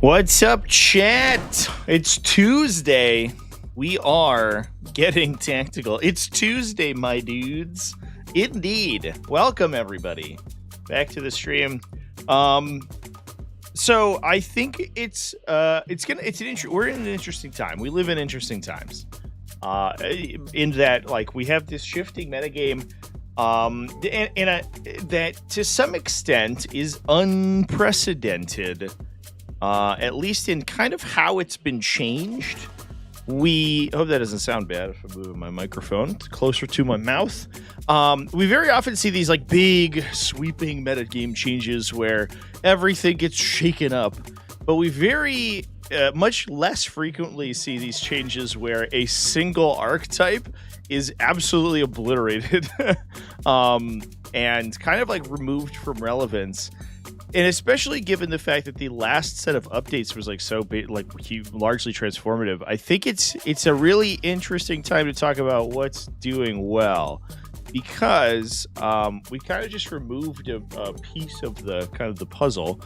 What's up, chat? It's Tuesday. We are getting tactical. It's Tuesday, my dudes. Indeed. Welcome, everybody, back to the stream. So I think we're in an interesting time. We live in interesting times. In that, like, we have this shifting metagame, that to some extent is unprecedented. At least in kind of how it's been changed. I hope that doesn't sound bad if I'm moving my microphone closer to my mouth. We very often see these like big sweeping metagame changes where everything gets shaken up, but we very much less frequently see these changes where a single archetype is absolutely obliterated and kind of like removed from relevance. And especially given the fact that the last set of updates was like so big, like largely transformative, I think it's a really interesting time to talk about what's doing well, because we kind of just removed a piece of the kind of the puzzle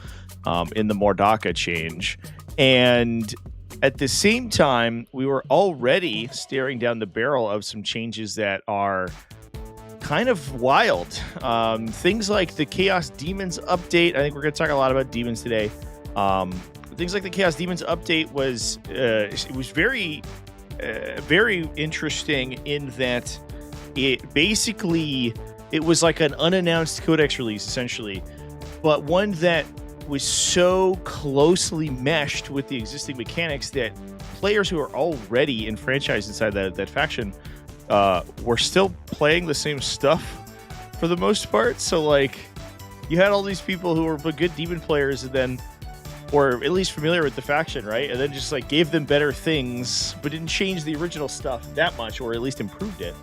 in the Dakka change, and at the same time we were already staring down the barrel of some changes that are kind of wild. Things like the Chaos Demons update. I think we're going to talk a lot about demons today. Things like the Chaos Demons update was very interesting in that it was like an unannounced codex release essentially, but one that was so closely meshed with the existing mechanics that players who are already enfranchised inside that faction we're still playing the same stuff for the most part. So like you had all these people who were good demon players and then or at least familiar with the faction, right? And then just like gave them better things but didn't change the original stuff that much, or at least improved it.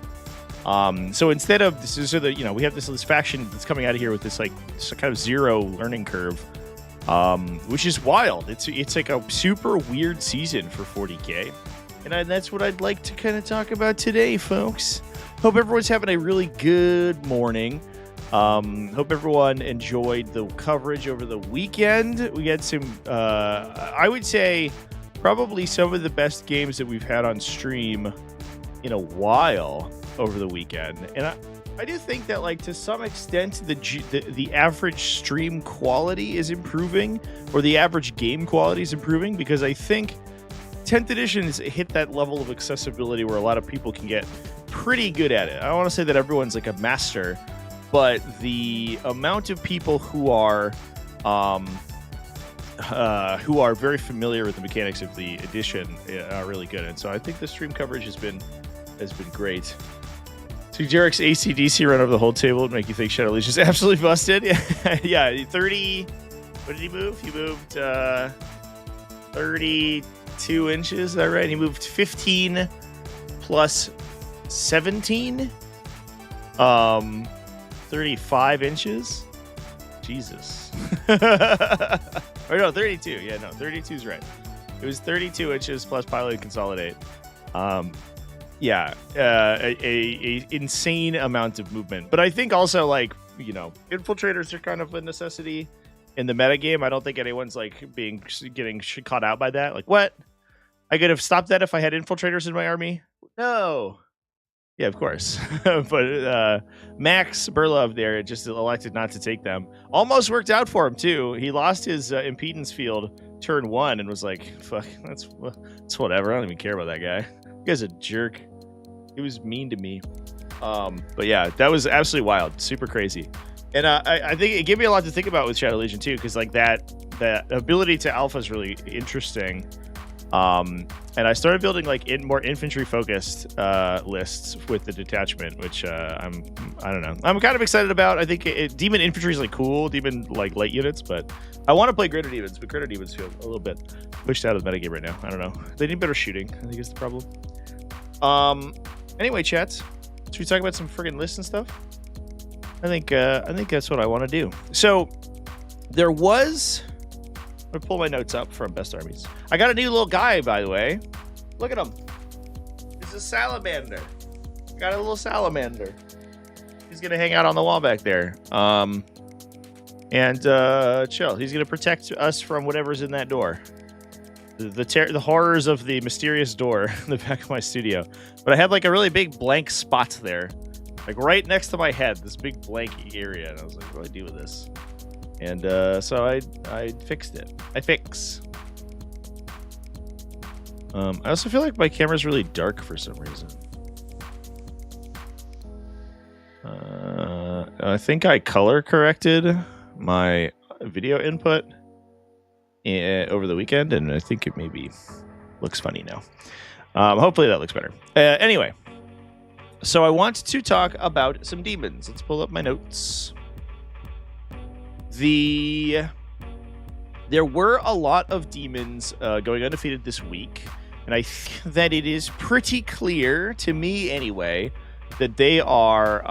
So instead of this is we have this faction that's coming out of here with this kind of zero learning curve, which is wild. It's like a super weird season for 40k. And that's what I'd like to kind of talk about today, folks. Hope everyone's having a really good morning. Hope everyone enjoyed the coverage over the weekend. We had some, I would say, probably some of the best games that we've had on stream in a while over the weekend. And I do think that, like, to some extent, the average stream quality is improving, or the average game quality is improving, because I think 10th edition has hit that level of accessibility where a lot of people can get pretty good at it. I don't want to say that everyone's like a master, but the amount of people who are very familiar with the mechanics of the edition are really good. And so I think the stream coverage has been great. So Jarek's AC/DC run over the whole table would make you think Shadow Legion is absolutely busted. Yeah, 30. What did he move? He moved 32 inches, is that right? He moved 15 plus 17, 35 inches. Jesus. Or no, 32. Yeah, no, 32 is right. It was 32 inches plus pilot and consolidate. A insane amount of movement. But I think also, like, infiltrators are kind of a necessity in the metagame. I don't think anyone's like getting caught out by that. Like, what? I could have stopped that if I had infiltrators in my army? No. Yeah, of course. But Max Burlov there just elected not to take them. Almost worked out for him too. He lost his impedance field turn 1 and was like, fuck, that's whatever. I don't even care about that guy. That guy's a jerk. He was mean to me. But yeah, that was absolutely wild. Super crazy. And I think it gave me a lot to think about with Shadow Legion too, because like that ability to alpha is really interesting. And I started building like more infantry focused lists with the detachment, which I don't know. I'm kind of excited about. I think demon infantry is like cool, demon like light units, but I want to play greater demons, but greater demons feel a little bit pushed out of the metagame right now. I don't know. They need better shooting, I think is the problem. Anyway, chats, should we talk about some friggin' lists and stuff? I think that's what I want to do. So there was. I'm gonna pull my notes up from Best Armies. I got a new little guy, by the way. Look at him. It's a salamander. Got a little salamander. He's gonna hang out on the wall back there. And chill. He's gonna protect us from whatever's in that door. the horrors of the mysterious door in the back of my studio. But I had like a really big blank spot there, like right next to my head, this big blank area, and I was like, what do I do with this? And so I fixed it. I also feel like my camera's really dark for some reason. I think I color corrected my video input over the weekend, and I think it maybe looks funny now. Hopefully that looks better. Anyway, so I want to talk about some demons. Let's pull up my notes. There were a lot of demons going undefeated this week, and I think that it is pretty clear, to me anyway, that they are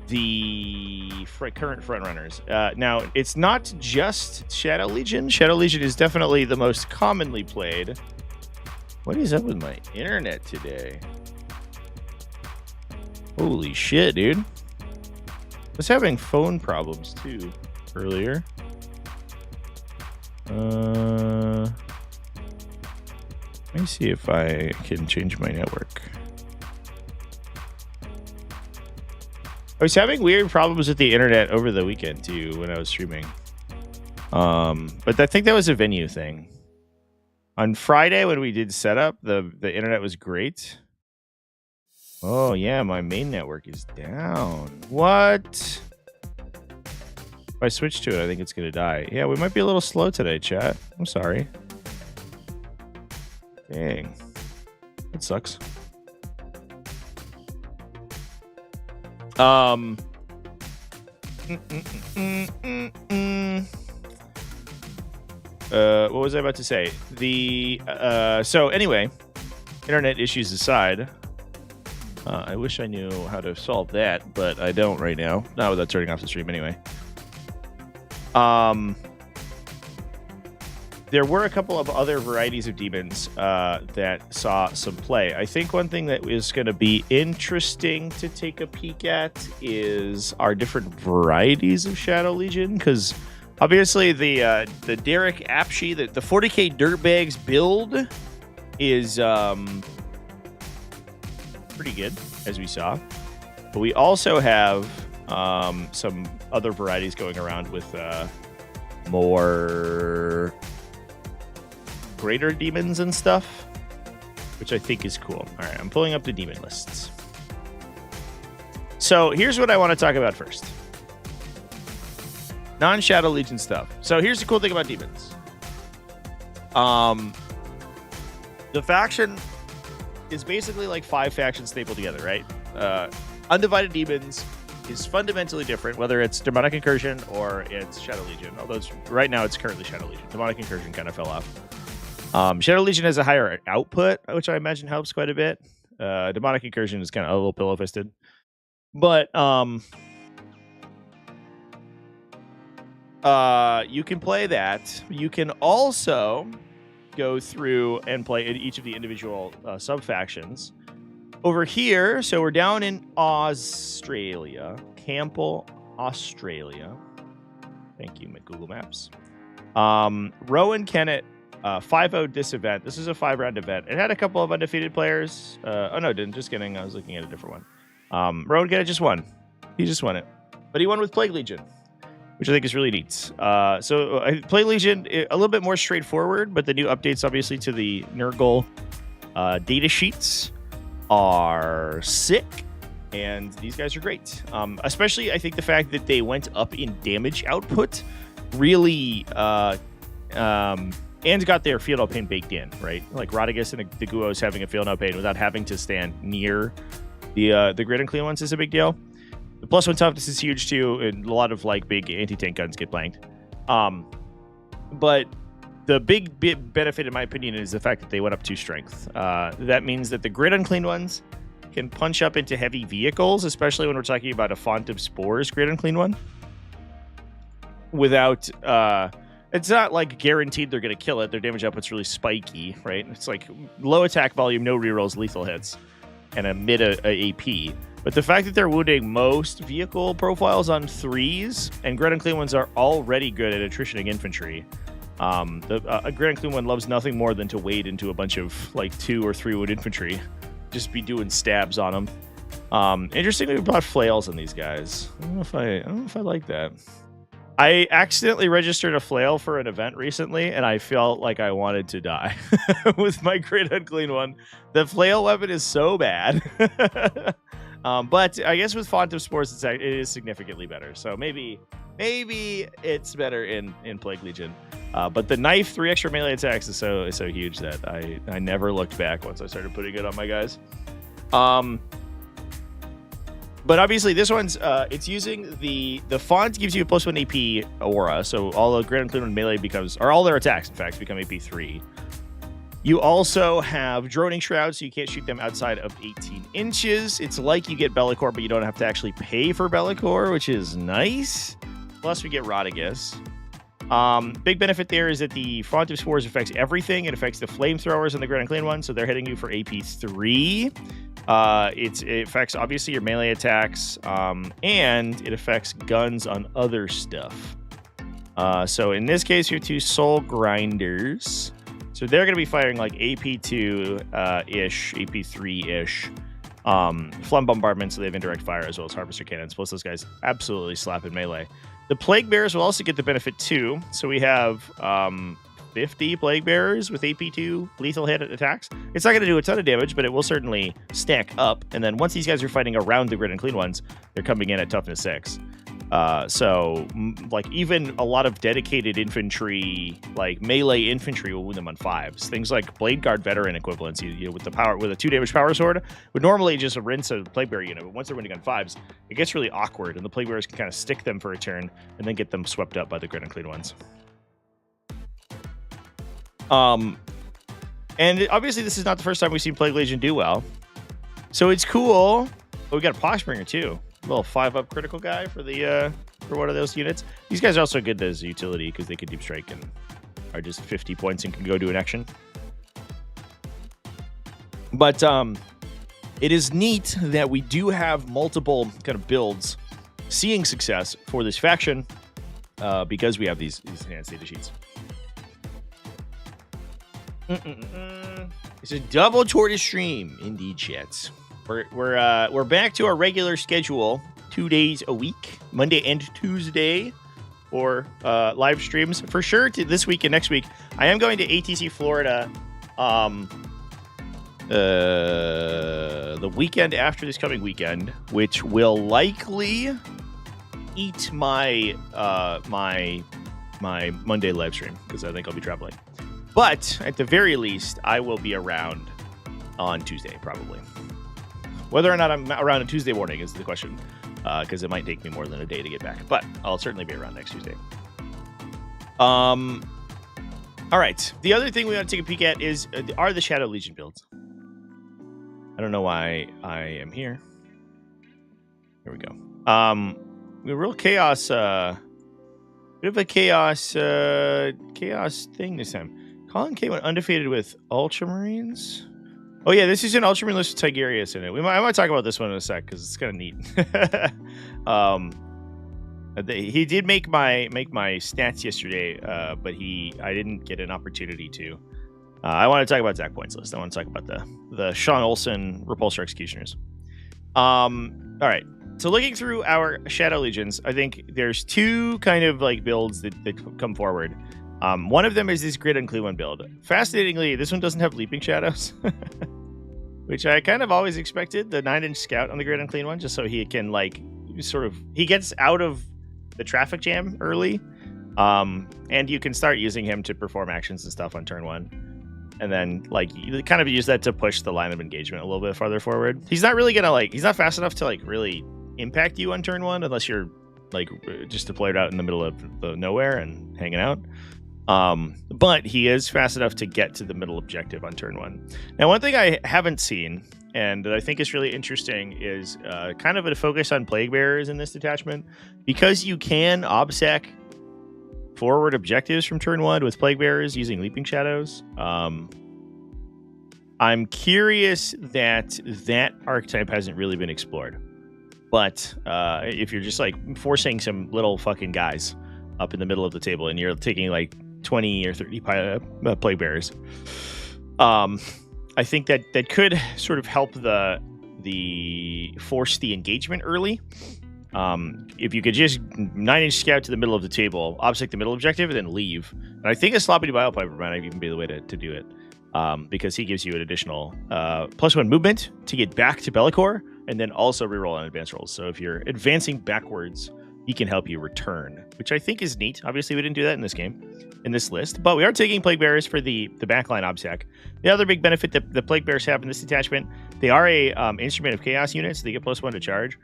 the current frontrunners. Now, it's not just Shadow Legion. Shadow Legion is definitely the most commonly played. What is up with my internet today? Holy shit, dude. I was having phone problems, too, earlier. Let me see if I can change my network. I was having weird problems with the internet over the weekend too when I was streaming. But I think that was a venue thing. On Friday when we did setup, the internet was great. Oh yeah, my main network is down. What? If I switch to it, I think it's gonna die. Yeah, we might be a little slow today, chat. I'm sorry. Dang. That sucks. What was I about to say? So anyway, internet issues aside, I wish I knew how to solve that, but I don't right now. Not without turning off the stream anyway. There were a couple of other varieties of demons that saw some play. I think one thing that is going to be interesting to take a peek at is our different varieties of Shadow Legion, because obviously the Derek Apshe, the 40k Dirtbags build is pretty good, as we saw. But we also have some other varieties going around with more greater demons and stuff, which I think is cool. All right, I'm pulling up the demon lists. So here's what I want to talk about first. Non-Shadow Legion stuff. So here's the cool thing about demons. The faction is basically like 5 factions stapled together, right? Undivided Demons is fundamentally different, whether it's Demonic Incursion or it's Shadow Legion. Although right now it's currently Shadow Legion. Demonic Incursion kind of fell off. Shadow Legion has a higher output, which I imagine helps quite a bit. Demonic Incursion is kind of a little pillow-fisted. But you can play that. You can also go through and play in each of the individual sub-factions. Over here, so we're down in Australia. Campbell, Australia. Thank you, Google Maps. Rowan Kennett 5-0 this event. This is a 5-round event. It had a couple of undefeated players. Oh, no, it didn't. Just kidding. I was looking at a different one. Rowan Kennett just won. He just won it. But he won with Plague Legion, which I think is really neat. So Plague Legion, a little bit more straightforward, but the new updates, obviously, to the Nurgle data sheets are sick, and these guys are great. Especially, I think the fact that they went up in damage output really and got their field pain baked in, right? Like Rodigus and the Guos having a field pain without having to stand near the Grid and Clean ones is a big deal. The +1 toughness is huge too, and a lot of like big anti-tank guns get blanked. But the big benefit, in my opinion, is the fact that they went up 2 strength. That means that the Grid Unclean ones can punch up into heavy vehicles, especially when we're talking about a Font of Spores Grid Unclean one. Without, it's not like guaranteed they're going to kill it. Their damage output's really spiky, right? It's like low attack volume, no rerolls, lethal hits, and a mid AP. But the fact that they're wounding most vehicle profiles on 3s, and Grid Unclean ones are already good at attritioning infantry, A Grand Clue one loves nothing more than to wade into a bunch of like 2 or 3 wood infantry, just be doing stabs on them. Interestingly, we brought flails on these guys. I don't know if I like that. I accidentally registered a flail for an event recently, and I felt like I wanted to die with my Great Unclean one. The flail weapon is so bad. But I guess with Font of Spores, it is significantly better. So maybe it's better in Plague Legion. But the knife 3 extra melee attacks is so huge that I never looked back once I started putting it on my guys. But obviously this one's it's using the font gives you a +1 AP aura, so all the Grand Unclean melee all their attacks in fact become AP 3. You also have droning shrouds, so you can't shoot them outside of 18 inches. It's like you get Bellicor, but you don't have to actually pay for Bellicor, which is nice. Plus we get Rotigus. Big benefit there is that the Font of Spores affects everything. It affects the flamethrowers and the Grand Unclean one, so they're hitting you for AP 3. It affects obviously your melee attacks, and it affects guns on other stuff. So in this case, you have 2 Soul Grinders. So they're going to be firing like AP2-ish, AP3-ish. Flum Bombardment, so they have indirect fire as well as Harvester Cannons. Plus those guys absolutely slap in melee. The Plague Bearers will also get the benefit too. So we have 50 Plague Bearers with AP2 lethal hit attacks. It's not going to do a ton of damage, but it will certainly stack up. And then once these guys are fighting around the Great Unclean ones, they're coming in at toughness 6. So like even a lot of dedicated infantry, like melee infantry, will win them on 5s. Things like Bladeguard veteran equivalents, you know, with a 2 damage power sword, would normally just rinse a Plague Bearer unit, but once they're winning on 5s, it gets really awkward, and the Plague Bearers can kind of stick them for a turn and then get them swept up by the Great Unclean ones. And obviously this is not the first time we've seen Plague Legion do well, so it's cool. But we got a Poxbringer too. Little 5-up critical guy for the for one of those units. These guys are also good as a utility because they can deep strike and are just 50 points and can go do an action. But it is neat that we do have multiple kind of builds seeing success for this faction because we have these enhanced data sheets. It's a double tortoise stream, indeed, chats. We're back to our regular schedule, 2 days a week, Monday and Tuesday, for live streams for sure. This week and next week, I am going to ATC Florida, the weekend after this coming weekend, which will likely eat my my Monday live stream because I think I'll be traveling. But at the very least, I will be around on Tuesday probably. Whether or not I'm around on Tuesday morning is the question, because it might take me more than a day to get back. But I'll certainly be around next Tuesday. All right. The other thing we want to take a peek at are the Shadow Legion builds. I don't know why I am here. Here we go. Real chaos. Bit of a chaos thing this time. Colin K went undefeated with Ultramarines. Oh yeah, this is an Ultramarine list with Tigurius in it. I might talk about this one in a sec because it's kind of neat. He did make my stats yesterday, but I didn't get an opportunity to. I want to talk about Zach Point's list. I want to talk about the Sean Olsen Repulsor Executioners. All right. So looking through our Shadow Legions, I think there's 2 kind of like builds that come forward. One of them is this Great Unclean one build. Fascinatingly, this one doesn't have Leaping Shadows, which I kind of always expected. The 9-inch Scout on the Great Unclean one, just so he can like he gets out of the traffic jam early, and you can start using him to perform actions and stuff on turn 1, and then like you kind of use that to push the line of engagement a little bit farther forward. He's not really gonna he's not fast enough to really impact you on turn 1 unless you're just deployed out in the middle of the nowhere and hanging out. But he is fast enough to get to the middle objective on turn 1. Now, one thing I haven't seen and that I think is really interesting is kind of a focus on Plague Bearers in this detachment, because you can obsec forward objectives from turn 1 with Plague Bearers using Leaping Shadows. I'm curious that archetype hasn't really been explored. But if you're just forcing some little fucking guys up in the middle of the table and you're taking 20 or 30 plague bearers. I think that could sort of help force the engagement early. If you could just 9-inch scout to the middle of the table, obstacle the middle objective, and then leave. And I think a sloppy Biopiper might even be the way to do it. Because he gives you an additional +1 movement to get back to Be'lakor, and then also reroll on advanced rolls. So if you're advancing backwards, he can help you return, which I think is neat. Obviously, we didn't do that in this game, in this list, but we are taking Plague Bearers for the backline obstac. The other big benefit that the Plague Bearers have in this detachment, they are a Instrument of Chaos unit, so they get +1 to charge,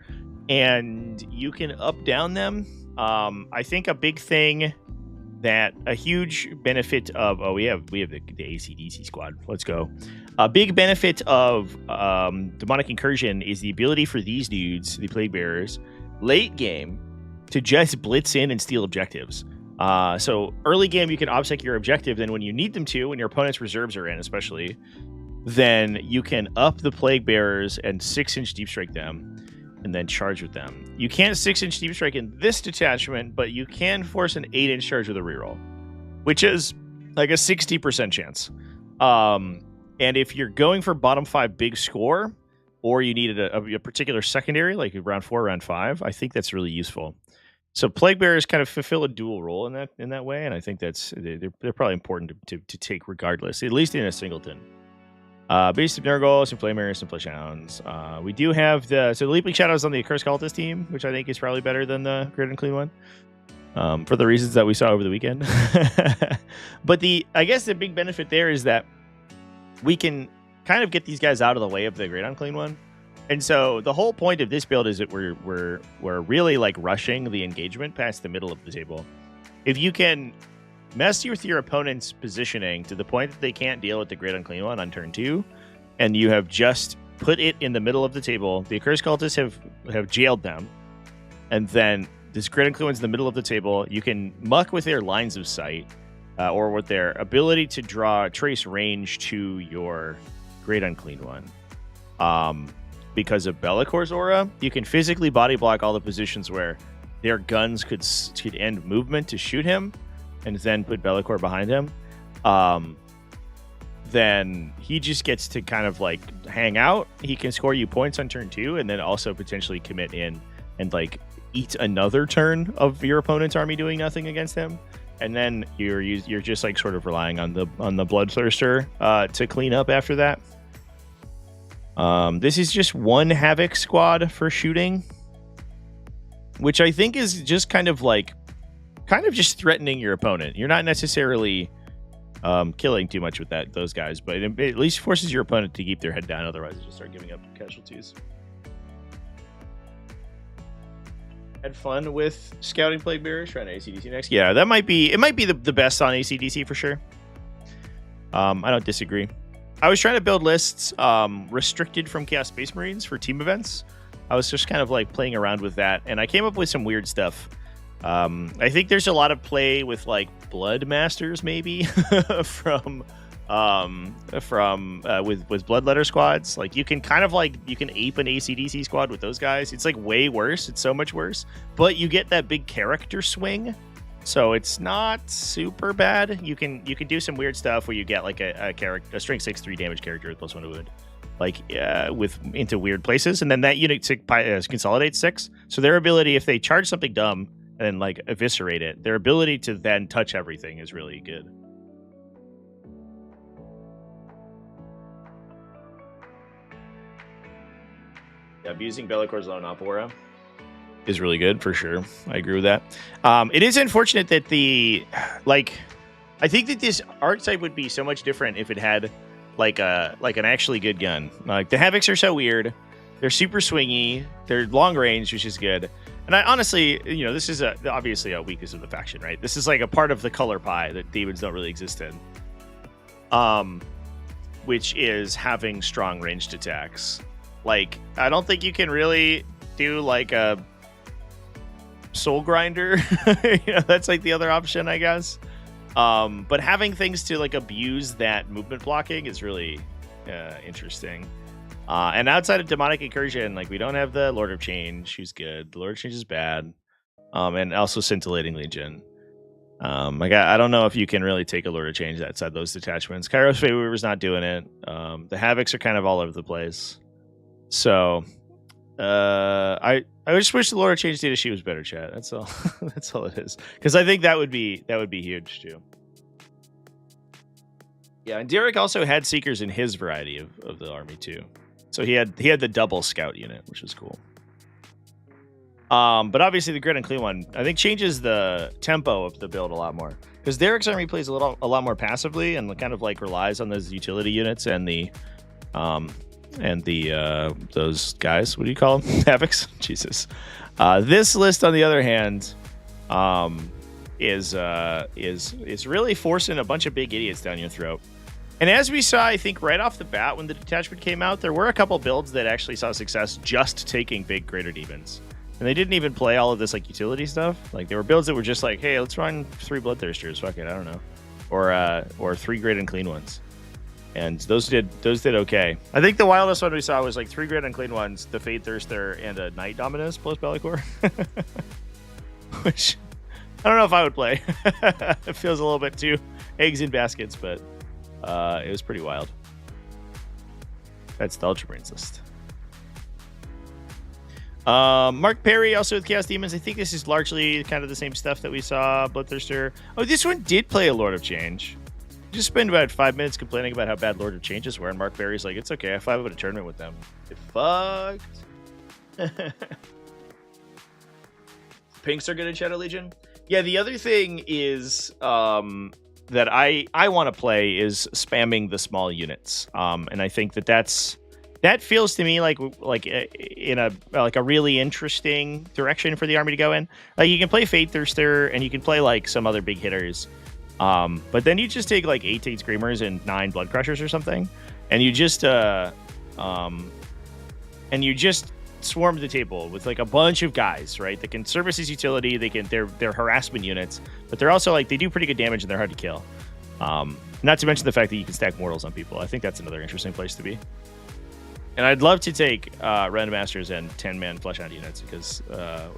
and you can up-down them. I think a big thing that a huge benefit of we have the AC/DC squad. Let's go. A big benefit of Demonic Incursion is the ability for these dudes, the Plague Bearers, late game to just blitz in and steal objectives. So early game you can obstacle your objective, then when you need them to, when your opponent's reserves are in especially, then you can up the Plague Bearers and 6-inch deep strike them and then charge with them. You can't 6-inch deep strike in this detachment, but you can force an 8-inch charge with a reroll, which is like a 60% chance. And if you're going for bottom 5 big score, or you needed a particular secondary, like round 4, round 5, I think that's really useful. So Plague Bearers kind of fulfill a dual role in that way, and I think they're probably important to take regardless, at least in a singleton. Beast of Nurgle, some Flamebearers, some Fleshhounds. We do have the Leaping Shadows on the Accursed Cultist team, which I think is probably better than the Grid and Clean one, for the reasons that we saw over the weekend. But I guess the big benefit there is that we can kind of get these guys out of the way of the Great Unclean one. And so the whole point of this build is that we're really like rushing the engagement past the middle of the table. If you can mess with your opponent's positioning to the point that they can't deal with the Great Unclean one on turn 2, and you have just put it in the middle of the table, the Accursed Cultists have jailed them, and then this Great Unclean one's in the middle of the table, you can muck with their lines of sight, or with their ability to draw trace range to your Great Unclean one. Because of Be'lakor's aura, you can physically body block all the positions where their guns could end movement to shoot him, and then put Be'lakor behind him. Then he just gets to kind of like hang out. He can score you points on turn 2, and then also potentially commit in and like eat another turn of your opponent's army doing nothing against him. And then you're just like sort of relying on the Bloodthirster to clean up after that. This is just one Havoc squad for shooting, which I think is just kind of just threatening your opponent. You're not necessarily killing too much with those guys, but it at least forces your opponent to keep their head down. Otherwise, they'll start giving up casualties. Had fun with scouting Plague Bearers, trying to AC/DC next. Yeah, it might be the best on AC/DC for sure. I don't disagree. I was trying to build lists restricted from Chaos Space Marines for team events. I was just kind of like playing around with that, and I came up with some weird stuff. I think there's a lot of play with like Blood Masters, maybe with Bloodletter squads. Like you can kind of you can ape an AC/DC squad with those guys. It's like way worse. It's so much worse, but you get that big character swing. So it's not super bad. You can do some weird stuff where you get like a strength 6 3 damage character with +1 to wound, into weird places, and then that unit consolidates 6. So their ability, if they charge something dumb and like eviscerate it, their ability to then touch everything is really good. Yeah, abusing Be'lakor's Lone Op aura is really good for sure. I agree with that. It is unfortunate that I think that this archetype would be so much different if it had like an actually good gun. Like the Havocs are so weird. They're super swingy. They're long range, which is good. And I honestly, this is obviously a weakness of the faction, right? This is like a part of the color pie that Daemons don't really exist in. Which is having strong ranged attacks. Like, I don't think you can really do like a Soul Grinder. That's like the other option, I guess. But having things to like abuse that movement blocking is really interesting. And outside of Demonic Incursion, like we don't have the Lord of Change, who's good. The Lord of Change is bad. And also Scintillating Legion. Like I don't know if you can really take a Lord of Change outside those detachments. Kairos Feyweaver's not doing it. The Havocs are kind of all over the place. So I just wish the Lord of Change data sheet was better, chat. That's all. That's all it is. Because I think that would be huge too. Yeah, and Derek also had Seekers in his variety of the army too. So he had the double scout unit, which is cool. But obviously the Grid and Clean one, I think, changes the tempo of the build a lot more. Because Derek's army plays a lot more passively and kind of like relies on those utility units and the those guys. What do you call them? Havocs. Jesus. This list, on the other hand, is really forcing a bunch of big idiots down your throat. And as we saw, I think right off the bat when the detachment came out, there were a couple builds that actually saw success just taking big Greater Demons. And they didn't even play all of this like utility stuff. Like there were builds that were just like, hey, let's run 3 Bloodthirsters. Fuck it, I don't know, or 3 Great and Clean ones. And those did okay. I think the wildest one we saw was like 3 Great and Clean ones, the Fade Thirster, and a Night Dominus plus Bellicor. Which I don't know if I would play. It feels a little bit too eggs in baskets, but it was pretty wild. That's the Ultramarines list. Mark Perry also with Chaos Demons. I think this is largely kind of the same stuff that we saw. Bloodthirster. Oh, this one did play a Lord of Change. Just spent about 5 minutes complaining about how bad Lord of Changes were, and Mark Perry's like, it's okay, I 5 at a tournament with them. Get fucked. Pinks are good at Shadow Legion. Yeah, the other thing is that I want to play is spamming the small units. And I think that feels to me like in a really interesting direction for the army to go in. Like you can play Fate Thirster and you can play like some other big hitters. But then you just take like 18 Screamers and 9 Blood Crushers or something, and you just swarm the table with like a bunch of guys, right? That can service as utility. They're harassment units, but they're also like they do pretty good damage and they're hard to kill. Not to mention the fact that you can stack mortals on people. I think that's another interesting place to be. And I'd love to take Random Masters and 10-man Fleshhound units because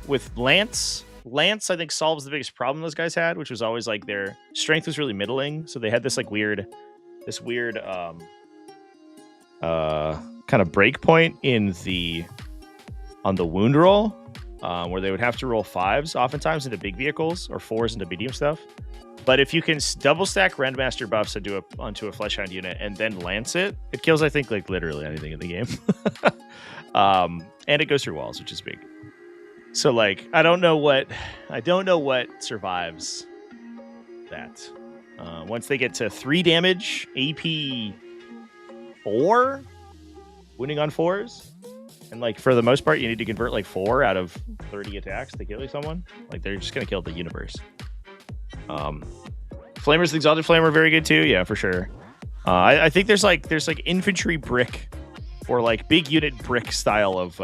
with Lance I think solves the biggest problem those guys had, which was always like their strength was really middling. So they had this weird kind of break point on the wound roll where they would have to roll 5s oftentimes into big vehicles or 4s into medium stuff. But if you can double stack Random Master buffs onto a Fleshhound unit and then lance it, it kills, I think, like literally anything in the game. And it goes through walls, which is big. So like I don't know what survives that. Once they get to 3 damage, AP 4, wounding on 4s, and like for the most part, you need to convert like 4 out of 30 attacks to kill someone. Like they're just gonna kill the universe. Flamers, the Exalted Flame are very good too. Yeah, for sure. I think there's like infantry brick or like big unit brick style of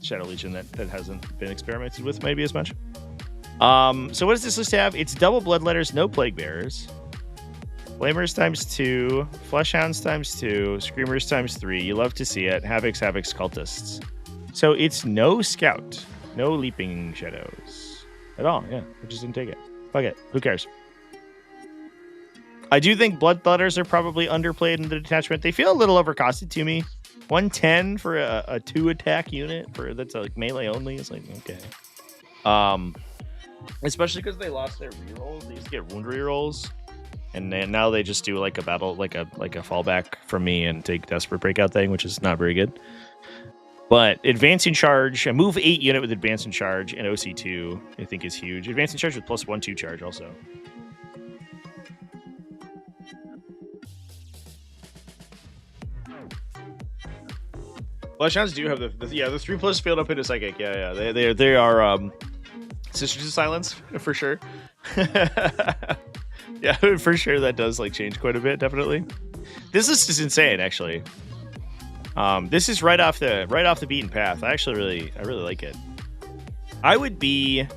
Shadow Legion that hasn't been experimented with maybe as much. So what does this list have? It's double Bloodletters, no Plague Bearers, Flamers ×2, Fleshhounds ×2, Screamers ×3. You love to see it. Havocs, Cultists. So it's no Scout, no Leaping Shadows at all. Yeah, I just didn't take it. Fuck it. Who cares? I do think Bloodletters are probably underplayed in the detachment. They feel a little overcosted to me. 110 for a 2 attack unit that's like melee only is like okay. Especially because they lost their rerolls. They used to get wound rerolls, and now they just do like a battle, like a fallback from me and take Desperate Breakout thing, which is not very good. But Advancing Charge, a move 8 unit with Advancing Charge and OC2, I think is huge. Advancing Charge with +1/2 charge also. Fleshhounds do have the 3+ field up into Psychic. Yeah. They are Sisters of Silence for sure. Yeah, for sure that does like change quite a bit. Definitely, this list is insane. Actually, this is right off the beaten path. I really like it. I would be.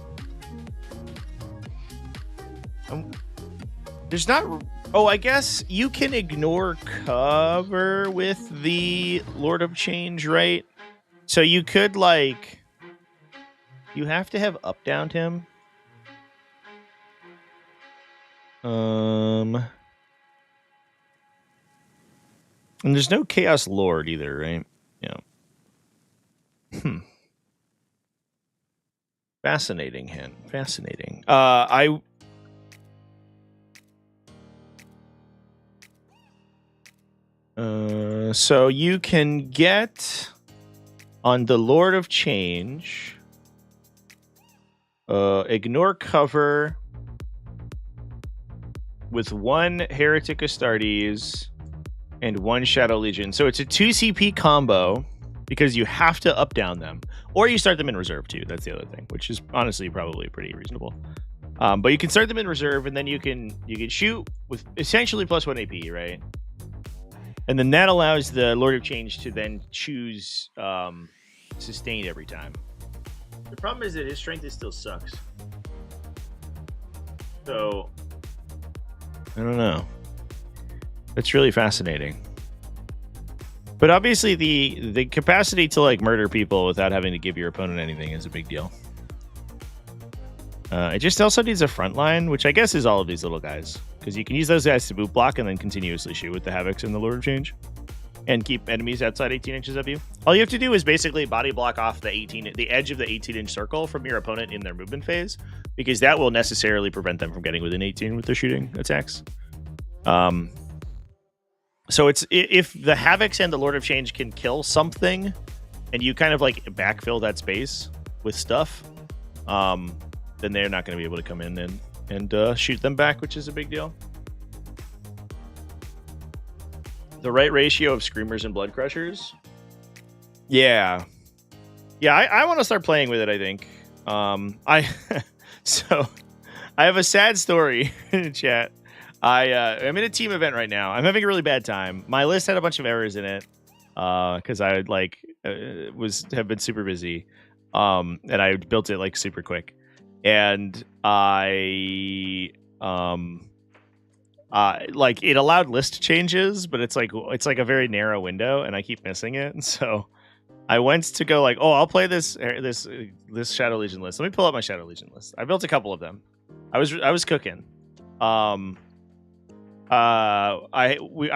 There's not. Oh, I guess you can ignore cover with the Lord of Change, right? So you could like. You have to have up-downed him. And there's no Chaos Lord either, right? Yeah. Fascinating, Hen. Fascinating. So you can get on the Lord of Change, ignore cover with 1 Heretic Astartes and 1 Shadow Legion. So it's a 2 CP combo because you have to up down them, or you start them in reserve too. That's the other thing, which is honestly probably pretty reasonable. But you can start them in reserve, and then you can shoot with essentially +1 AP, right? And then that allows the Lord of Change to then choose sustained every time. The problem is that his strength still sucks. So I don't know. It's really fascinating. But obviously the capacity to like murder people without having to give your opponent anything is a big deal. It just also needs a front line, which I guess is all of these little guys. Because you can use those guys to boot block and then continuously shoot with the Havocs and the Lord of Change. And keep enemies outside 18 inches of you. All you have to do is basically body block off the edge of the 18-inch circle from your opponent in their movement phase. Because that will necessarily prevent them from getting within 18 with their shooting attacks. So it's if the Havocs and the Lord of Change can kill something, and you kind of like backfill that space with stuff, then they're not going to be able to come in and shoot them back, which is a big deal. The right ratio of Screamers and Blood Crushers. Yeah, I want to start playing with it, I think. So I have a sad story in the chat. I'm in a team event right now. I'm having a really bad time. My list had a bunch of errors in it because I have been super busy, and I built it like super quick, and it allowed list changes, but it's like a very narrow window, and I keep missing it. And so I went to go like, oh, I'll play this Shadow Legion list. Let me pull up my Shadow Legion list. I built a couple of them. I was cooking. I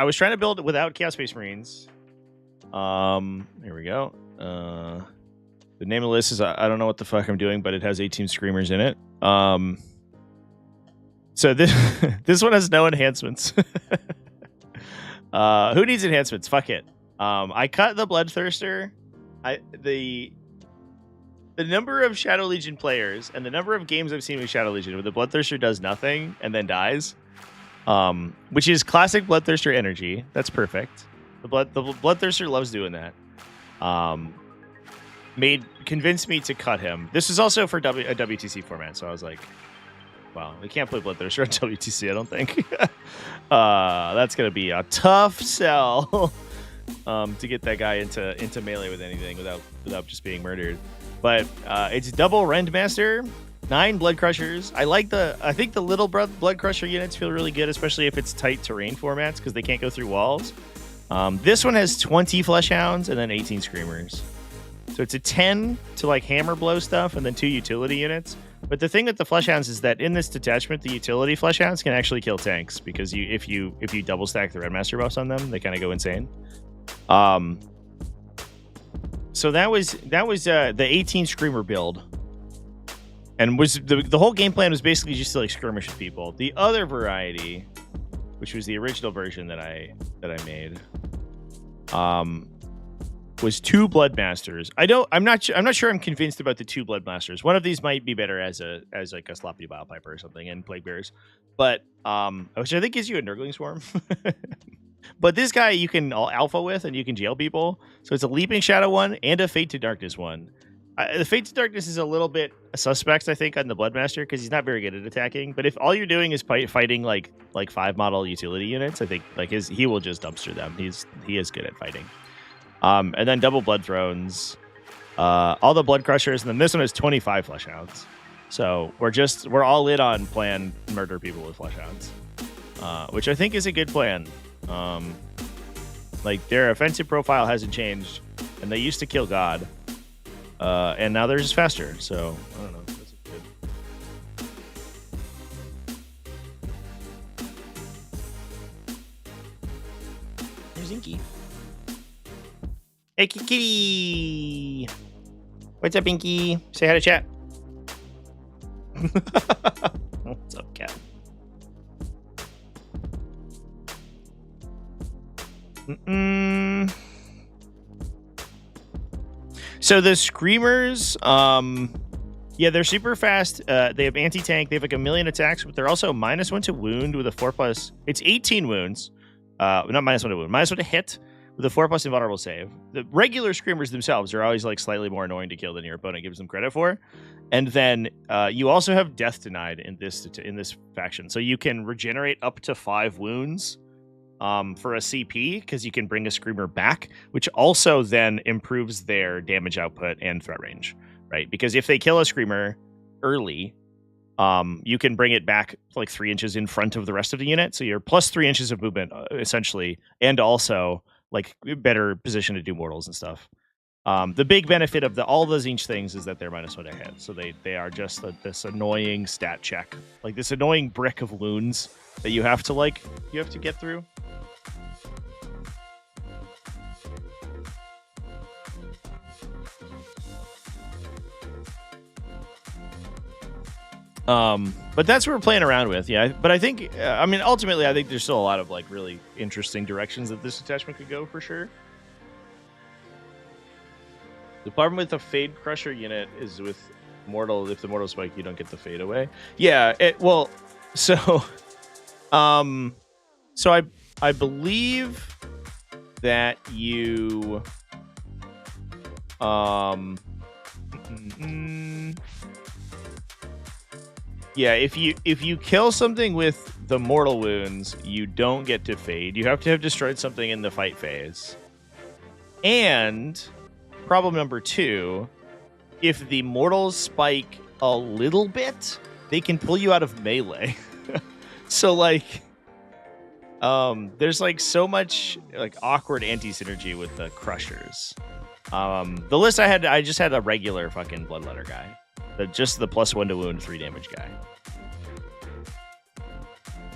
was trying to build it without Chaos Space Marines. Here we go. The name of the list is I don't know what the fuck I'm doing, but it has 18 Screamers in it. So this one has no enhancements. Who needs enhancements? Fuck it. I cut the Bloodthirster. The number of Shadow Legion players and the number of games I've seen with Shadow Legion where the Bloodthirster does nothing and then dies, which is classic Bloodthirster energy. That's perfect. The Bloodthirster loves doing that. Convinced me to cut him. This is also for a WTC format, so I was like, wow, we can't play Bloodthirster on WTC, I don't think. That's going to be a tough sell to get that guy into melee with anything without just being murdered. But it's double Rendmaster, 9 Blood Crushers. I think the little Blood Crusher units feel really good, especially if it's tight terrain formats because they can't go through walls. This one has 20 Fleshhounds and then 18 Screamers. So it's a 10 to like hammer blow stuff and then 2 utility units. But the thing with the Fleshhounds is that in this detachment, the utility Fleshhounds can actually kill tanks because if you double stack the Redmaster buffs on them, they kind of go insane. So that was the 18 Screamer build, and was the whole game plan was basically just to like skirmish with people. The other variety, which was the original version that I made, was 2 Bloodmasters. I'm not sure I'm convinced about the 2 Bloodmasters. One of these might be better as like a sloppy Bile Piper or something, and Plague Bears, but which I think gives you a Nurgling Swarm. But this guy you can alpha with, and you can jail people. So it's a Leaping Shadow one and a Fate to Darkness one. The Fate to Darkness is a little bit suspect, I think, on the Bloodmaster because he's not very good at attacking. But if all you're doing is fighting like 5 model utility units, I think like he will just dumpster them. He is good at fighting. And then double Blood Thrones, all the Blood Crushers, and then this one is 25 Fleshhounds. So we're all in on plan murder people with Fleshhounds, which I think is a good plan. Like their offensive profile hasn't changed, and they used to kill God, and now they're just faster. So I don't know. That's good. There's Inky. Hey, kitty. What's up, Inky? Say hi to chat. What's up, cat? So the Screamers, yeah, they're super fast. They have anti-tank. They have like 1 million attacks, but they're also -1 to wound with a 4+. It's 18 wounds. Not -1 to wound, -1 to hit with a 4+ invulnerable save. The regular Screamers themselves are always like slightly more annoying to kill than your opponent gives them credit for. And then you also have death denied in this faction, so you can regenerate up to 5 wounds for a CP because you can bring a Screamer back, which also then improves their damage output and threat range, right? Because if they kill a Screamer early, you can bring it back like 3 inches in front of the rest of the unit, so you're plus 3 inches of movement essentially, and also like better position to do mortals and stuff. The big benefit of all those each things is that they're -1 to hit, so they are just this annoying stat check, like this annoying brick of wounds that you have to get through. But that's what we're playing around with, yeah. But I think, I mean, ultimately, I think there's still a lot of like really interesting directions that this attachment could go for sure. The problem with the Fade Crusher unit is with Mortal, if the Mortal spike, you don't get the Fade away. Yeah, so I believe that you yeah, if you kill something with the mortal wounds, you don't get to Fade. You have to have destroyed something in the fight phase. And problem number 2, if the mortals spike a little bit, they can pull you out of melee. So like there's like so much like awkward anti-synergy with the Crushers. The list I just had a regular fucking Bloodletter guy. Just the +1 to wound 3 damage guy.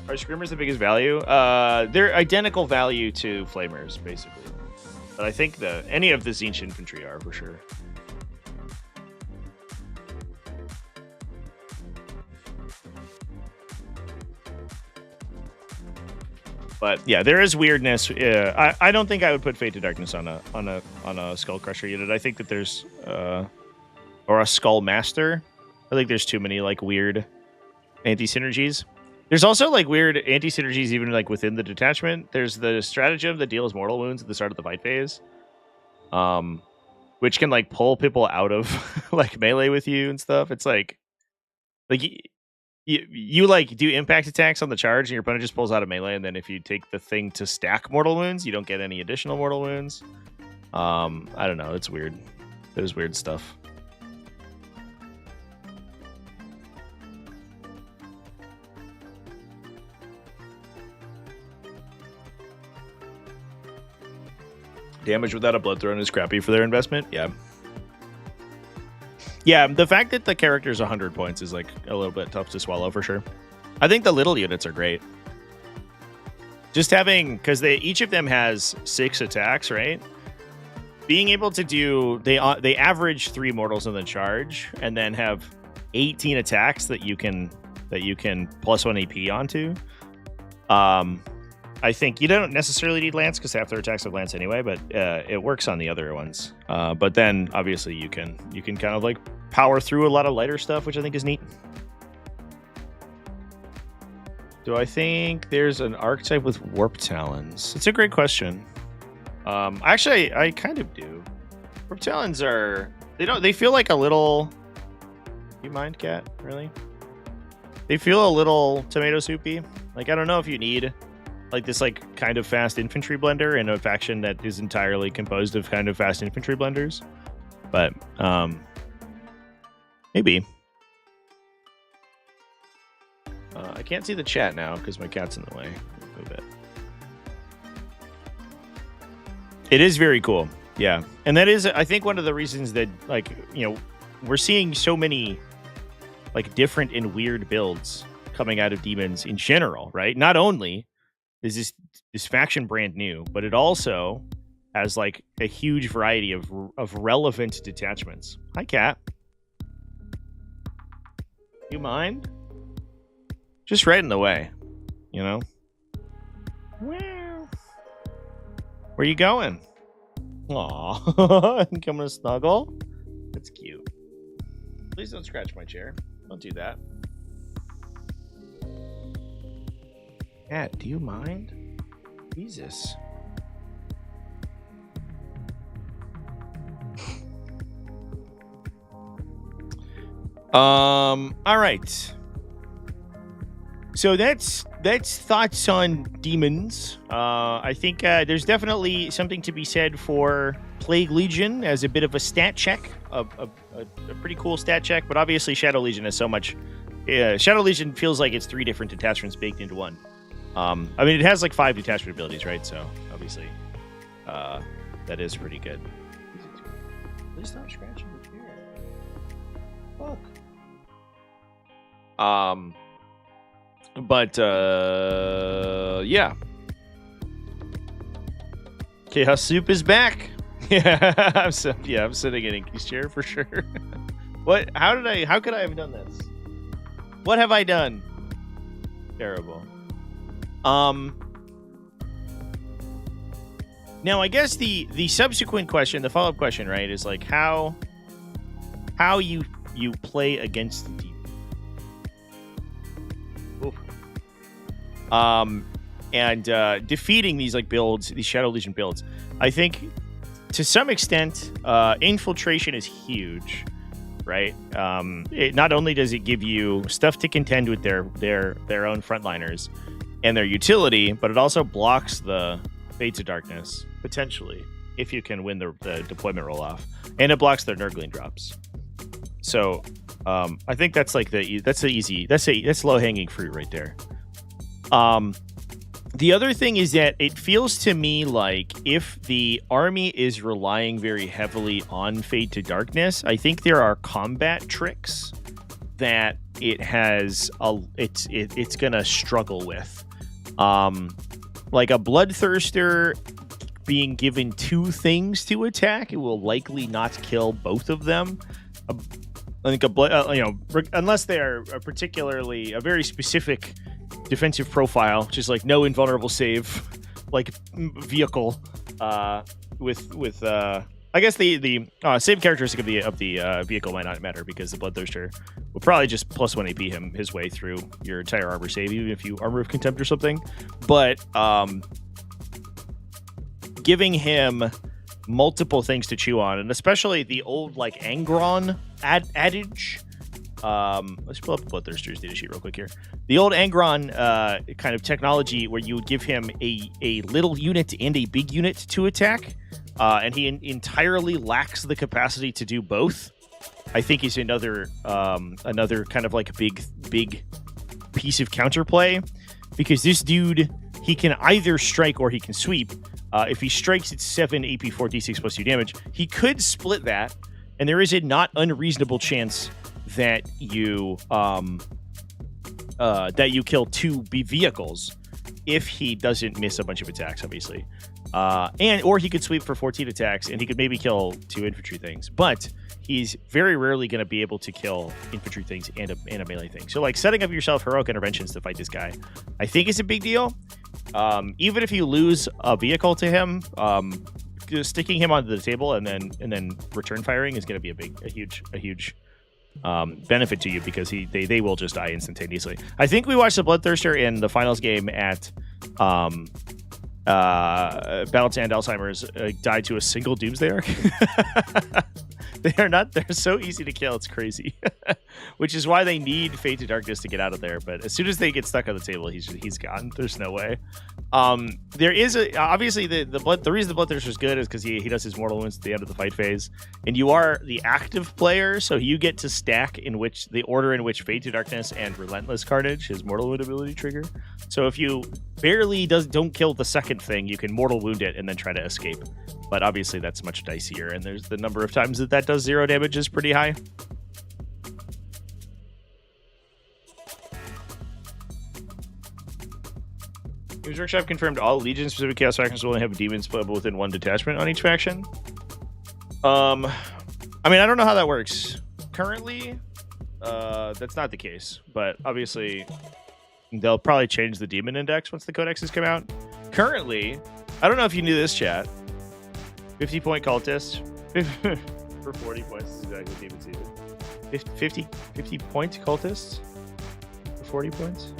Are Screamers the biggest value? They're identical value to Flamers, basically. But I think any of the Tzeentch infantry are for sure. But yeah, there is weirdness. I don't think I would put Fate to Darkness on a Skull Crusher unit. I think that there's or a Skull Master. I think there's too many like weird anti-synergies. There's also like weird anti-synergies even like within the detachment. There's the stratagem that deals mortal wounds at the start of the fight phase, which can like pull people out of like melee with you and stuff. It's like you like do impact attacks on the charge and your opponent just pulls out of melee, and then if you take the thing to stack mortal wounds, you don't get any additional mortal wounds. I don't know. It's weird. There's weird stuff. Damage without a Blood Throne is crappy for their investment. Yeah. Yeah, the fact that the character's 100 points is like a little bit tough to swallow for sure. I think the little units are great. Just having, because each of them has 6 attacks, right? Being able to do, they average 3 mortals in the charge, and then have 18 attacks that you can +1 AP onto. I think you don't necessarily need Lance because half their attacks have Lance anyway, but it works on the other ones. But then obviously you can kind of like power through a lot of lighter stuff, which I think is neat. Do I think there's an archetype with Warp Talons? It's a great question. Actually, I kind of do. Warp Talons they feel like a little. You mind, Cat? Really? They feel a little tomato soupy. Like I don't know if you need like this like kind of fast infantry blender in a faction that is entirely composed of kind of fast infantry blenders, but maybe. I can't see the chat now because my cat's in the way. Move it. It is very cool, yeah, and that is I think one of the reasons that like we're seeing so many like different and weird builds coming out of Demons in general, right? Not only is this faction brand new, but it also has like a huge variety of relevant detachments. Hi, Cat. You mind? Just right in the way, you know? Where are you going? Aw, coming to snuggle? That's cute. Please don't scratch my chair. Don't do that. Cat, do you mind? Jesus. All right. So that's thoughts on Demons. I think there's definitely something to be said for Plague Legion as a bit of a stat check, a pretty cool stat check. But obviously, Shadow Legion has so much. Shadow Legion feels like it's 3 different detachments baked into one. I mean, it has like 5 detachment abilities, right? So obviously, that is pretty good. Please stop scratching the chair. Fuck. But yeah. Chaos Soup is back. Yeah, I'm sitting in Inky's chair for sure. What? How could I have done this? What have I done? Terrible. Now I guess the subsequent question, the follow-up question, right, is like how you play against the team. And defeating these like builds, these Shadow Legion builds, I think to some extent, infiltration is huge, right? It not only does it give you stuff to contend with their own frontliners and their utility, but it also blocks the Fates of Darkness potentially if you can win the deployment roll off, and it blocks their Nurgling drops. So I think that's like that's low hanging fruit right there. The other thing is that it feels to me like if the army is relying very heavily on Fade to Darkness, I think there are combat tricks that it's gonna struggle with. Like a Bloodthirster being given 2 things to attack, it will likely not kill both of them. I think unless they are particularly a very specific defensive profile, which is like no invulnerable save, like vehicle, with I guess the save characteristic of the vehicle might not matter because the Bloodthirster will probably just +1 AP his way through your entire armor save, even if you Armor of Contempt or something. But giving him multiple things to chew on, and especially the old like Angron adage. Let's pull up Bloodthirster's data sheet real quick here. The old Angron kind of technology where you would give him a little unit and a big unit to attack, and he entirely lacks the capacity to do both. I think is another kind of like big piece of counterplay, because this dude, he can either strike or he can sweep. If he strikes, it's 7 AP 4 D6 plus 2 damage. He could split that, and there is a not unreasonable chance that you kill 2 vehicles if he doesn't miss a bunch of attacks, obviously. Or he could sweep for 14 attacks, and he could maybe kill 2 infantry things. But he's very rarely going to be able to kill infantry things and a melee thing. So, like, setting up yourself heroic interventions to fight this guy, I think is a big deal. Even if you lose a vehicle to him, sticking him onto the table and then return firing is going to be a huge benefit to you, because they will just die instantaneously. I think we watched the Bloodthirster in the finals game at Battle to End Alzheimer's died to a single Doomsday Arc. They're so easy to kill, it's crazy. Which is why they need Fade to Darkness to get out of there. But as soon as they get stuck on the table, he's gone. There's no way. There is obviously the reason the Bloodthirster is good is because he does his mortal wounds at the end of the fight phase, and you are the active player, so you get to stack in which the order in which Fade to Darkness and Relentless Carnage, his mortal wound ability, trigger. So if you barely don't kill the second thing, you can mortal wound it and then try to escape. But obviously that's much dicier, and there's the number of times that does 0 damage is pretty high. Games Workshop confirmed all Legion specific Chaos factions will only have demons playable within one detachment on each faction. I mean, I don't know how that works. Currently, that's not the case, but obviously they'll probably change the demon index once the codexes come out. Currently, I don't know if you knew this, chat. 50-point cultist for 40 points is exactly what demons even. 50 point cultists for 40 points.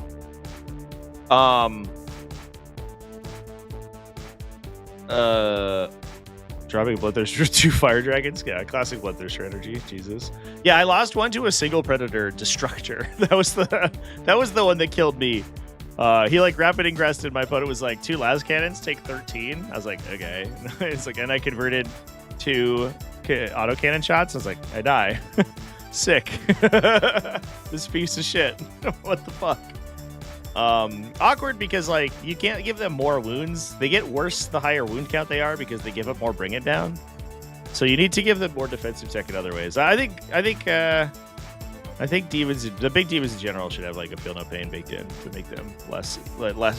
Dropping Bloodthirst for 2 fire dragons. Yeah, classic Bloodthirst strategy. Jesus. Yeah, I lost one to a single predator destructor. That was the one that killed me. He like rapid ingressed, and my opponent was like 2 las cannons, take 13. I was like, okay. It's like, and I converted 2 auto cannon shots. I was like, I die. Sick. This piece of shit. What the fuck? Awkward because like you can't give them more wounds. They get worse the higher wound count they are because they give up more bring it down. So you need to give them more defensive tech in other ways. I think demons, the big demons in general, should have like a feel no pain baked in to make them less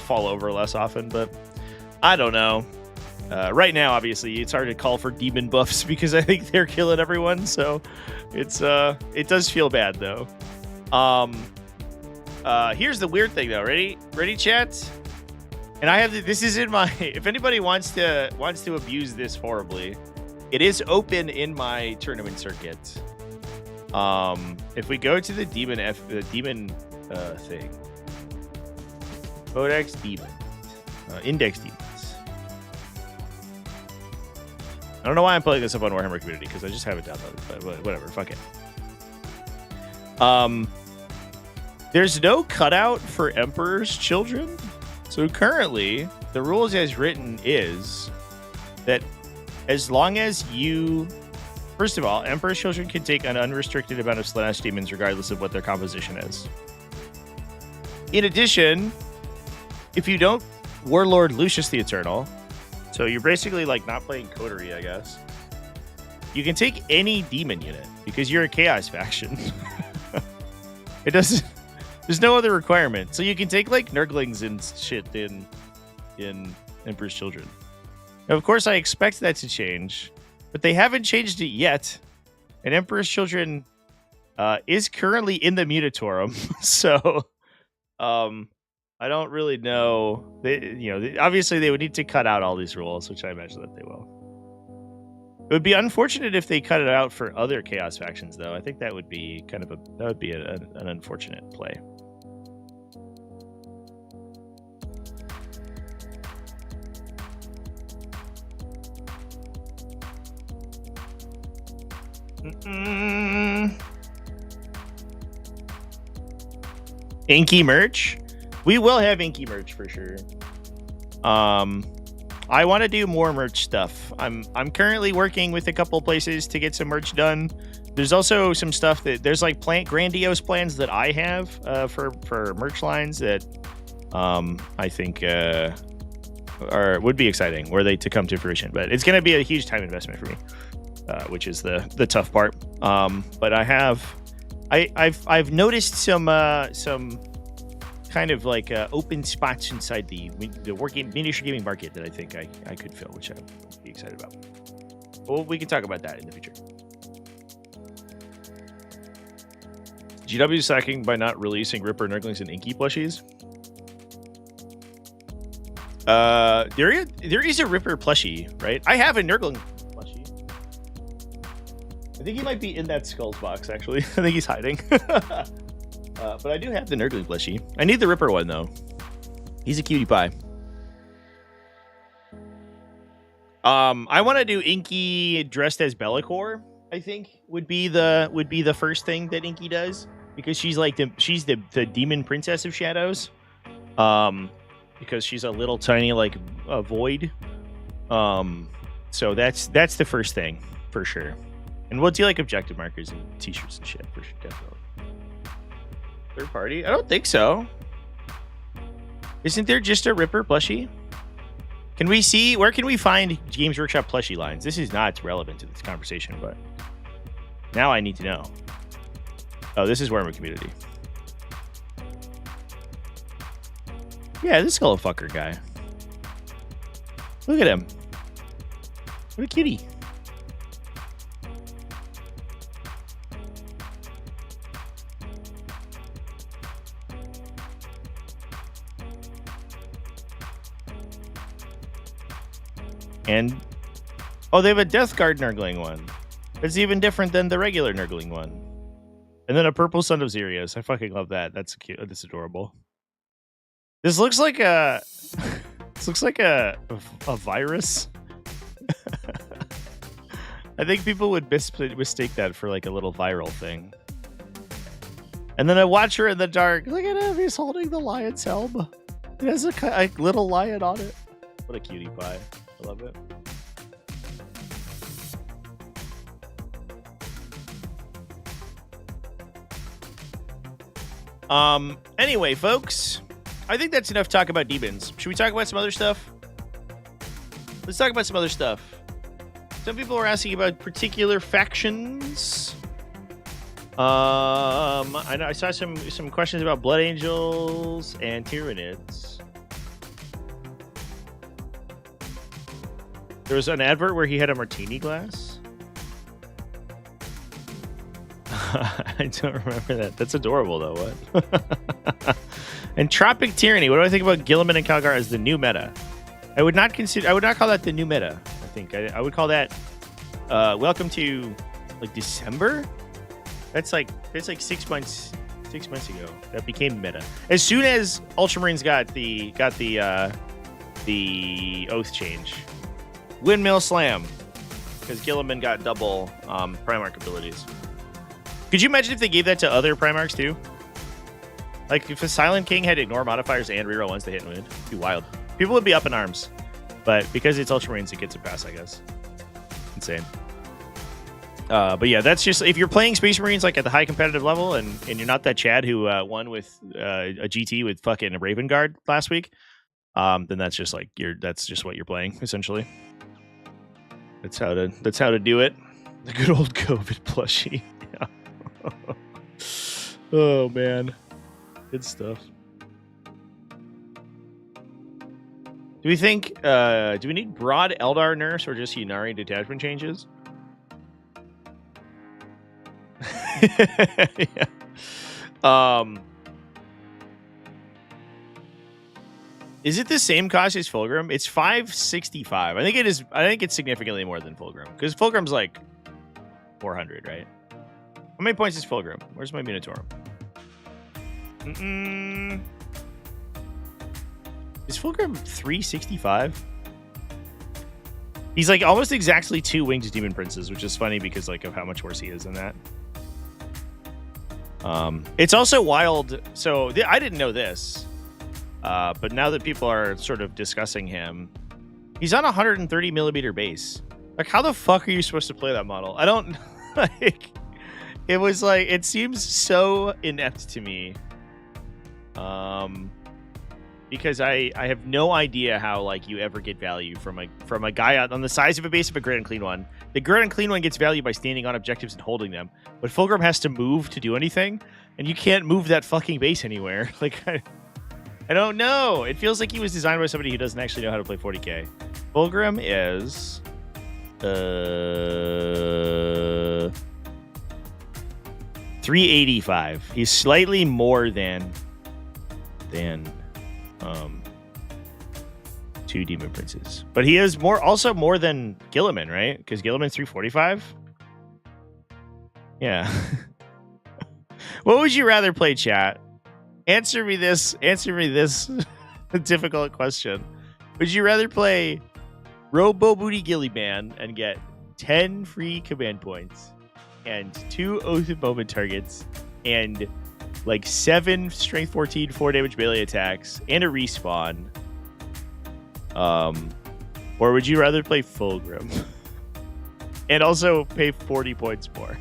fall over less often. But I don't know. Right now, obviously, it's hard to call for demon buffs because I think they're killing everyone. So it's it does feel bad though. Here's the weird thing though. Ready, chat? And I have this is in my. If anybody wants to abuse this horribly, it is open in my tournament circuit. If we go to the demon thing, Codex Demon, Index Demons. I don't know why I'm pulling this up on Warhammer Community because I just have it downloaded. But whatever, fuck it. There's no cutout for Emperor's Children. So currently, the rules as written is that as long as you... First of all, Emperor's Children can take an unrestricted amount of Slaanesh demons regardless of what their composition is. In addition, if you don't Warlord Lucius the Eternal, so you're basically like not playing Coterie, I guess, you can take any demon unit because you're a Chaos faction. It doesn't... There's no other requirement. So you can take like Nurglings and shit in Emperor's Children. Now, of course, I expect that to change, but they haven't changed it yet. And Emperor's Children is currently in the Mutatorum. So I don't really know. Obviously they would need to cut out all these rules, which I imagine that they will. It would be unfortunate if they cut it out for other Chaos factions, though. I think that would be kind of an unfortunate play. Inky merch? We will have Inky merch for sure. I want to do more merch stuff. I'm currently working with a couple places to get some merch done. There's also some stuff that there's like grandiose plans that I have for merch lines that I think would be exciting were they to come to fruition. But it's going to be a huge time investment for me, which is the tough part. But I've noticed some kind of like open spots inside the working miniature gaming market that I think I could fill, which I'd be excited about. Well, we can talk about that in the future. GW is sacking by not releasing Ripper, Nurglings, and Inky plushies. There is a Ripper plushie, right? I have a Nurgling plushie. I think he might be in that Skulls box, actually. I think he's hiding. But I do have the Nurgling plushie. I need the Ripper one, though. He's a cutie pie. I want to do Inky dressed as Be'lakor, I think, would be the first thing that Inky does. Because she's like the demon princess of shadows. Because she's a little tiny like a void. So that's the first thing for sure. And we'll do like objective markers and t-shirts and shit for sure, definitely. Third party? I don't think so. Isn't there just a Ripper plushie? Can we see where can we find Games Workshop plushie lines? This is not relevant to this conversation, but now I need to know. Oh, this is Warhammer Community. Yeah, this little fucker guy. Look at him. What a kitty. And oh, they have a Death Guard Nurgling one. It's even different than the regular Nurgling one. And then a purple Son of Xerios. I fucking love that. That's cute. That's adorable. This looks like a this looks like a virus. I think people would mistake that for like a little viral thing. And then I watch her in the dark. Look at him. He's holding the lion's helm. It has a little lion on it. What a cutie pie. I love it. Anyway, folks, I think that's enough talk about demons. Should we talk about some other stuff? Let's talk about some other stuff. Some people are asking about particular factions. I know I saw some questions about Blood Angels and Tyranids. There was an advert where he had a martini glass. I don't remember that. That's adorable, though. What? And Tropic Tyranny. What do I think about Guilliman and Calgar as the new meta? I would not call that the new meta. I think I would call that welcome to like December. That's like 6 months. 6 months ago, that became meta. As soon as Ultramarines got the oath change, Windmill Slam, because Guilliman got double Primarch abilities. Could you imagine if they gave that to other Primarchs too? Like if a Silent King had ignore modifiers and reroll ones to hit and win, it'd be wild. People would be up in arms, but because it's Ultramarines, it gets a pass, I guess. Insane. But yeah, that's just if you're playing Space Marines like at the high competitive level, and you're not that Chad who won with a GT with fucking a Raven Guard last week, then that's just like that's just what you're playing essentially. That's how to do it. The good old COVID plushie. Yeah. Oh man, good stuff. Do we think? Do we need broad Eldar nerfs or just Yunari detachment changes? Yeah. Is it the same cost as Fulgrim? It's $565. I think it is. I think it's significantly more than Fulgrim because Fulgrim's like 400, right? How many points is Fulgrim? Where's my Minotaurum? Is Fulgrim 365? He's like almost exactly 2 Winged Demon Princes, which is funny because like of how much worse he is than that. It's also wild. So I didn't know this, but now that people are sort of discussing him, he's on a 130 millimeter base. Like, how the fuck are you supposed to play that model? I don't like. It was like it seems so inept to me. Because I have no idea how like you ever get value from a guy on the size of a base of a Grid and Clean one. The Grid and Clean one gets value by standing on objectives and holding them, but Fulgrim has to move to do anything, and you can't move that fucking base anywhere. Like I don't know. It feels like he was designed by somebody who doesn't actually know how to play 40k. Fulgrim is 385. He's slightly more than 2 Demon Princes, but he is also more than Guilliman, right? Because Guilliman's 345. Yeah. What would you rather play, chat? Answer me this difficult question. Would you rather play Robo Booty Gilliman and get 10 free command points and 2 Oath of Moment targets and like 7 Strength 14 4 damage melee attacks and a respawn, or would you rather play Fulgrim and also pay 40 points more?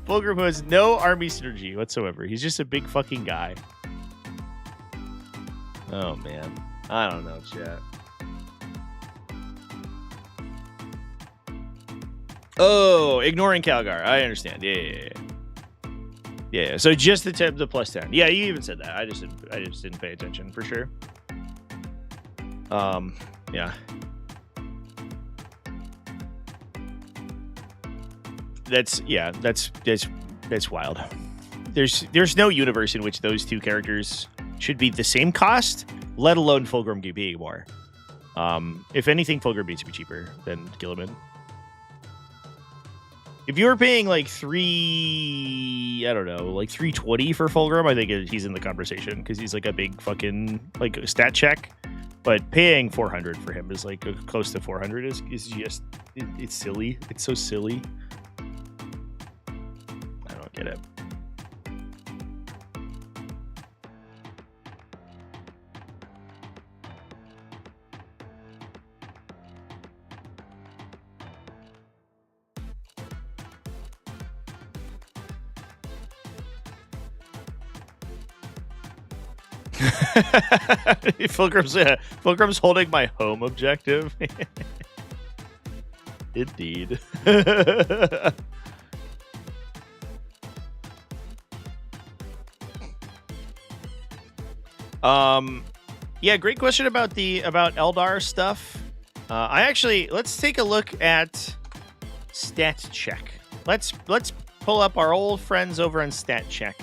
Fulgrim has no army synergy whatsoever. He's just a big fucking guy. Oh man, I don't know, chat. Oh, ignoring Calgar. I understand. Yeah. Yeah, so just the plus 10. Yeah, you even said that. I just didn't pay attention for sure. Yeah. That's wild. There's no universe in which those two characters should be the same cost, let alone Fulgrim being more. If anything, Fulgrim needs to be cheaper than Gilliman. If you were paying like $320 for Fulgrim, I think he's in the conversation because he's like a big fucking like stat check. But paying $400 for him is like close to $400 is just it's silly. It's so silly. I don't get it. Fulgrim's holding my home objective. Indeed. Yeah, great question about Eldar stuff. Let's take a look at Stat Check. Let's pull up our old friends over on Stat Check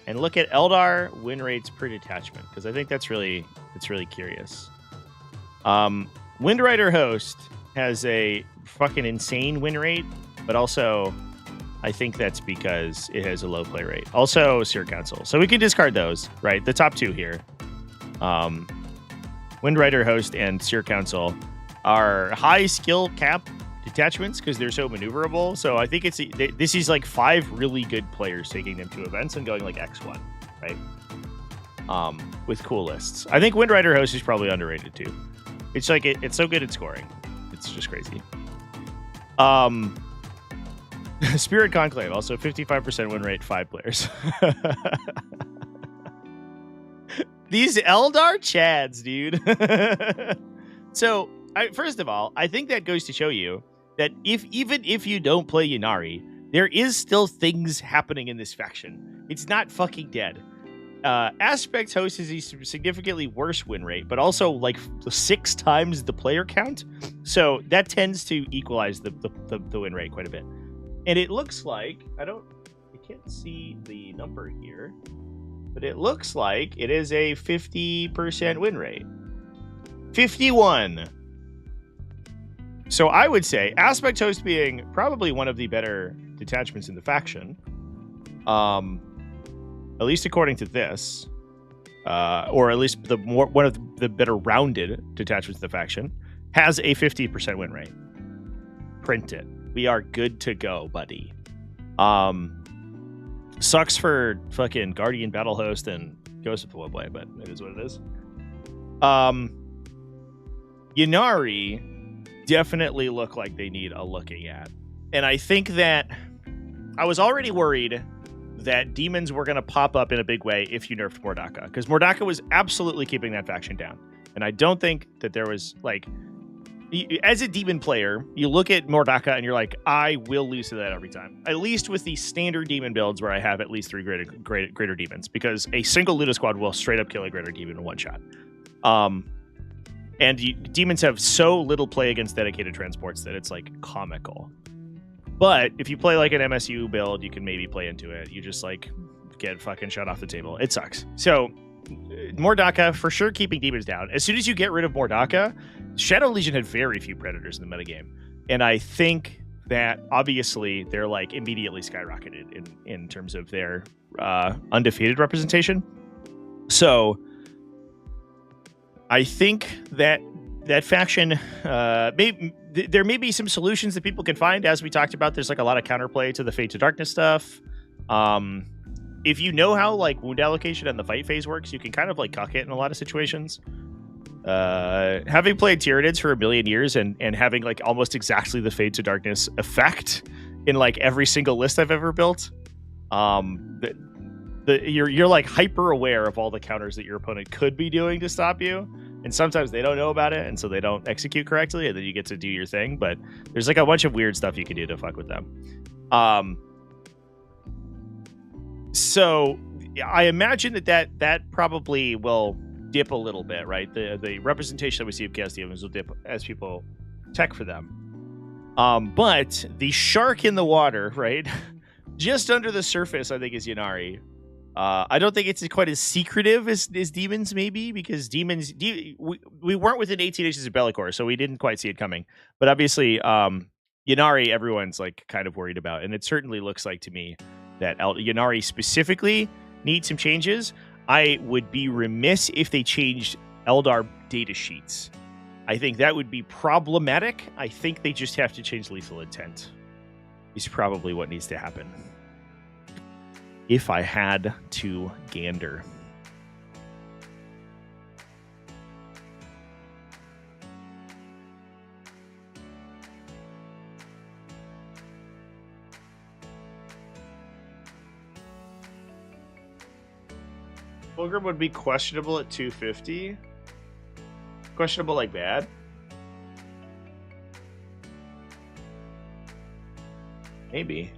and look at Eldar win rates per detachment, because I think that's really curious. Windrider Host has a fucking insane win rate, but also I think that's because it has a low play rate. Also, Seer Council. So we can discard those, right? The top two here. Windrider Host and Seer Council are high skill cap detachments because they're so maneuverable. So I think this is like 5 really good players taking them to events and going like X1, right? With cool lists. I think Windrider Host is probably underrated too. It's like it's so good at scoring. It's just crazy. Spirit Conclave, also 55% win rate, 5 players. These Eldar Chads, dude. So, first of all, I think that goes to show you that even if you don't play Ynnari, there is still things happening in this faction. It's not fucking dead. Aspect Host is a significantly worse win rate, but also like 6 times the player count. So that tends to equalize the win rate quite a bit. And it looks like, I can't see the number here, but it looks like it is a 50% win rate. 51. So I would say Aspect Host being probably one of the better detachments in the faction, at least according to this, or at least one of the better rounded detachments of the faction, has a 50% win rate. Print it. We are good to go, buddy. Sucks for fucking Guardian Battle Host and Ghost of the Woodblade, but it is what it is. Ynnari definitely look like they need a looking at. And I think that I was already worried that Demons were going to pop up in a big way if you nerfed Mordaka, because Mordaka was absolutely keeping that faction down. And I don't think that there was, like, as a Demon player, you look at Mordaka and you're like, I will lose to that every time. At least with the standard Demon builds where I have at least 3 greater Demons, because a single Luda squad will straight up kill a greater Demon in one shot. And Demons have so little play against dedicated transports that it's like comical. But if you play like an MSU build, you can maybe play into it. You just like get fucking shut off the table. It sucks. So Mordaka, for sure, keeping Demons down. As soon as you get rid of Mordaka, Shadow Legion had very few predators in the metagame. And I think that obviously they're like immediately skyrocketed in terms of their undefeated representation. So I think that faction, there may be some solutions that people can find. As we talked about, there's like a lot of counterplay to the Fade to Darkness stuff. If you know how like wound allocation and the fight phase works, you can kind of like cuck it in a lot of situations. Having played Tyranids for a million years and having like almost exactly the Fade to Darkness effect in like every single list I've ever built, you're like hyper aware of all the counters that your opponent could be doing to stop you, and sometimes they don't know about it, and so they don't execute correctly, and then you get to do your thing. But there's like a bunch of weird stuff you can do to fuck with them. So I imagine that probably will dip a little bit, right? The representation that we see of Chaos Demons will dip as people tech for them. But the shark in the water, right, just under the surface, I think, is Ynnari. I don't think it's quite as secretive as Demons, maybe, because Demons, we weren't within 18 inches of Bellicor, so we didn't quite see it coming. But obviously, Ynnari, everyone's like kind of worried about, and it certainly looks like to me that Ynnari specifically needs some changes. I would be remiss if they changed Eldar data sheets. I think that would be problematic. I think they just have to change lethal intent. Is probably what needs to happen. If I had to gander. Fulgrim would be questionable at 250. Questionable like bad? Maybe.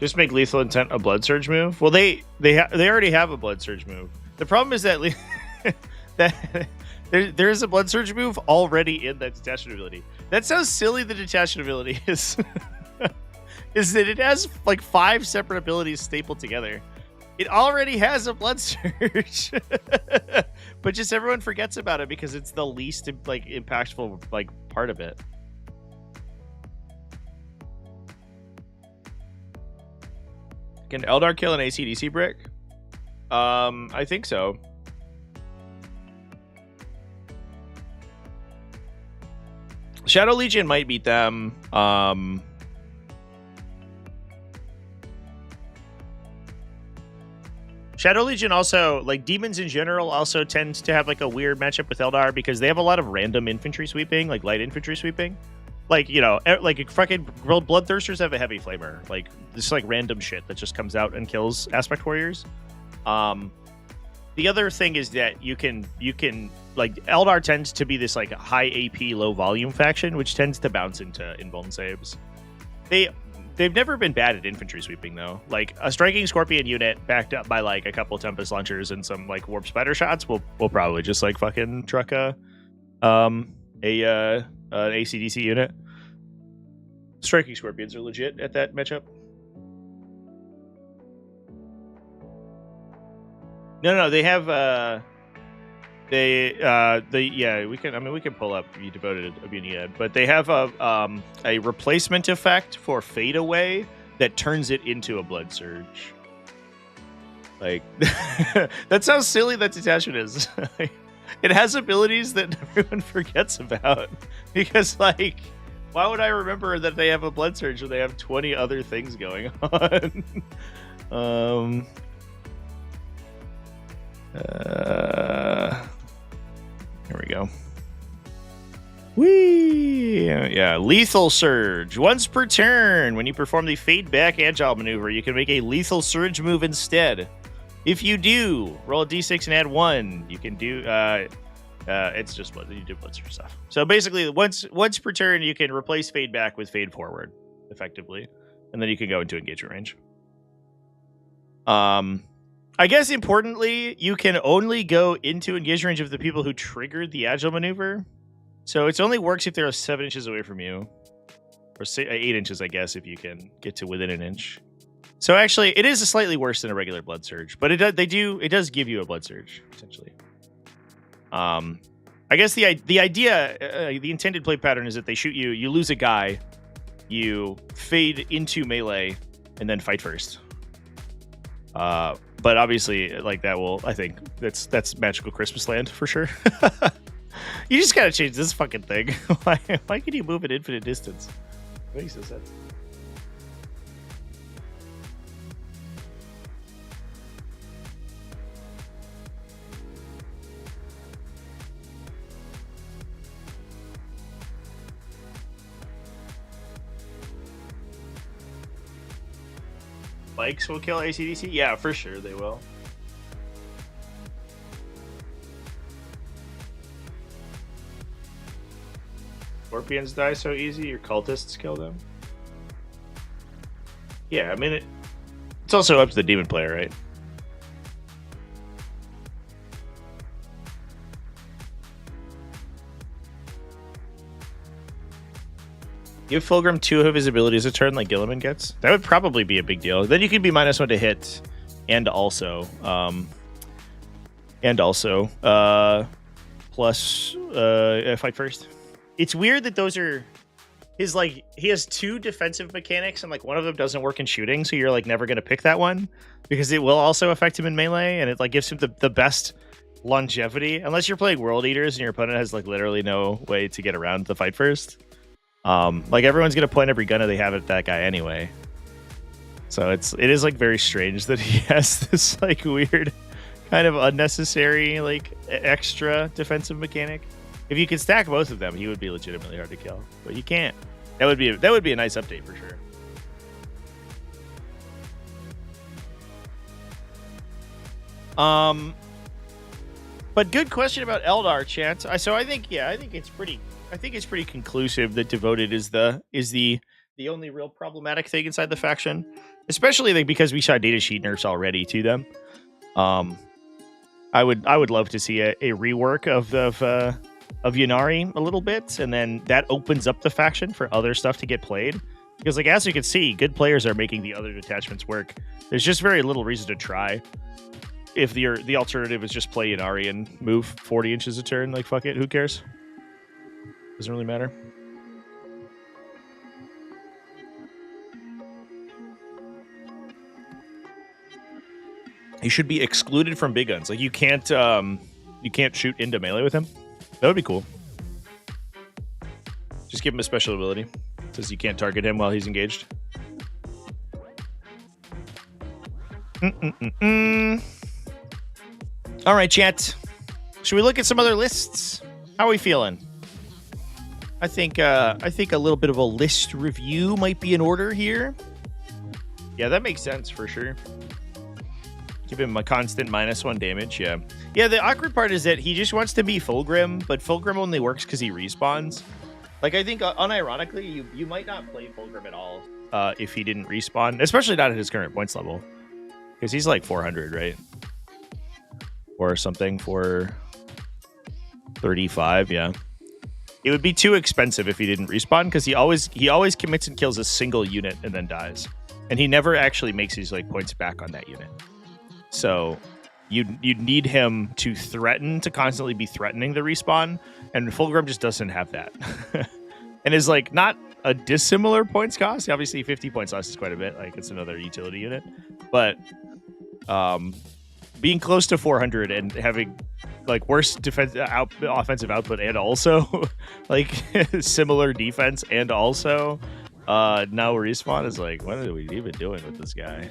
Just make lethal intent a blood surge move. Well, they already have a blood surge move. The problem is that that there is a blood surge move already in that detachment ability. That sounds silly. The detachment ability is is that it has like 5 separate abilities stapled together. It already has a blood surge, but just everyone forgets about it because it's the least like impactful like part of it. Can Eldar kill an AC/DC brick? I think so. Shadow Legion might beat them. Shadow Legion also, like Demons in general, also tends to have like a weird matchup with Eldar because they have a lot of random infantry sweeping, like light infantry sweeping. Like, you know, like fucking Bloodthirsters have a heavy flamer. Like, this like random shit that just comes out and kills Aspect Warriors. The other thing is that you can like Eldar tends to be this like high AP, low volume faction, which tends to bounce into invuln saves. They've never been bad at infantry sweeping though. Like a striking Scorpion unit backed up by like a couple Tempest launchers and some like warp spider shots will probably just like fucking truck an AC/DC unit. Striking Scorpions are legit at that matchup. No, they have we can pull up the devoted Abunia, but they have a replacement effect for Fade Away that turns it into a blood surge. Like that sounds silly. That detachment is. It has abilities that everyone forgets about because, like, why would I remember that they have a blood surge when they have 20 other things going on? Here we go. Whee! Yeah, lethal surge. Once per turn, when you perform the fade back agile maneuver, you can make a lethal surge move instead. If you do, roll a d6 and add 1. You can do it's just blood. You do blood surge stuff. So basically, once per turn, you can replace fade back with fade forward, effectively, and then you can go into engagement range. I guess importantly, you can only go into engagement range of the people who triggered the agile maneuver. So it only works if they're 7 inches away from you, or 8 inches, I guess, if you can get to within an inch. So actually, it is slightly worse than a regular blood surge, but it does give you a blood surge essentially. I guess the idea, the intended play pattern is that they shoot you, you lose a guy, you fade into melee, and then fight first. But obviously, like that will, I think that's Magical Christmas Land for sure. You just gotta change this fucking thing. Why can you move at infinite distance? It makes no sense. Bikes will kill AC/DC? Yeah, for sure they will. Scorpions die so easy, your cultists kill them. Yeah, I mean, it's also up to the demon player, right? Give Fulgrim 2 of his abilities a turn like Gilliman gets. That would probably be a big deal. Then you could be -1 to hit, and also plus fight first. It's weird that those are his, like, he has 2 defensive mechanics, and like one of them doesn't work in shooting, so you're like never gonna pick that one because it will also affect him in melee, and it like gives him the best longevity unless you're playing World Eaters and your opponent has like literally no way to get around the fight first. Like everyone's gonna point every gun they have at that guy anyway. So it is like very strange that he has this like weird kind of unnecessary like extra defensive mechanic. If you could stack both of them, he would be legitimately hard to kill. But you can't. That would be a nice update for sure. But good question about Eldar, chat. So I think it's pretty conclusive that Devoted is the only real problematic thing inside the faction, especially like because we saw data sheet nerfs already to them. I would love to see a rework of Ynnari a little bit, and then that opens up the faction for other stuff to get played. Because like as you can see, good players are making the other detachments work. There's just very little reason to try. If the alternative is just play Ynnari and move 40 inches a turn, like fuck it, who cares? Doesn't really matter. He should be excluded from big guns. Like you can't shoot into melee with him. That would be cool. Just give him a special ability. Says you can't target him while he's engaged. All right, chat. Should we look at some other lists? How are we feeling? I think a little bit of a list review might be in order here. Yeah, that makes sense for sure. Give him a constant -1 damage. Yeah. The awkward part is that he just wants to be Fulgrim, but Fulgrim only works because he respawns. Like I think unironically, you might not play Fulgrim at all if he didn't respawn, especially not at his current points level, because he's like 400, right? Or something for 35. Yeah. It would be too expensive if he didn't respawn, because he always commits and kills a single unit and then dies, and he never actually makes his like points back on that unit. So you need him to threaten to constantly be threatening the respawn, and Fulgrim just doesn't have that, and is like not a dissimilar points cost. Obviously, 50 points lost is quite a bit. Like it's another utility unit, but being close to 400 and having like worse offensive output, and also like similar defense, and also no respawn is like, what are we even doing with this guy?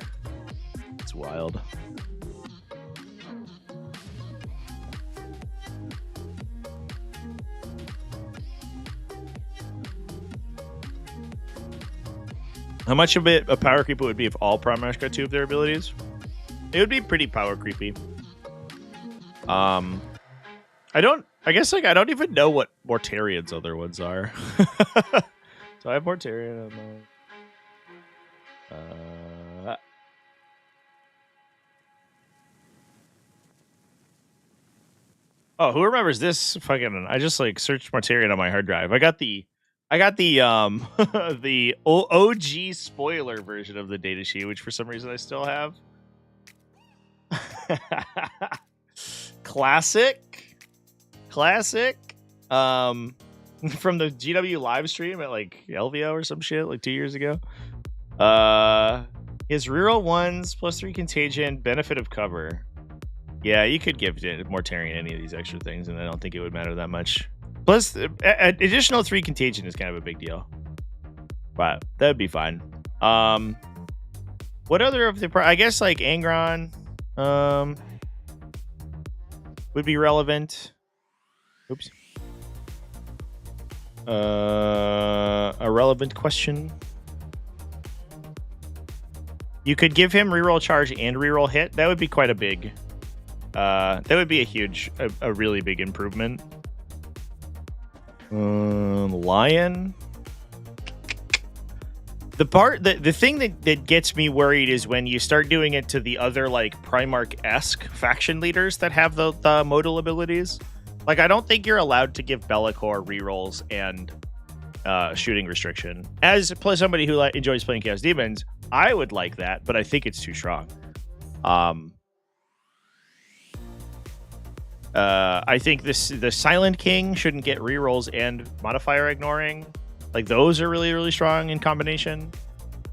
It's wild. How much of it a power creep it would be if all Primarchs got 2 of their abilities? It would be pretty power creepy. I guess like I don't even know what Mortarian's other ones are. So I have Mortarian on my oh, who remembers this fucking, I just like searched Mortarian on my hard drive. I got the the OG spoiler version of the datasheet, which for some reason I still have. Classic. From the GW live stream at like LVO or some shit like 2 years ago. His reroll 1s +3 contagion, benefit of cover. Yeah, you could give Mortarian any of these extra things, and I don't think it would matter that much. Plus, additional 3 contagion is kind of a big deal. But that'd be fine. What other of the... I guess, like, Angron would be relevant. Oops. A relevant question. You could give him reroll charge and reroll hit. That would be quite a big... that would be a really big improvement. Lion. The thing that gets me worried is when you start doing it to the other like Primarch-esque faction leaders that have the modal abilities. Like, I don't think you're allowed to give Be'lakor rerolls and shooting restriction. As somebody who enjoys playing Chaos Demons, I would like that, but I think it's too strong. I think the Silent King shouldn't get rerolls and modifier ignoring. Like, those are really, really strong in combination.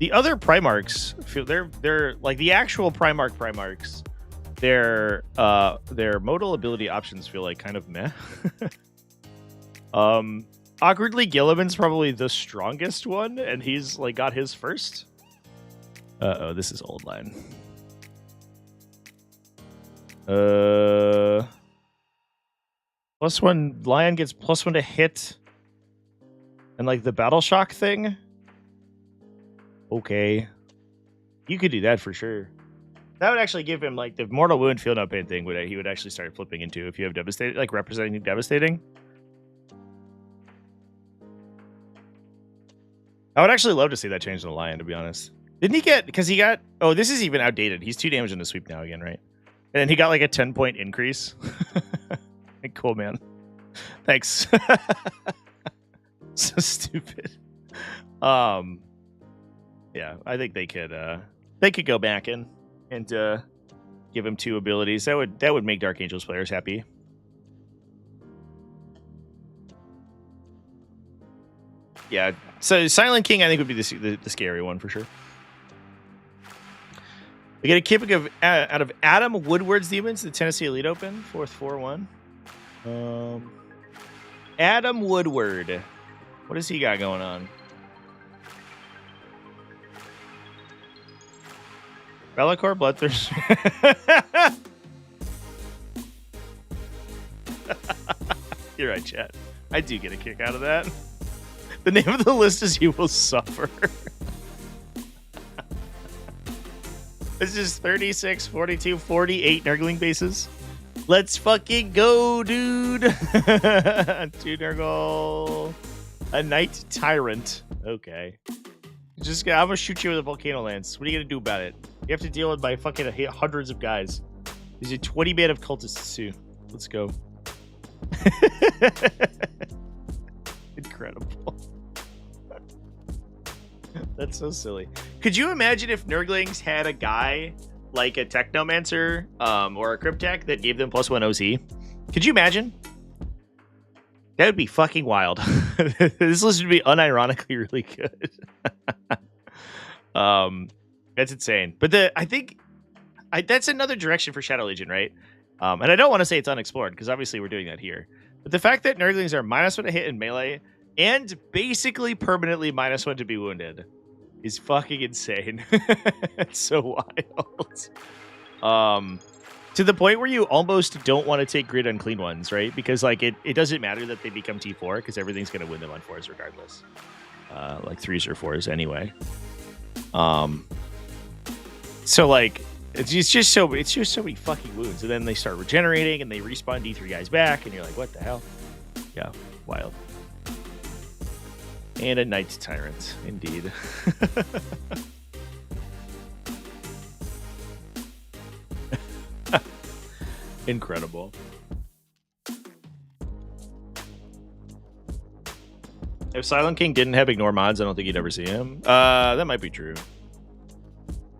The other Primarchs feel they're like the actual Primarchs. Their modal ability options feel like kind of meh. Awkwardly, Gilliman's probably the strongest one, and he's like got his first. This is old line. +1 Lion gets +1 to hit, and like the battle shock thing. Okay, you could do that for sure. That would actually give him like the mortal wound, feel no pain thing. He would actually start flipping into if you have devastating, like representing devastating. I would actually love to see that change in the Lion, to be honest. Didn't he get, because he got, oh, this is even outdated. He's 2 damage in the sweep now again, right? And then he got like a 10-point increase. Cool, man. Thanks. So stupid. Yeah, I think they could go back and give him 2 abilities. That would make Dark Angels players happy. Yeah, so Silent King I think would be the scary one for sure. We get a keeping of out of Adam Woodward's Demons, the Tennessee Elite Open, 4th 4-1. Adam Woodward, what does he got going on? Be'lakor, Bloodthirster. You're right, chat. I do get a kick out of that. The name of the list is You Will Suffer. This is 36, 42, 48 Nurgling bases. Let's fucking go, dude. 2 Nurgle. A Knight Tyrant. Okay. I'm gonna shoot you with a Volcano Lance. What are you gonna do about it? You have to deal with my fucking hundreds of guys. These are 20 band of cultists too. Let's go. Incredible. That's so silly. Could you imagine if Nurglings had a guy like a Technomancer or a Cryptech that gave them +1 OC? Could you imagine? That would be fucking wild. This list would be unironically really good. That's insane. But I think that's another direction for Shadow Legion, right? And I don't want to say it's unexplored because obviously we're doing that here. But the fact that Nurglings are -1 to hit in melee and basically permanently -1 to be wounded is fucking insane. It's so wild. To the point where you almost don't want to take grid on clean ones, right? Because like it doesn't matter that they become T4 because everything's going to win them on 4s regardless. Like 3s or 4s anyway. So like it's just so many fucking wounds, and then they start regenerating and they respawn D3 guys back, and you're like, what the hell? Yeah, wild. And a Knight Tyrant, indeed. Incredible. If Silent King didn't have ignore mods, I don't think you'd ever see him. That might be true.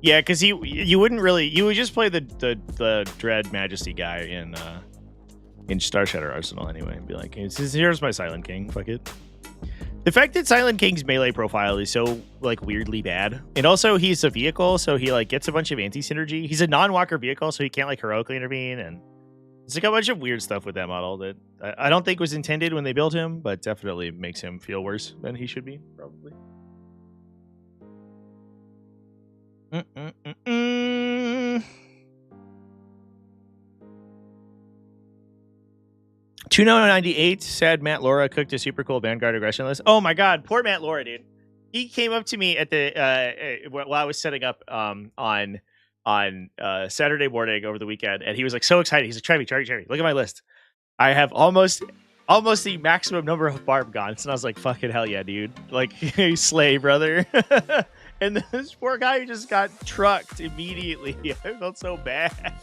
Yeah, because you wouldn't really, you would just play the Dread Majesty guy in Star Shatter Arsenal anyway, and be like, here's my Silent King, fuck it. The fact that Silent King's melee profile is so like weirdly bad, and also he's a vehicle, so he like gets a bunch of anti-synergy. He's a non-walker vehicle, so he can't like heroically intervene, and it's like a bunch of weird stuff with that model that I don't think was intended when they built him, but definitely makes him feel worse than he should be, probably. 298 said Matt Laura cooked a super cool Vanguard aggression list. Oh my god, poor Matt Laura, dude. He came up to me at the while I was setting up on Saturday morning over the weekend, and he was like so excited. He's like, Trevi, look at my list. I have almost almost the maximum number of barb gaunts, and I was like, fucking hell yeah, dude. Like, you slay, brother. And this poor guy just got trucked immediately. I felt so bad.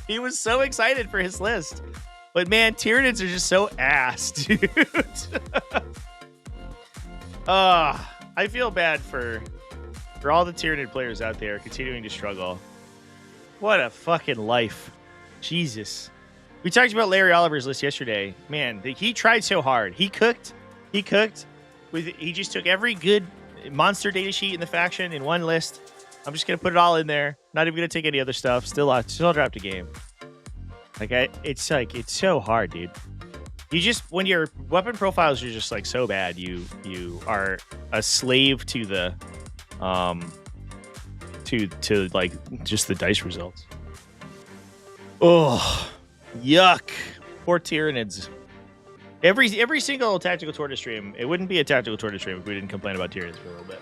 He was so excited for his list. But man, Tyranids are just so ass, dude. I feel bad for all the Tyranid players out there continuing to struggle. What a fucking life. Jesus. We talked about Larry Oliver's list yesterday. Man, he tried so hard. He cooked. He just took every good monster data sheet in the faction in one list. I'm just going to put it all in there. Not even going to take any other stuff. Still dropped a game. It's so hard, dude. You just, when your weapon profiles are just like so bad, you are a slave to the to like just the dice results. Oh, yuck. Poor Tyranids. Every single Tactical Tortoise stream, it wouldn't be a Tactical Tortoise stream if we didn't complain about Tyranids for a little bit.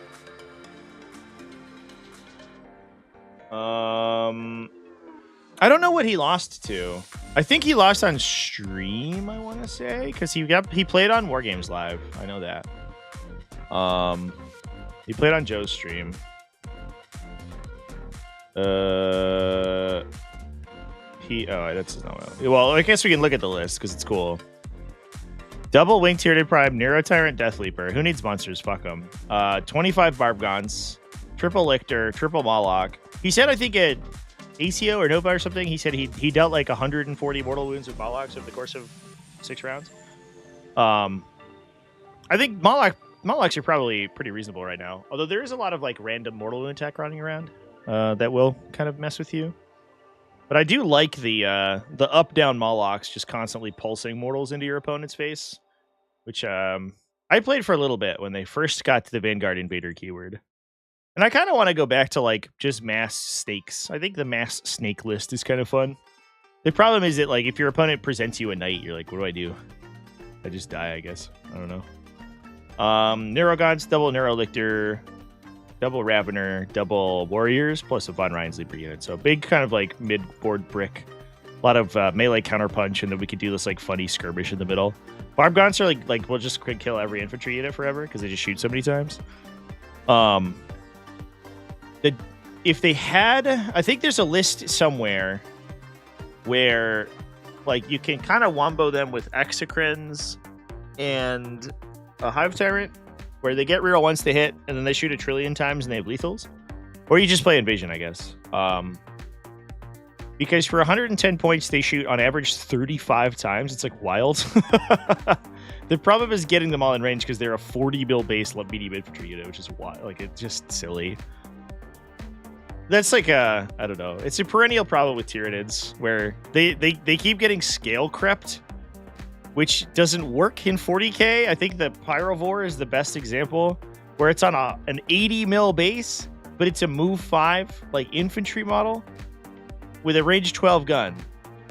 I don't know what he lost to. I think he lost on stream, I want to say, because he played on Wargames Live. I know that. He played on Joe's stream. That's not well. I guess we can look at the list because it's cool. Double Winged Tyranid Prime, Neuro Tyrant, Death Leaper. Who needs monsters? Fuck them. 25 Barbgons, triple Lictor, triple Moloch. He said, I think at ACO or Nova or something, he said he dealt like 140 mortal wounds with Molochs over the course of 6 rounds. I think Molochs are probably pretty reasonable right now. Although there is a lot of like random mortal wound attack running around that will kind of mess with you. But I do like the up-down Molochs just constantly pulsing mortals into your opponent's face, which I played for a little bit when they first got to the Vanguard Invader keyword. And I kind of want to go back to like just mass snakes. I think the mass snake list is kind of fun. The problem is that like if your opponent presents you a knight, you're like, what do I do? I just die, I guess. I don't know. Neurogods, double Neurolictor, double Ravener, double Warriors, plus a Von Ryan's Leaper unit. So big kind of like mid-board brick. A lot of melee counterpunch, and then we could do this like funny skirmish in the middle. Barbgons are like we'll just quick kill every infantry unit forever because they just shoot so many times. If they had, I think there's a list somewhere where like you can kind of wombo them with Exocrines and a Hive Tyrant, where they get reroll once they hit, and then they shoot 1 trillion times and they have lethals. Or you just play Invasion, I guess. Because for 110 points, they shoot on average 35 times. It's like wild. The problem is getting them all in range because they're a 40 mil base medium infantry unit, which is wild. Like, it's just silly. That's like I don't know. It's a perennial problem with Tyranids where they keep getting scale crept, which doesn't work in 40k. I think the Pyrovore is the best example, where it's on an 80 mil base, but it's a move 5 like infantry model with a range 12 gun.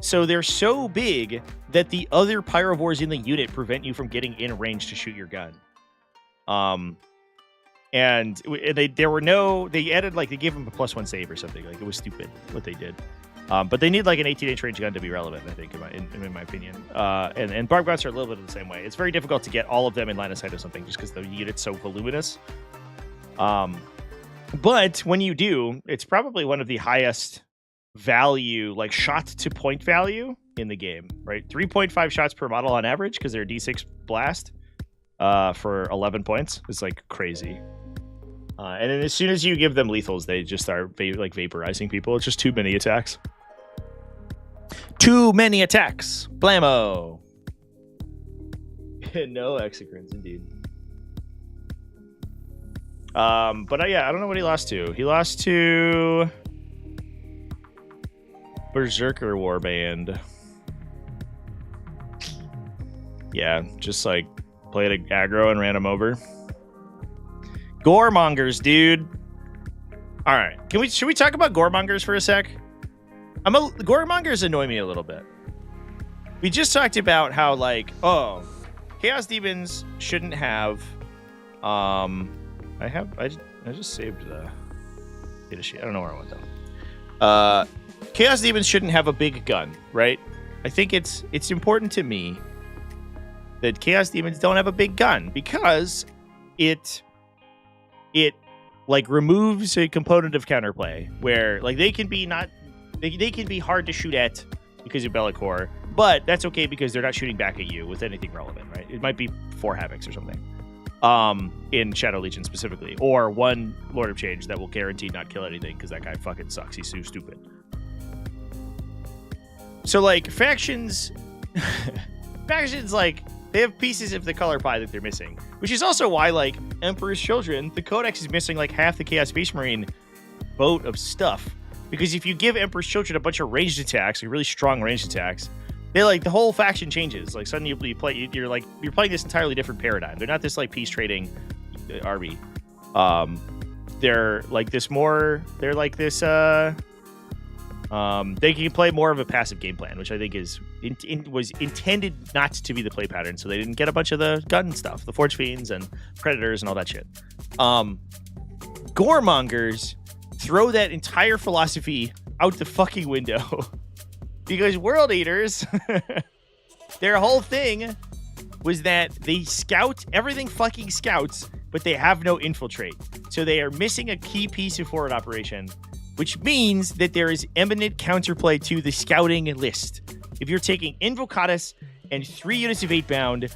So they're so big that the other Pyrovores in the unit prevent you from getting in range to shoot your gun. And they added like they gave them a +1 save or something. Like it was stupid what they did. But they need like an 18-inch range gun to be relevant, I think, in my opinion. And Barbgons are a little bit the same way. It's very difficult to get all of them in line of sight of something just because the unit's so voluminous. But when you do, it's probably one of the highest value, like shot to point value in the game, right? 3.5 shots per model on average because they're a D6 blast for 11 points. It's like crazy. And then as soon as you give them lethals, they just start like vaporizing people. It's just too many attacks. Too many attacks. Blammo. No Exocrines, indeed. But yeah, I don't know what he lost to. He lost to Berserker Warband. Yeah, just like played an aggro and ran him over. Goremongers, dude. All right, should we talk about Goremongers for a sec? Goremongers annoy me a little bit. We just talked about how like, oh, Chaos Demons shouldn't have. I just saved the data sheet. I don't know where I went though. Chaos Demons shouldn't have a big gun, right? I think it's important to me that Chaos Demons don't have a big gun because it like removes a component of counterplay where like they can be hard to shoot at because of Bellicor, but that's okay because they're not shooting back at you with anything relevant, right? It might be 4 Havocs or something. In Shadow Legion specifically, or 1 Lord of Change that will guarantee not kill anything because that guy fucking sucks. He's so stupid. So like factions like they have pieces of the color pie that they're missing, which is also why like Emperor's Children, the Codex is missing like half the Chaos Space Marine boat of stuff, because if you give Emperor's Children a bunch of ranged attacks, like really strong ranged attacks, they like the whole faction changes. Like suddenly you're playing this entirely different paradigm. They're not this like peace trading army. They're like this more. They're like this. They can play more of a passive game plan, which I think is was intended not to be the play pattern. So they didn't get a bunch of the gun stuff, the Forge Fiends and Predators and all that shit. Goremongers throw that entire philosophy out the fucking window. Because World Eaters, their whole thing was that they scout, everything fucking scouts, but they have no infiltrate. So they are missing a key piece of forward operation, which means that there is eminent counterplay to the scouting list. If you're taking Invocatus and 3 units of 8 bound,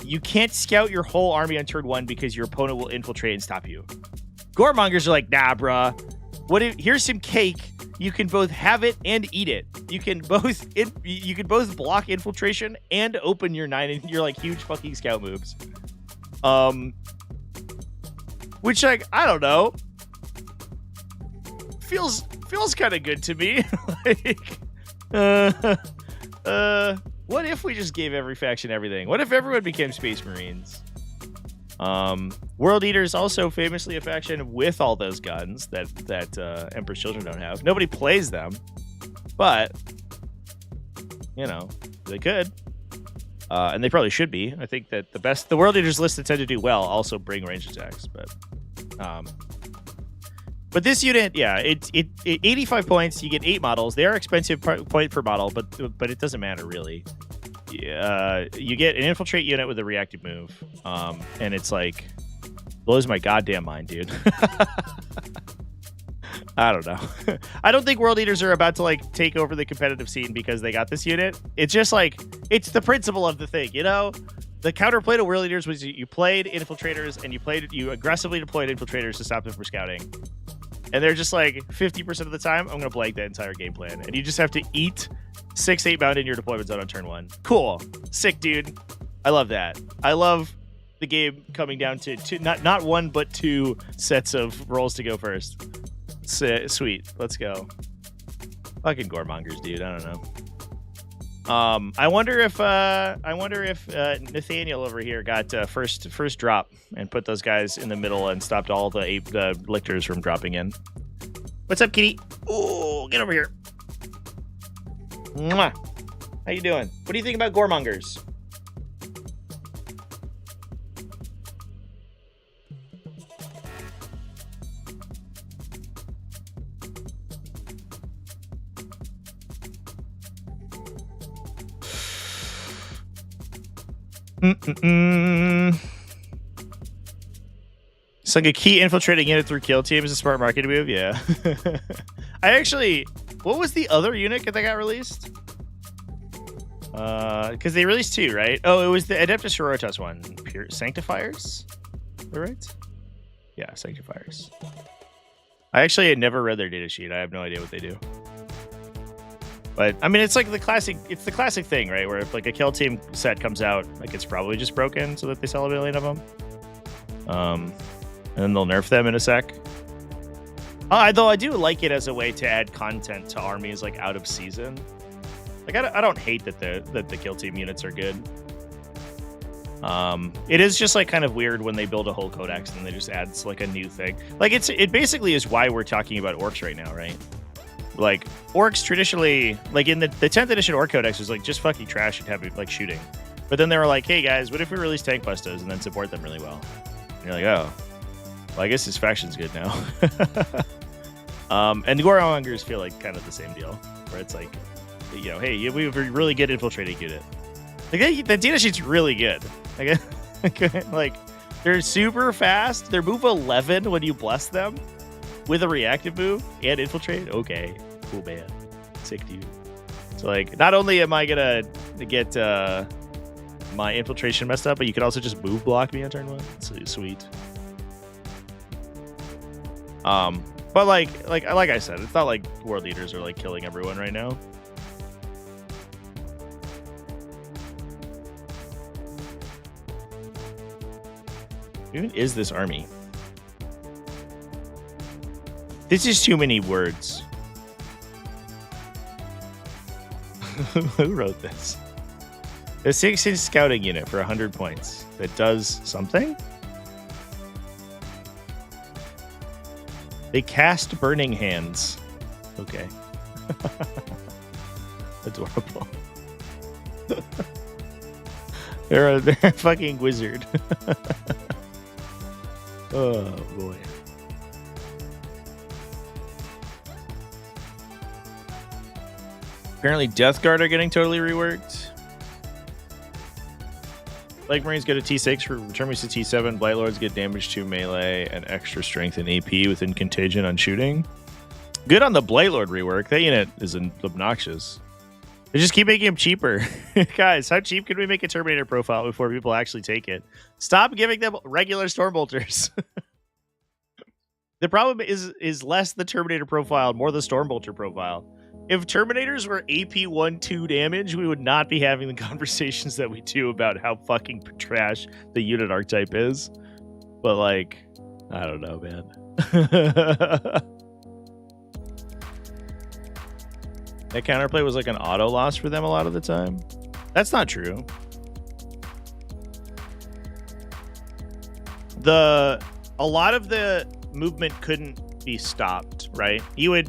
you can't scout your whole army on turn 1 because your opponent will infiltrate and stop you. Goremongers are like, nah, bruh. Here's some cake. You can both have it and eat it. You can both block infiltration and open your like huge fucking scout moves. Which like I don't know, feels kind of good to me. Like, what if we just gave every faction everything? What if everyone became Space Marines? World Eaters also famously a faction with all those guns that Emperor's Children don't have. Nobody plays them, but you know they could, and they probably should be. I think that the World Eaters list that tend to do well also bring range attacks, but this unit, yeah, it 85 points. You get 8 models. They are expensive point per model, but it doesn't matter really. You get an infiltrate unit with a reactive move, and it's like blows my goddamn mind, dude. I don't know. I don't think World Eaters are about to like take over the competitive scene because they got this unit. It's just like it's the principle of the thing, you know. The counterplay to World Eaters was you played infiltrators and you aggressively deployed infiltrators to stop them from scouting. And they're just like 50% of the time, I'm going to blank that entire game plan. And you just have to eat 6-8 bound in your deployment zone on turn 1. Cool. Sick, dude. I love that. I love the game coming down to not 1, but 2 sets of rolls to go first. Sweet. Let's go. Fucking Goremongers, dude. I don't know. I wonder if Nathaniel over here got first drop and put those guys in the middle and stopped all the lictors from dropping in. What's up, kitty? Oh, get over here. Mwah. How you doing? What do you think about Goremongers? It's like a key infiltrating unit through kill team is a smart marketing move. Yeah. What was the other unit that got released? Because they released 2, right? Oh, it was the Adeptus Sororitas one. Pure Sanctifiers? Is that right? Yeah, Sanctifiers. I actually had never read their data sheet. I have no idea what they do. But I mean, it's like the classic thing, right? Where if like a kill team set comes out, like it's probably just broken so that they sell a million of them. And then they'll nerf them in a sec. Though I do like it as a way to add content to armies like out of season. Like I don't hate that the kill team units are good. It is just like kind of weird when they build a whole codex and they just adds like a new thing. Like it basically is why we're talking about orcs right now, right? Like orcs traditionally, like in the 10th edition orc codex was like just fucking trash and heavy like shooting. But then they were like, hey guys, what if we release tank bustos and then support them really well? And you're like, oh, well, I guess this faction's good now. And the Goremongers feel like kind of the same deal, where it's like, you know, hey, we have a really good infiltrating unit. Like that data sheet's really good. Like they're super fast. They're move 11 when you bless them with a reactive move and infiltrate. Okay, cool, man. Sick dude. So like, not only am I gonna get my infiltration messed up, but you can also just move block me on turn 1. It's sweet. But like I said, it's not like world leaders are like killing everyone right now. Who even is this army? This is too many words. Who wrote this? A 6-inch scouting unit for 100 points that does something? They cast Burning Hands. Okay. Adorable. They're a fucking wizard. Oh, boy. Apparently Death Guard are getting totally reworked. Plague Marines go to T6 for return moves to T7. Blight Lords get damage to melee and extra strength and AP within contagion on shooting. Good on the Blight Lord rework. That unit is obnoxious. They just keep making them cheaper. Guys, how cheap can we make a Terminator profile before people actually take it? Stop giving them regular Stormbolters. The problem is less the Terminator profile, more the Stormbolter profile. If Terminators were AP 1-2 damage, we would not be having the conversations that we do about how fucking trash the unit archetype is. But like, I don't know, man. That counterplay was like an auto loss for them a lot of the time. That's not true. A lot of the movement couldn't be stopped, right? You would,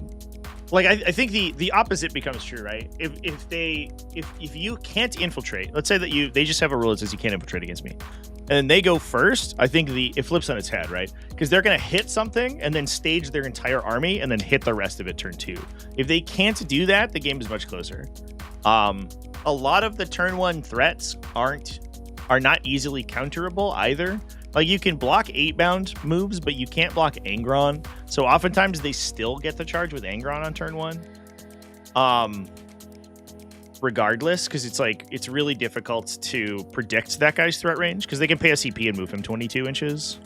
like, I think the opposite becomes true, right? If you can't infiltrate, let's say that they just have a rule that says you can't infiltrate against me, and they go first, I think it flips on its head, right? Because they're going to hit something and then stage their entire army and then hit the rest of it turn 2. If they can't do that, the game is much closer. A lot of the turn 1 threats are not easily counterable either. Like, you can block 8-bound moves, but you can't block Angron. So oftentimes they still get the charge with Angron on turn 1. Regardless, because it's really difficult to predict that guy's threat range, because they can pay a CP and move him 22 inches.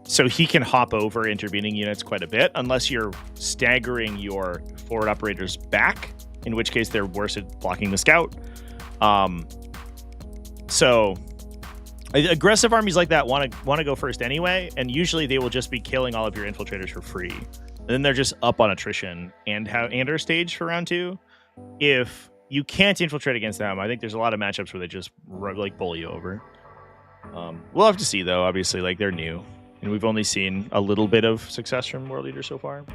So he can hop over intervening units quite a bit, unless you're staggering your forward operators back, in which case they're worse at blocking the scout. So aggressive armies like that want to go first anyway, and usually they will just be killing all of your infiltrators for free. And then they're just up on attrition and are staged for round 2. If you can't infiltrate against them, I think there's a lot of matchups where they just like bowl you over. We'll have to see, though. Obviously, like, they're new, and we've only seen a little bit of success from World Leaders so far.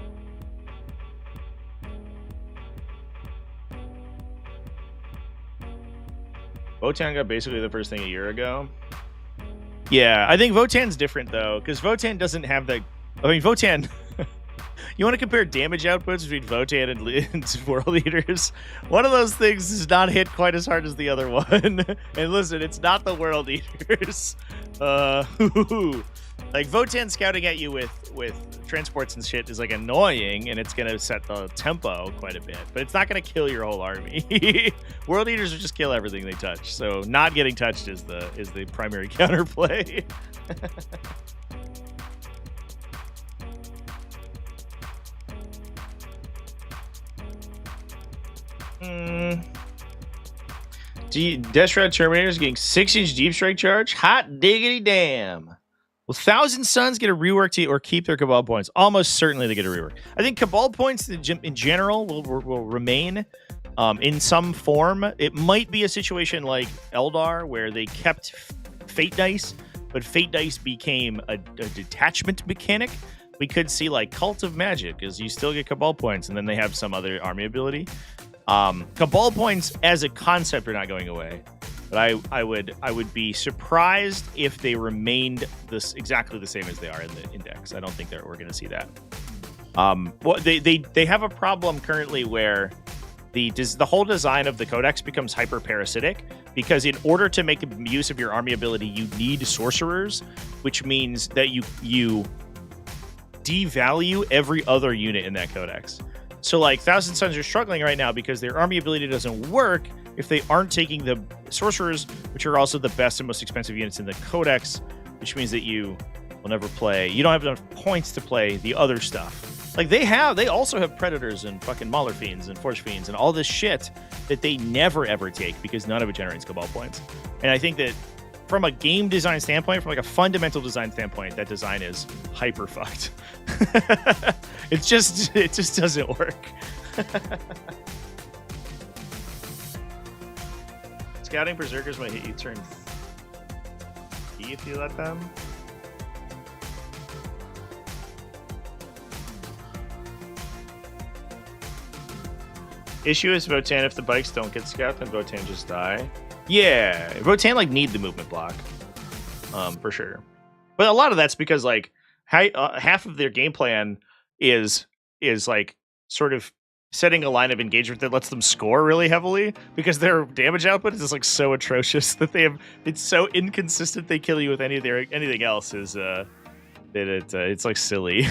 Votann got basically the first thing a year ago. Yeah, I think Votann's different, though, because Votann doesn't have the... I mean, Votann... You want to compare damage outputs between Votann and World Leaders? One of those things does not hit quite as hard as the other one. And listen, it's not the World Leaders. Like, Votann scouting at you with transports and shit is, like, annoying, and it's going to set the tempo quite a bit. But it's not going to kill your whole army. World Leaders will just kill everything they touch. So not getting touched is the primary counterplay. Death Shroud Terminators getting 6-inch deep strike charge. Hot diggity damn. Will Thousand Suns get a rework or keep their Cabal points? Almost certainly they get a rework. I think Cabal points in general will remain in some form. It might be a situation like Eldar where they kept Fate Dice, but Fate Dice became a detachment mechanic. We could see like Cult of Magic, because you still get Cabal points and then they have some other army ability. Cabal points as a concept are not going away, but I would be surprised if they remained exactly the same as they are in the index. I don't think we're going to see that. Well, they have a problem currently where the whole design of the codex becomes hyper parasitic, because in order to make use of your army ability, you need sorcerers, which means that you devalue every other unit in that codex. So like Thousand Sons are struggling right now because their army ability doesn't work if they aren't taking the sorcerers, which are also the best and most expensive units in the codex, which means that you will never play. You don't have enough points to play the other stuff. Like they also have Predators and fucking Mauler Fiends and Forge Fiends and all this shit that they never ever take because none of it generates Cabal points. And I think that from a game design standpoint, from like a fundamental design standpoint, that design is hyper fucked. it just doesn't work. Scouting Berserkers might hit you turn E if you let them. Issue is Votann, if the bikes don't get scout, then Votann just die. Yeah, Votann like need the movement block, for sure. But a lot of that's because like half of their game plan is like sort of setting a line of engagement that lets them score really heavily, because their damage output is just like so atrocious that it's so inconsistent they kill you with anything else is that it's like silly.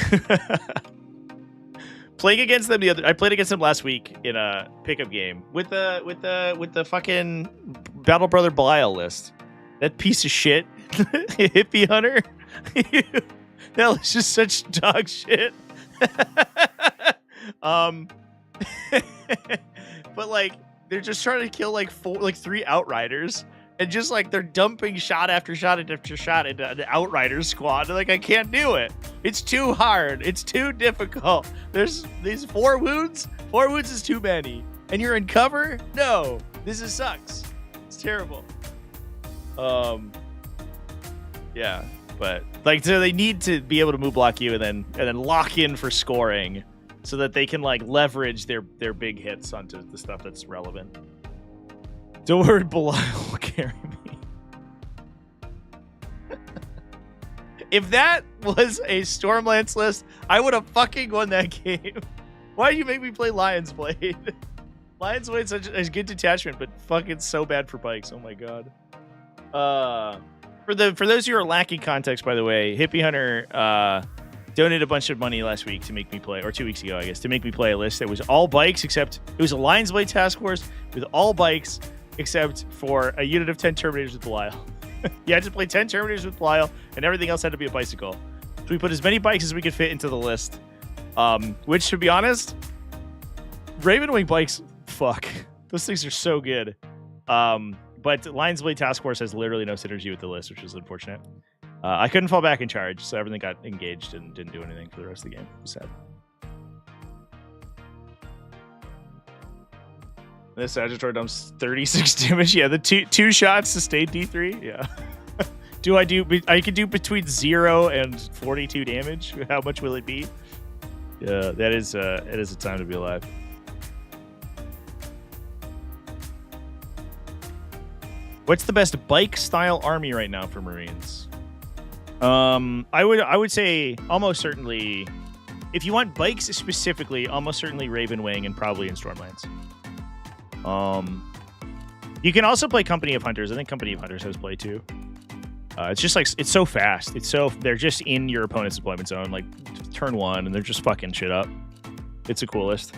Playing against them I played against them last week in a pickup game with the fucking Battle Brother Belial list. That piece of shit, Hippie Hunter. That was just such dog shit. But like they're just trying to kill like 3 Outriders, and just like they're dumping shot after shot after shot into an Outriders squad. Like I can't do it. It's too hard. It's too difficult. There's these 4 wounds. 4 wounds is too many. And you're in cover? No. This sucks. It's terrible. Yeah. But like, so they need to be able to move block you and then lock in for scoring, so that they can like leverage their big hits onto the stuff that's relevant. Don't worry, Belial will carry me. If that was a Stormlance list, I would have fucking won that game. Why do you make me play Lion's Blade? Lion's Blade's such a good detachment, but fucking so bad for bikes. Oh my god. For those who are lacking context, by the way, Hippie Hunter donated a bunch of money last week to make me play, or 2 weeks ago, I guess, to make me play a list that was all bikes, except it was a Lion's Blade task force with all bikes, except for a unit of 10 Terminators with Belial. You had to play 10 Terminators with Belial, and everything else had to be a bicycle. So we put as many bikes as we could fit into the list. Which, to be honest, Ravenwing bikes, fuck. Those things are so good. But Lion's Blade Task Force has literally no synergy with the list, which is unfortunate. I couldn't fall back in charge, so everything got engaged and didn't do anything for the rest of the game. It was sad. This Agitator dumps 36 damage. Yeah, the two shots sustained D3. Yeah. I could do between 0 and 42 damage. How much will it be? Yeah, it is a time to be alive. What's the best bike style army right now for Marines? I would say almost certainly, if you want bikes specifically, almost certainly Ravenwing and probably in Stormlands. You can also play Company of Hunters. I think Company of Hunters has play too. It's just like, it's so fast. They're just in your opponent's deployment zone, like turn 1, and they're just fucking shit up. It's the coolest.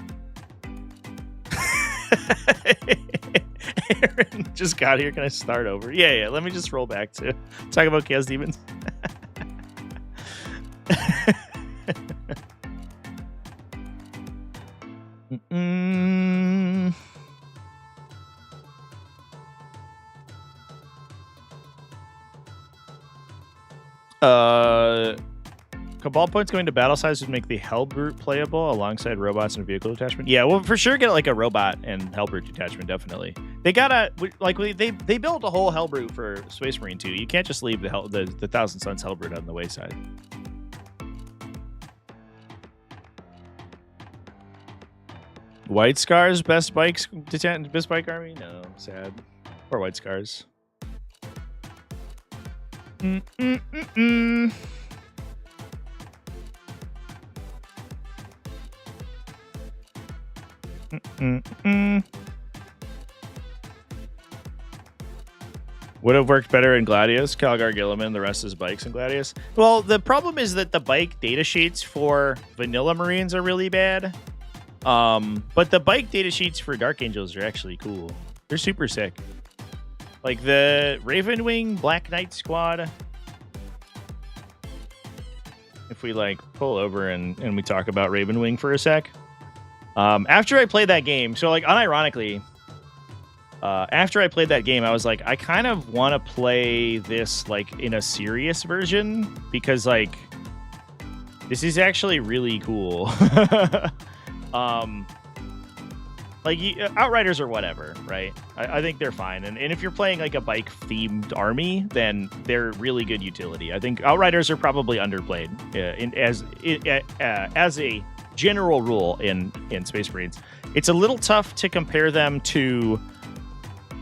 Aaron just got here. Can I start over? Yeah. Let me just roll back to talk about Chaos Demons. Cabal points going to battle size would make the Hellbrute playable alongside robots and vehicle detachment. Yeah, well, for sure, get like a robot and Hellbrute detachment, definitely. They gotta they built a whole Hellbrute for Space Marine 2. You can't just leave the Thousand Suns Hellbrute on the wayside. White Scars best bike army? No, sad. Or White Scars. Would have worked better in Gladius, Calgar Gilliman, the rest is bikes in Gladius. Well, the problem is that the bike data sheets for vanilla Marines are really bad. But the bike data sheets for Dark Angels are actually cool. They're super sick. Like the Ravenwing Black Knight squad. If we like pull over and we talk about Ravenwing for a sec. After I played that game, so like unironically, after I played that game, I was like, I kind of want to play this like in a serious version because like this is actually really cool. Like Outriders or whatever, right? I think they're fine, and if you're playing like a bike themed army, then they're really good utility. I think Outriders are probably underplayed as a general rule in Space Marines. It's a little tough to compare them to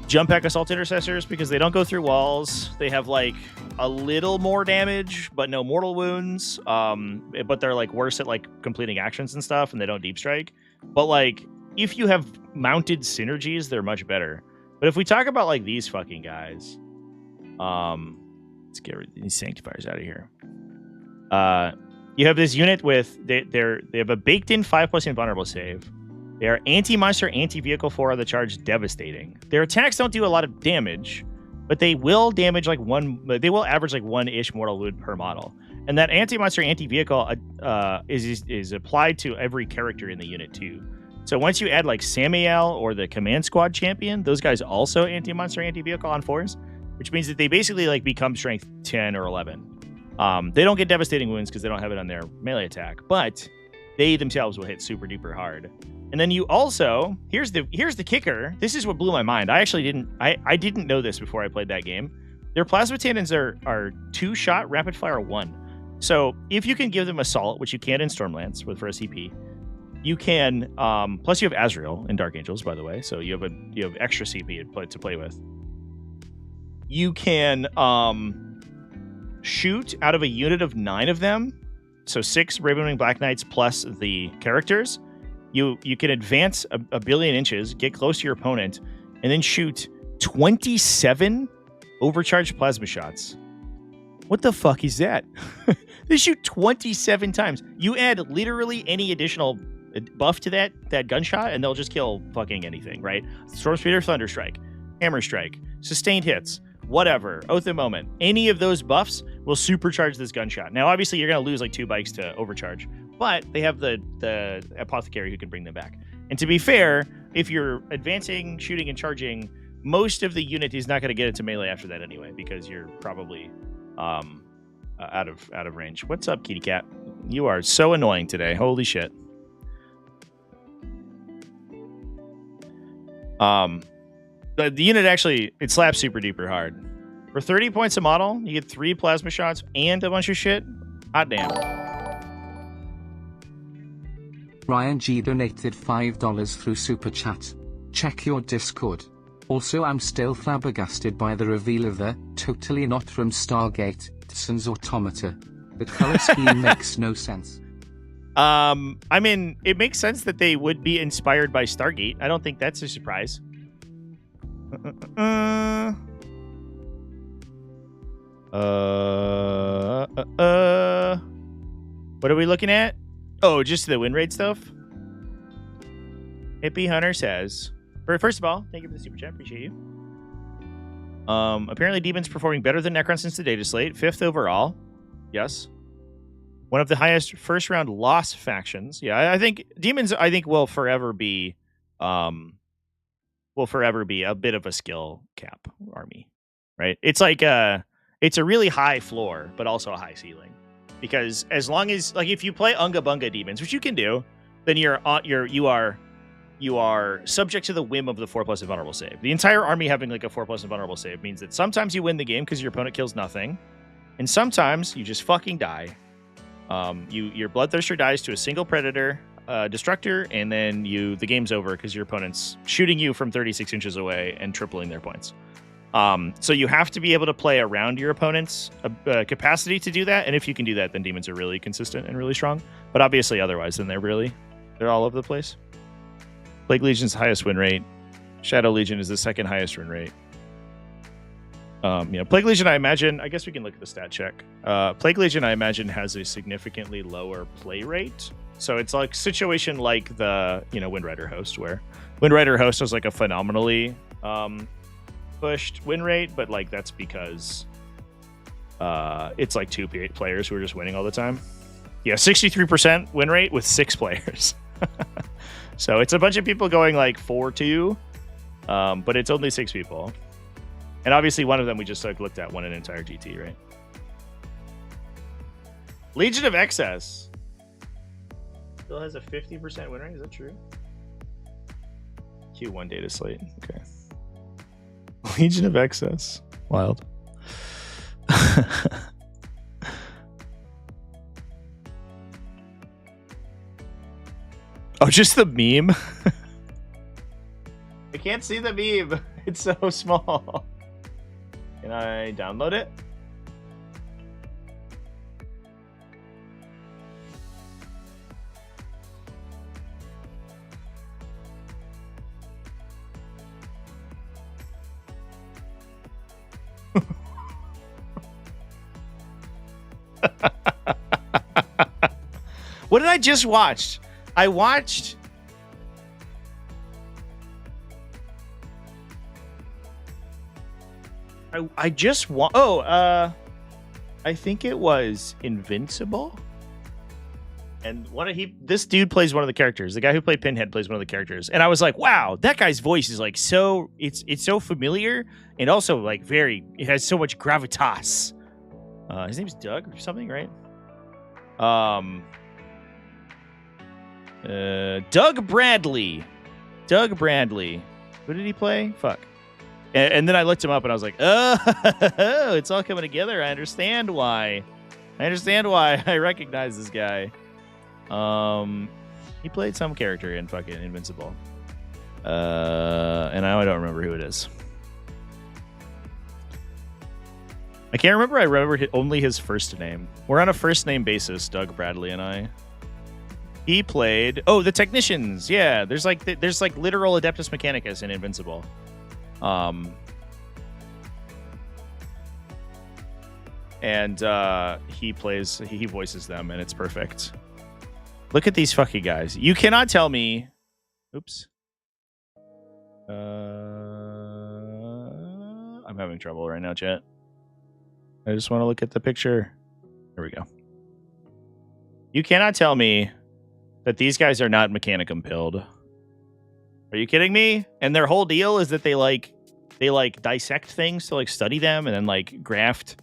Jump Pack Assault Intercessors because they don't go through walls. They have like a little more damage, but no mortal wounds. But they're like worse at like completing actions and stuff, and they don't deep strike. But like if you have mounted synergies, they're much better. But if we talk about like these fucking guys, let's get these sanctifiers out of here. You have this unit with they have a baked-in 5+ invulnerable save. They are anti-monster, anti-vehicle 4 on the charge, devastating. Their attacks don't do a lot of damage, but they will damage like they will average like 1-ish mortal wound per model. And that anti-monster, anti-vehicle is applied to every character in the unit too. So once you add like Samael or the Command Squad champion, those guys also anti-monster, anti-vehicle on 4s, which means that they basically like become strength 10 or 11. They don't get devastating wounds because they don't have it on their melee attack, but they themselves will hit super duper hard. And then you also, here's the kicker. This is what blew my mind. I actually didn't know this before I played that game. Their plasma tannins are 2-shot rapid fire 1. So if you can give them assault, which you can in Stormlance for a CP, you can plus you have Azrael in Dark Angels, by the way, so you have extra CP to play with. You can shoot out of a unit of 9 of them, so 6 Ravenwing Black Knights plus the characters. You can advance a billion inches, get close to your opponent, and then shoot 27 overcharged plasma shots. What the fuck is that? They shoot 27 times. You add literally any additional buff to that gunshot, and they'll just kill fucking anything, right? Storm Speed or Thunder Strike, Hammer Strike, Sustained Hits, whatever, Oath of Moment. Any of those buffs will supercharge this gunshot. Now, obviously, you're going to lose like 2 bikes to overcharge, but they have the Apothecary who can bring them back. And to be fair, if you're advancing, shooting, and charging, most of the unit is not going to get into melee after that anyway, because you're probably out of range. What's up, kitty cat? You are so annoying today. Holy shit. The unit actually, it slaps super duper hard. For 30 points a model, you get 3 plasma shots and a bunch of shit. Hot damn. Ryan G donated $5 through Super Chat. Check your Discord. Also, I'm still flabbergasted by the reveal of the totally not from Stargate Tyson's automata. The color scheme makes no sense. I mean, it makes sense that they would be inspired by Stargate. I don't think that's a surprise. What are we looking at? Oh, just the win rate stuff. Hippie Hunter says, first of all, thank you for the super chat. Appreciate you. Apparently, Demons performing better than Necron since the data slate. 5th overall. Yes. One of the highest first round loss factions. Yeah, I think Demons. Will forever be a bit of a skill cap army, right? It's like it's a really high floor, but also a high ceiling. Because as long as, like, if you play Unga Bunga Demons, which you can do, then you are subject to the whim of the 4+ invulnerable save. The entire army having like a 4+ invulnerable save means that sometimes you win the game because your opponent kills nothing, and sometimes you just fucking die. Your Bloodthirster dies to a single Predator Destructor, and then the game's over because your opponent's shooting you from 36 inches away and tripling their points. So you have to be able to play around your opponent's capacity to do that, and if you can do that, then Demons are really consistent and really strong. But obviously otherwise, then they're all over the place. Plague Legion's the highest win rate. Shadow Legion is the second highest win rate. Plague Legion, I imagine, I guess we can look at the stat check. Plague Legion, I imagine, has a significantly lower play rate. So it's like situation like the, Wind Rider Host, where Wind Rider Host was like a phenomenally pushed win rate, but like that's because it's like 2 players who are just winning all the time. Yeah, 63% win rate with 6 players. So it's a bunch of people going like 4-2, but it's only 6 people. And obviously one of them we just looked at won an entire GT, right? Legion of Excess still has a 50% win rate. Is that true? Q1 data slate. Okay. Legion of Excess. Wild. Oh, just the meme? I can't see the meme. It's so small. Can I download it? What did I just watch? I watched... I just want... I think it was Invincible. And this dude plays one of the characters. The guy who played Pinhead plays one of the characters. And I was like, wow, that guy's voice is like so... It's so familiar. And also like it has so much gravitas. His name's Doug or something, right? Doug Bradley. Who did he play? Fuck. And then I looked him up and I was like, oh, it's all coming together. I understand why I recognize this guy. He played some character in fucking Invincible. And now I don't remember who it is. I can't remember. I remember only his first name. We're on a first name basis, Doug Bradley and I. He played... Oh, the Technicians. Yeah, there's like literal Adeptus Mechanicus in Invincible. And he voices them, and it's perfect. Look at these fucking guys. You cannot tell me... Oops. I'm having trouble right now, chat. I just want to look at the picture. There we go. You cannot tell me that these guys are not Mechanicum pilled. Are you kidding me? And their whole deal is that they dissect things to like study them and then like graft,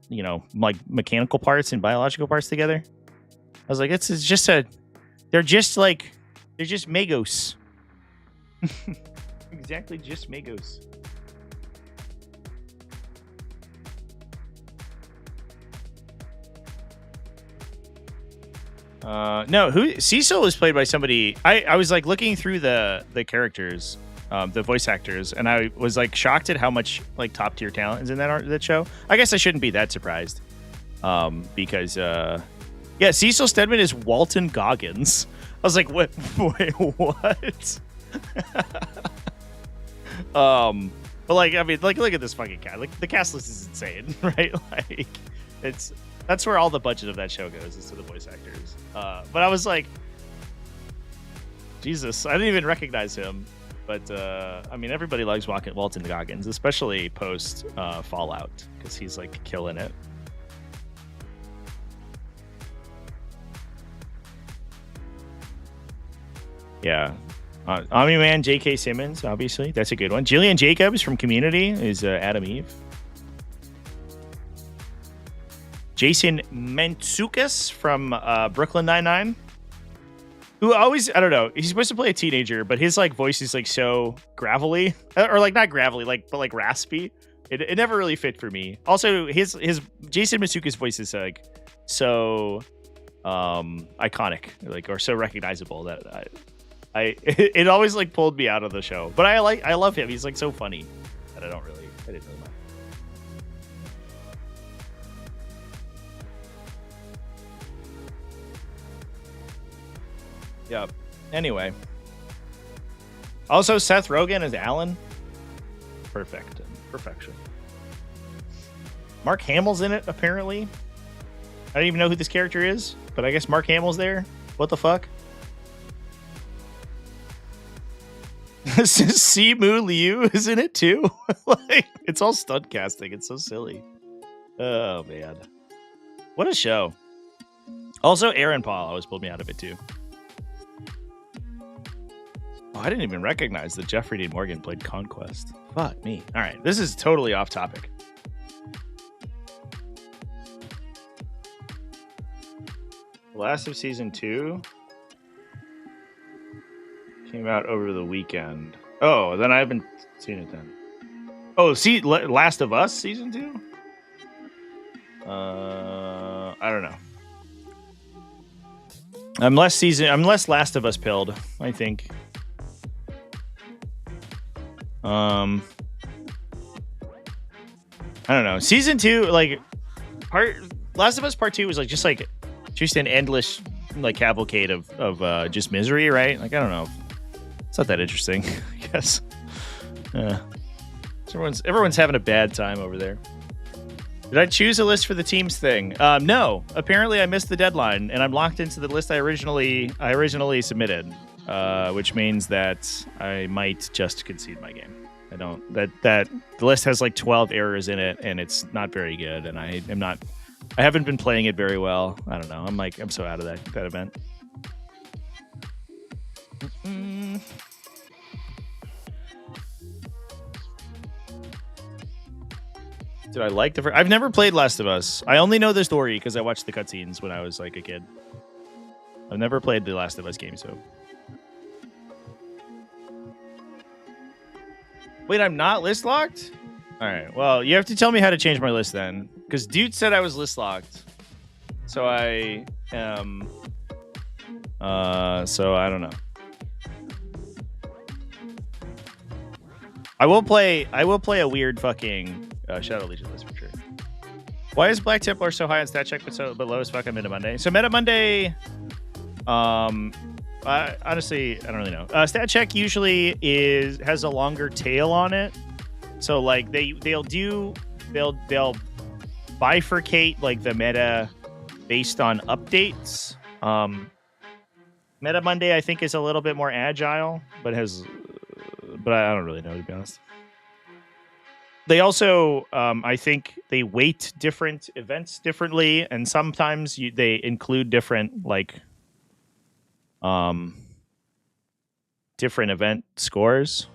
like mechanical parts and biological parts together. I was like, they're just Magos. Exactly, just Magos. No, Cecil was played by somebody. I was like looking through the characters, the voice actors, and I was like shocked at how much like top tier talent is in that show. I guess I shouldn't be that surprised, because Cecil Stedman is Walton Goggins. I was like, what? Wait, what? But like, I mean, like, look at this fucking cast. Like, the cast list is insane, right? Like, that's where all the budget of that show goes, is to the voice actors. But I was like, Jesus, I didn't even recognize him. But I mean, everybody likes Walton Goggins, especially post Fallout, because he's like killing it. Yeah. Omni-Man, J.K. Simmons, obviously. That's a good one. Jillian Jacobs from Community is Adam Eve. Jason Mantzoukas from Brooklyn Nine-Nine. Who always, I don't know, he's supposed to play a teenager, but his like voice is like so gravelly. Or like not gravelly, but like raspy. It never really fit for me. Also, his Jason Mantzoukas' voice is like so iconic, like, or so recognizable that it always like pulled me out of the show. But I love him. He's like so funny that I didn't really mind. Yep. Anyway, Also, Seth Rogen as Alan. Perfect. Perfection. Mark Hamill's in it, apparently. I don't even know who this character is, but I guess Mark Hamill's there. What the fuck? Simu Liu is in it too. Like, it's all stunt casting. It's so silly. Oh man, what a show! Also, Aaron Paul always pulled me out of it too. Oh, I didn't even recognize that Jeffrey Dean Morgan played Conquest. Fuck me. All right, this is totally off topic. Last of Season 2 came out over the weekend. Oh, then I haven't seen it then. Oh, see, Last of Us Season 2? I don't know. I'm less Last of Us pilled, I think. I don't know. Season 2, like, Last of Us Part 2 was like just an endless like cavalcade of just misery, right? Like, I don't know. It's not that interesting, I guess. Everyone's having a bad time over there. Did I choose a list for the teams thing? No. Apparently, I missed the deadline, and I'm locked into the list I originally submitted, which means that I might just concede my game. I don't. That the list has like 12 errors in it, and it's not very good. And I haven't been playing it very well. I don't know. I'm so out of that event. Did I like the? I've never played Last of Us. I only know the story because I watched the cutscenes when I was like a kid. I've never played the Last of Us game, so. Wait, I'm not list locked? All right. Well, you have to tell me how to change my list then, because dude said I was list locked. So I am. So I don't know. I will play a weird fucking Shadow Legion list for sure. Why is Black Templar so high on stat check but low as fuck on Meta Monday? So Meta Monday, honestly, I don't really know. Stat check usually has a longer tail on it. So like they'll bifurcate like the meta based on updates. Meta Monday I think is a little bit more agile, but I don't really know, to be honest. They also, I think they weight different events differently, and sometimes they include different different event scores.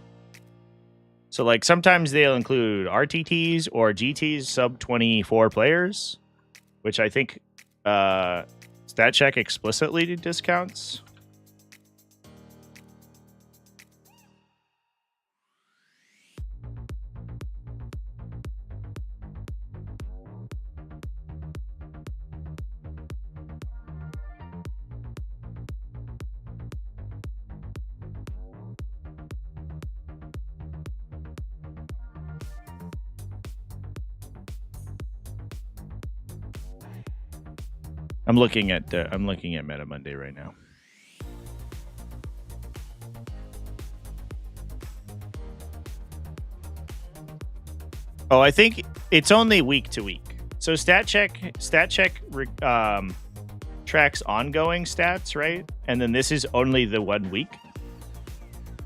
So like sometimes they'll include RTTs or GTs sub 24 players, which I think Stat Check explicitly discounts. I'm looking at Meta Monday right now. Oh, I think it's only week to week. So Stat Check tracks ongoing stats, right? And then this is only the 1 week.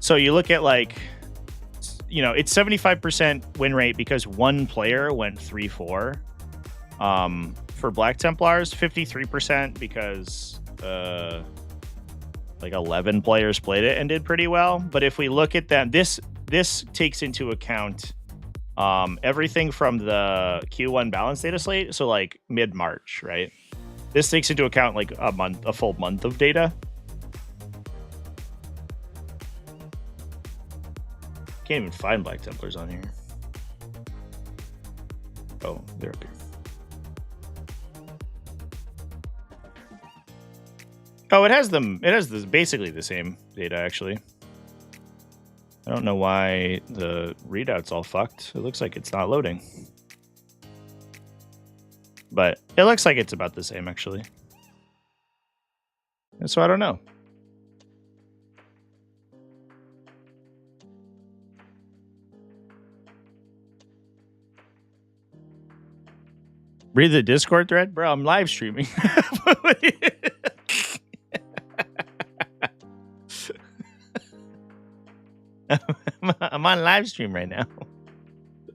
So you look at it's 75% win rate because one player went 3-4. For Black Templars, 53% because 11 players played it and did pretty well. But if we look at them, this takes into account everything from the Q1 balance data slate, so like mid-March, right? This takes into account like a full month of data. Can't even find Black Templars on here. Oh, they're up here. Oh, it has them. It has basically the same data, actually. I don't know why the readout's all fucked. It looks like it's not loading. But it looks like it's about the same, actually. And so I don't know. Read the Discord thread? Bro, I'm live streaming. I'm on live stream right now.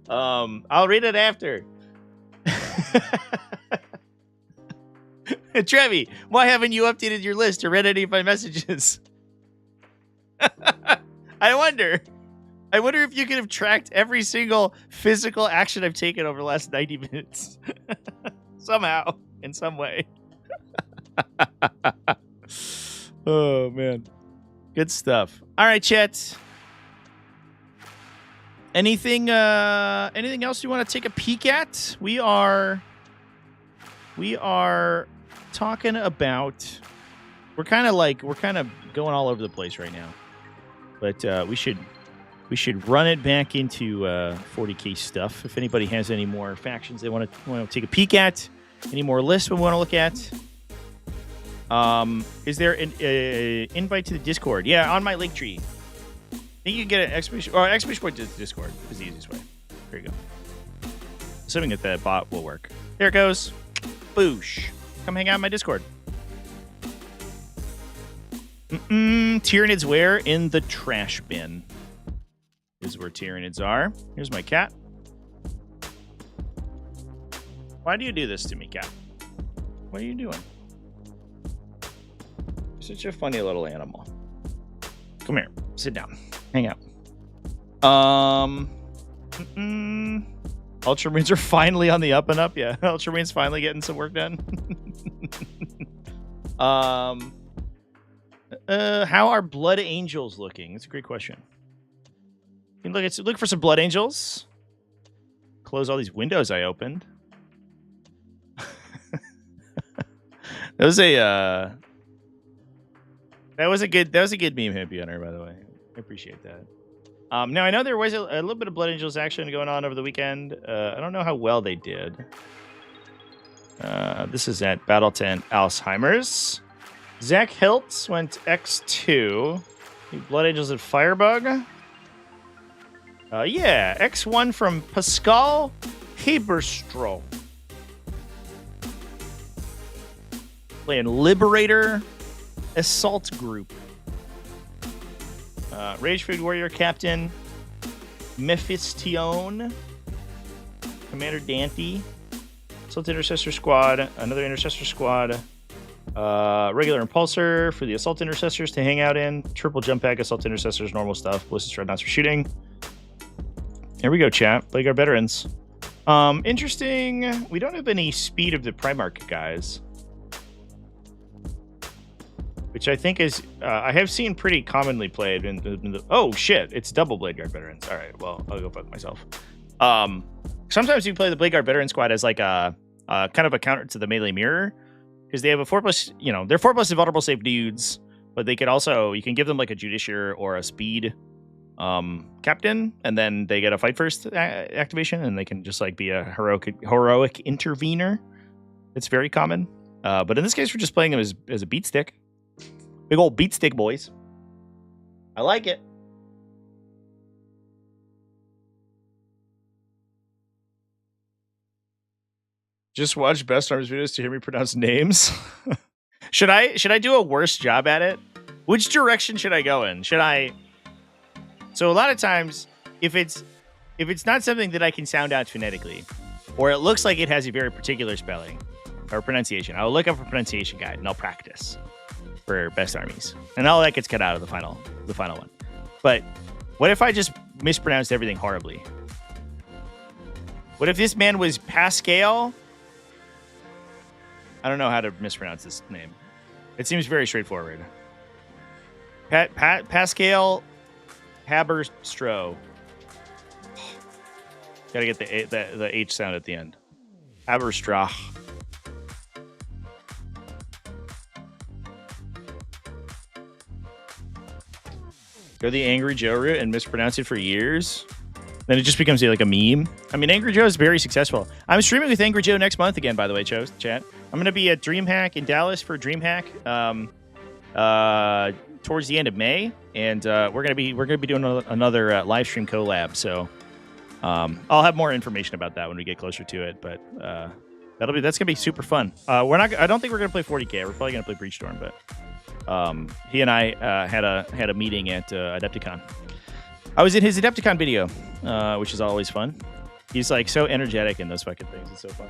I'll read it after. Trevi, why haven't you updated your list or read any of my messages? I wonder if you could have tracked every single physical action I've taken over the last 90 minutes. Somehow, in some way. Oh, man. Good stuff. All right, chat. Anything else you want to take a peek at? We are talking about, we're kind of going all over the place right now. But we should run it back into 40k stuff. If anybody has any more factions they want to take a peek at, any more lists we want to look at. Is there an invite to the Discord? Yeah, on my link tree. I think you can get an exclamation point to the Discord is the easiest way. There you go. Assuming that the bot will work. There it goes. Boosh. Come hang out in my Discord. Tyranids where? In the trash bin. Here's where Tyranids are. Here's my cat. Why do you do this to me, cat? What are you doing? You're such a funny little animal. Come here. Sit down. Hang out. Ultramarines are finally on the up and up. Yeah, Ultramarines finally getting some work done. How are Blood Angels looking? That's a great question. You can look for some Blood Angels. Close all these windows I opened. That was a good meme, Hippie Hunter, by the way. I appreciate that. Now I know there was a little bit of Blood Angels action going on over the weekend. I don't know how well they did. This is at Battle Tent Alzheimer's. Zach Hiltz went X2. Blood Angels at Firebug. Yeah, X1 from Pascal Haberstrom. Playing Liberator Assault Group. Ragefood Warrior Captain Mephistion. Commander Dante. Assault Intercessor Squad. Another Intercessor Squad. Regular Impulsor for the Assault Intercessors to hang out in. Triple Jump Pack Assault Intercessors, normal stuff. Ballistic Dreadnoughts for shooting. There we go, chat. Bladeguard Veterans. Interesting. We don't have any Speed of the Primarch guys. Which I think is, I have seen pretty commonly played in the oh shit, it's double Bladeguard Veterans. All right, well, I'll go fuck myself. Sometimes you play the Bladeguard Veteran Squad as like a kind of a counter to the Melee Mirror, because they have a 4+, they're 4+ invulnerable save dudes, but they could also, you can give them like a Judiciary or a Speed Captain, and then they get a Fight First activation, and they can just like be a heroic intervener. It's very common. But in this case, we're just playing them as a beat stick. Big old beat stick, boys. I like it. Just watch Best Arms videos to hear me pronounce names. Should I do a worse job at it? Which direction should I go in? So a lot of times, if it's not something that I can sound out phonetically, or it looks like it has a very particular spelling or pronunciation, I'll look up a pronunciation guide and I'll practice for Best Armies, and all that gets cut out of the final one. But what if I just mispronounced everything horribly? What if this man was Pascal? I don't know how to mispronounce this name. It seems very straightforward. Pascal Haberstro. Gotta get the H sound at the end. Haberstrach. Go the Angry Joe route and mispronounce it for years. Then it just becomes like a meme. I mean, Angry Joe is very successful. I'm streaming with Angry Joe next month again, by the way, chat. I'm going to be at DreamHack in Dallas for DreamHack towards the end of May, and we're gonna be doing another live stream collab. So I'll have more information about that when we get closer to it. But That's gonna be super fun. We're not. I don't think we're gonna play 40k. We're probably gonna play Breachstorm, but he and I had a meeting at Adepticon. I was in his Adepticon video, which is always fun. He's like so energetic in those fucking things. It's so fun.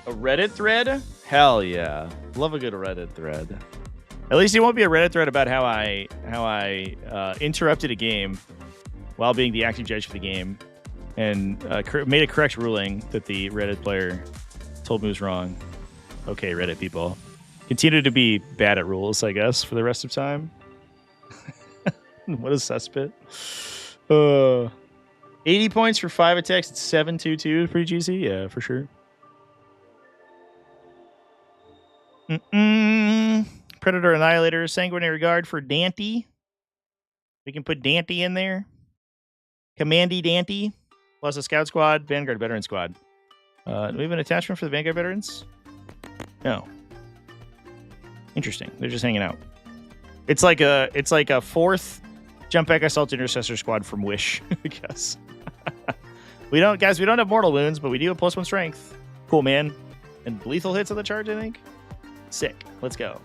A Reddit thread? Hell yeah, love a good Reddit thread. At least it won't be a Reddit thread about how I interrupted a game while being the active judge for the game and made a correct ruling that the Reddit player told me was wrong. Okay, Reddit people. Continue to be bad at rules, I guess, for the rest of time. What a cesspit. 80 points for 5 attacks. It's 7-2-2. Pretty juicy. Yeah, for sure. Predator Annihilator. Sanguinary Guard for Dante. We can put Dante in there. Commandy Dante. Plus a Scout Squad. Vanguard Veteran Squad. Do we have an attachment for the Vanguard Veterans? No. Interesting. They're just hanging out. It's like a fourth Jump Back Assault Intercessor Squad from Wish, I guess. we don't have mortal wounds, but we do have +1 strength. Cool, man. And lethal hits on the charge, I think. Sick. Let's go.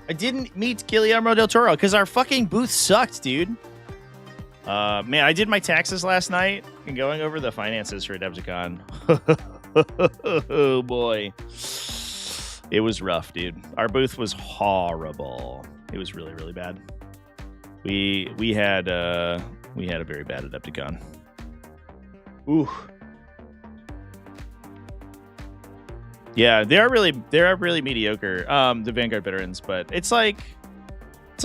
I didn't meet Guillermo del Toro because our fucking booth sucked, dude. Man, I did my taxes last night and going over the finances for Adepticon. Oh boy. It was rough, dude. Our booth was horrible. It was really, really bad. We had a very bad Adepticon. Ooh. Yeah, they are really mediocre. The Vanguard veterans, but it's like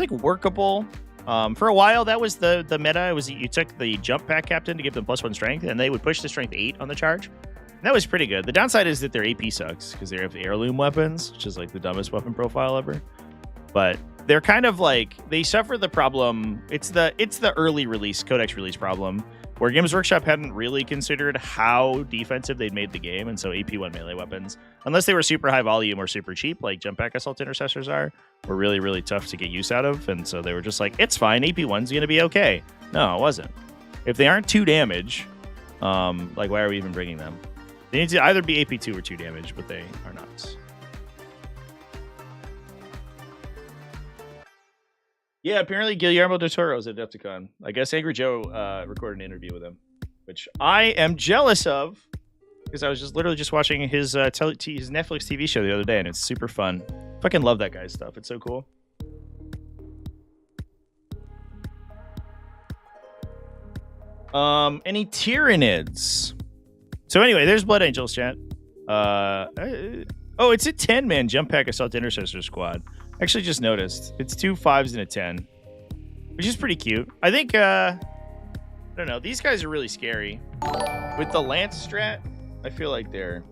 workable. For a while, that was the meta. It was you took the jump pack captain to give them +1 strength, and they would push the strength 8 on the charge. And that was pretty good. The downside is that their AP sucks because they have heirloom weapons, which is like the dumbest weapon profile ever. But they're kind of like they suffer the problem. It's the early release codex release problem where Games Workshop hadn't really considered how defensive they'd made the game, and so AP1 melee weapons, unless they were super high volume or super cheap, like Jump Back Assault Intercessors were really, really tough to get use out of, and so they were just like, it's fine, AP1's going to be okay. No, it wasn't. If they aren't 2 damage, like why are we even bringing them? They need to either be AP2 or 2 damage, but they are not. Yeah, apparently Guillermo del Toro's at Adepticon. I guess Angry Joe recorded an interview with him, which I am jealous of because I was literally just watching his Netflix TV show the other day, and it's super fun. Fucking love that guy's stuff. It's so cool. Any Tyranids? So anyway, there's Blood Angels, chat. Oh, it's a 10-man Jump Pack Assault Intercessor Squad. Actually just noticed. It's 2 5s and a 10. Which is pretty cute. I think, I don't know. These guys are really scary. With the Lance strat, I feel like they're...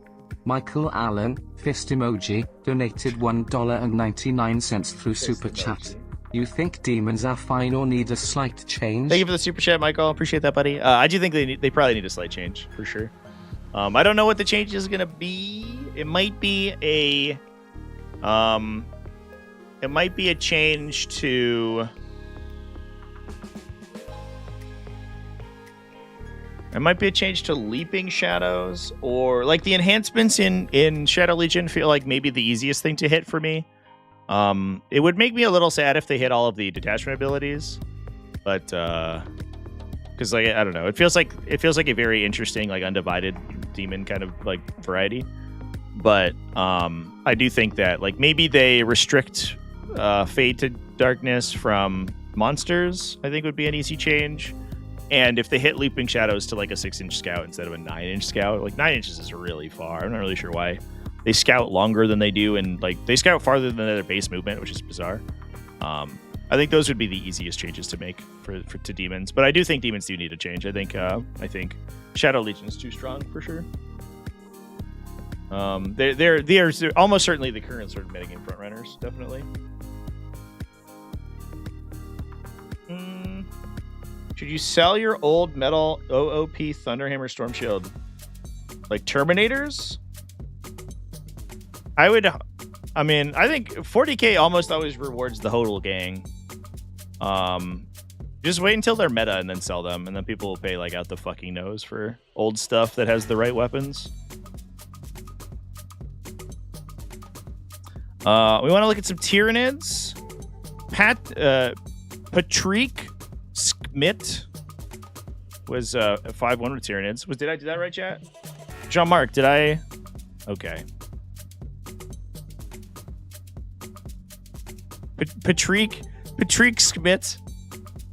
Michael Allen, fist emoji, donated $1.99 through Super Chat. You think demons are fine or need a slight change? Thank you for the Super Chat, Michael. Appreciate that, buddy. I do think they probably need a slight change, for sure. I don't know what the change is going to be. It might be a... It might be a change to... It might be a change to Leaping Shadows, or like the enhancements in Shadow Legion feel like maybe the easiest thing to hit for me. It would make me a little sad if they hit all of the detachment abilities, but because like I don't know, it feels like a very interesting like undivided demon kind of like variety. But I do think that like maybe they restrict Fade to Darkness from monsters. I think would be an easy change. And if they hit Leaping Shadows to like a 6-inch scout instead of a 9-inch scout, like 9 inches is really far. I'm not really sure why they scout longer than they do, and like they scout farther than their base movement, which is bizarre. I think those would be the easiest changes to make to demons. But I do think demons do need a change. I think Shadow Legion is too strong for sure. They're almost certainly the current sort of metagame frontrunners, definitely. Should you sell your old metal OOP Thunderhammer Storm Shield like Terminators? I think 40k almost always rewards the Hodl gang. Just wait until they're meta and then sell them, and then people will pay like out the fucking nose for old stuff that has the right weapons. We want to look at some Tyranids. Patrick Schmidt was 5-1 with Tyranids. Did I do that right, chat? Jean-Marc, did I? Okay. Patrick Schmidt,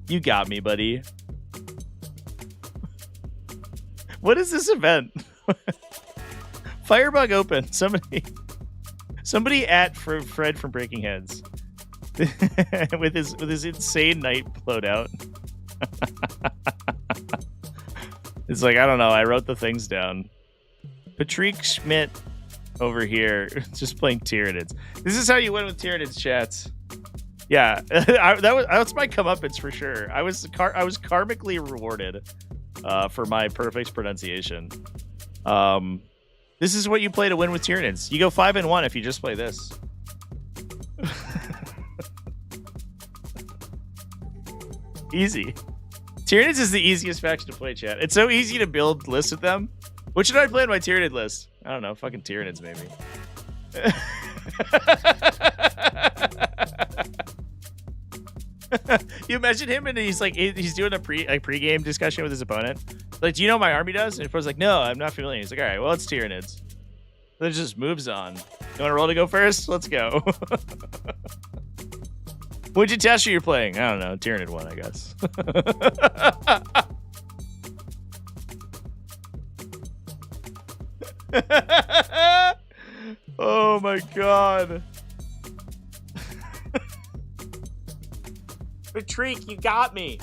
you got me, buddy. What is this event? Firebug open. Somebody at Fred from Breaking Heads with his insane night loadout. It's like, I don't know. I wrote the things down. Patrick Schmidt over here just playing Tyranids. This is how you win with Tyranids, chats. Yeah, that's my comeuppance for sure. I was karmically rewarded for my perfect pronunciation. This is what you play to win with Tyranids. You go 5-1 if you just play this. Easy. Tyranids is the easiest faction to play, chat. It's so easy to build lists with them. What should I play in my Tyranid list? I don't know. Fucking Tyranids, maybe. You imagine him and he's doing a pre-game discussion with his opponent. Like, do you know what my army does? And he's like, no, I'm not familiar. He's like, all right, well, it's Tyranids. Then it just moves on. You want to roll to go first? Let's go. What'd you test you're playing? I don't know. Tyranid 1, I guess. Oh my god. Patrick, you got me.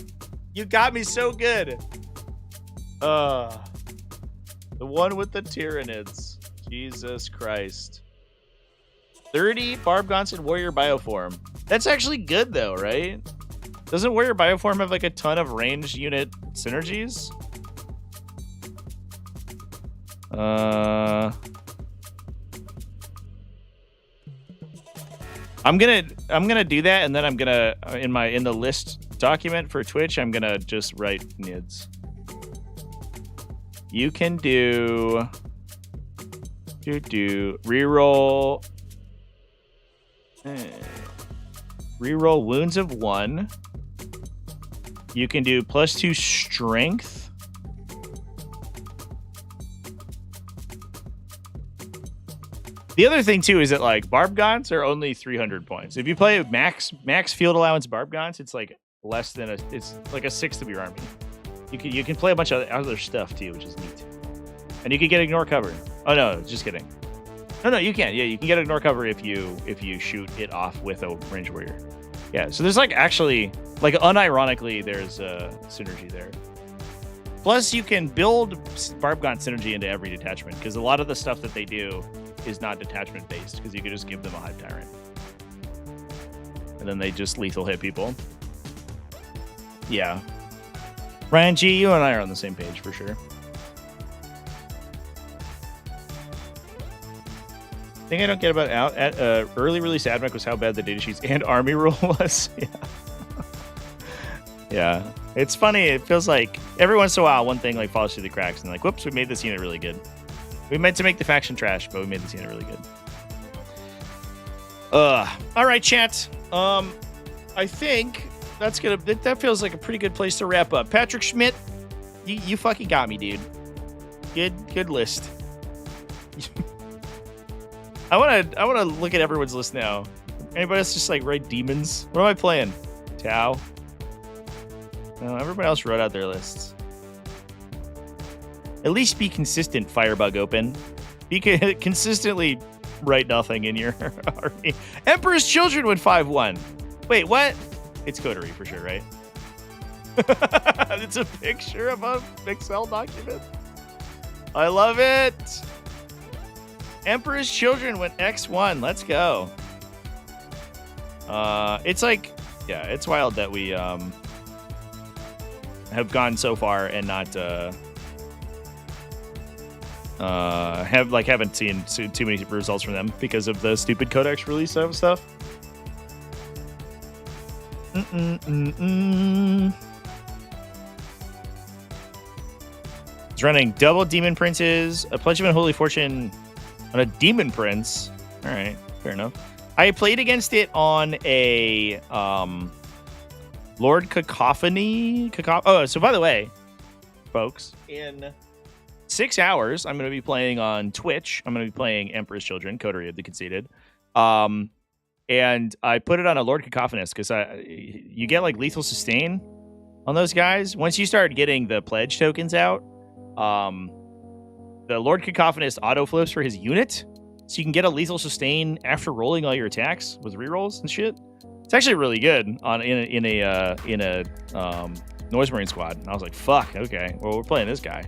You got me so good. The one with the Tyranids. Jesus Christ. 30 Barb Gaunts and Warrior Bioform. That's actually good though, right? Doesn't Warrior Bioform have like a ton of ranged unit synergies? I'm gonna do that, and then I'm gonna in the list document for Twitch, I'm gonna just write NIDS. You can do reroll wounds of 1. You can do +2 strength. The other thing too is that like Barb Gaunts are only 300 points. If you play max field allowance Barb Gaunts, it's like less than it's like a sixth of your army. You can play a bunch of other stuff too, which is neat. And you can get ignore cover. Oh no, just kidding. No, you can't. Yeah, you can get ignore cover if you shoot it off with a range warrior. Yeah, so there's like actually like unironically there's a synergy there. Plus you can build Barb Gaunt synergy into every detachment because a lot of the stuff that they do is not detachment based because you could just give them a Hive Tyrant. And then they just lethal hit people. Yeah. Ryan G, you and I are on the same page for sure. Thing I don't get about early release AdMech was how bad the datasheets and army rule was. Yeah. Yeah. It's funny. It feels like every once in a while one thing like falls through the cracks and like, whoops, we made this unit really good. We meant to make the faction trash, but we made this unit really good. All right, chat. I think that feels like a pretty good place to wrap up. Patrick Schmidt, you fucking got me, dude. Good list. I wanna look at everyone's list now. Anybody else just like write demons? What am I playing? Tau. No, everybody else wrote out their lists. At least be consistent, Firebug Open. Be consistently write nothing in your army. Emperor's Children went 5-1. Wait, what? It's coterie for sure, right? It's a picture of a Excel document. I love it. Emperor's Children went X1. Let's go. It's like, yeah, it's wild that we have gone so far and not haven't seen too many results from them because of the stupid codex release stuff. He's running double Demon Princes, a Pledge of Unholy Fortune on a Demon Prince. All right, fair enough. I played against it on a Lord Cacophony. Oh, so by the way, folks, in 6 hours, I'm going to be playing on Twitch. I'm going to be playing Emperor's Children, Coterie of the Conceited. And I put it on a Lord Cacophonist because you get like lethal sustain on those guys. Once you start getting the pledge tokens out, the Lord Cacophonist auto flips for his unit. So you can get a lethal sustain after rolling all your attacks with rerolls and shit. It's actually really good in a Noise Marine squad. And I was like, fuck, okay. Well, we're playing this guy.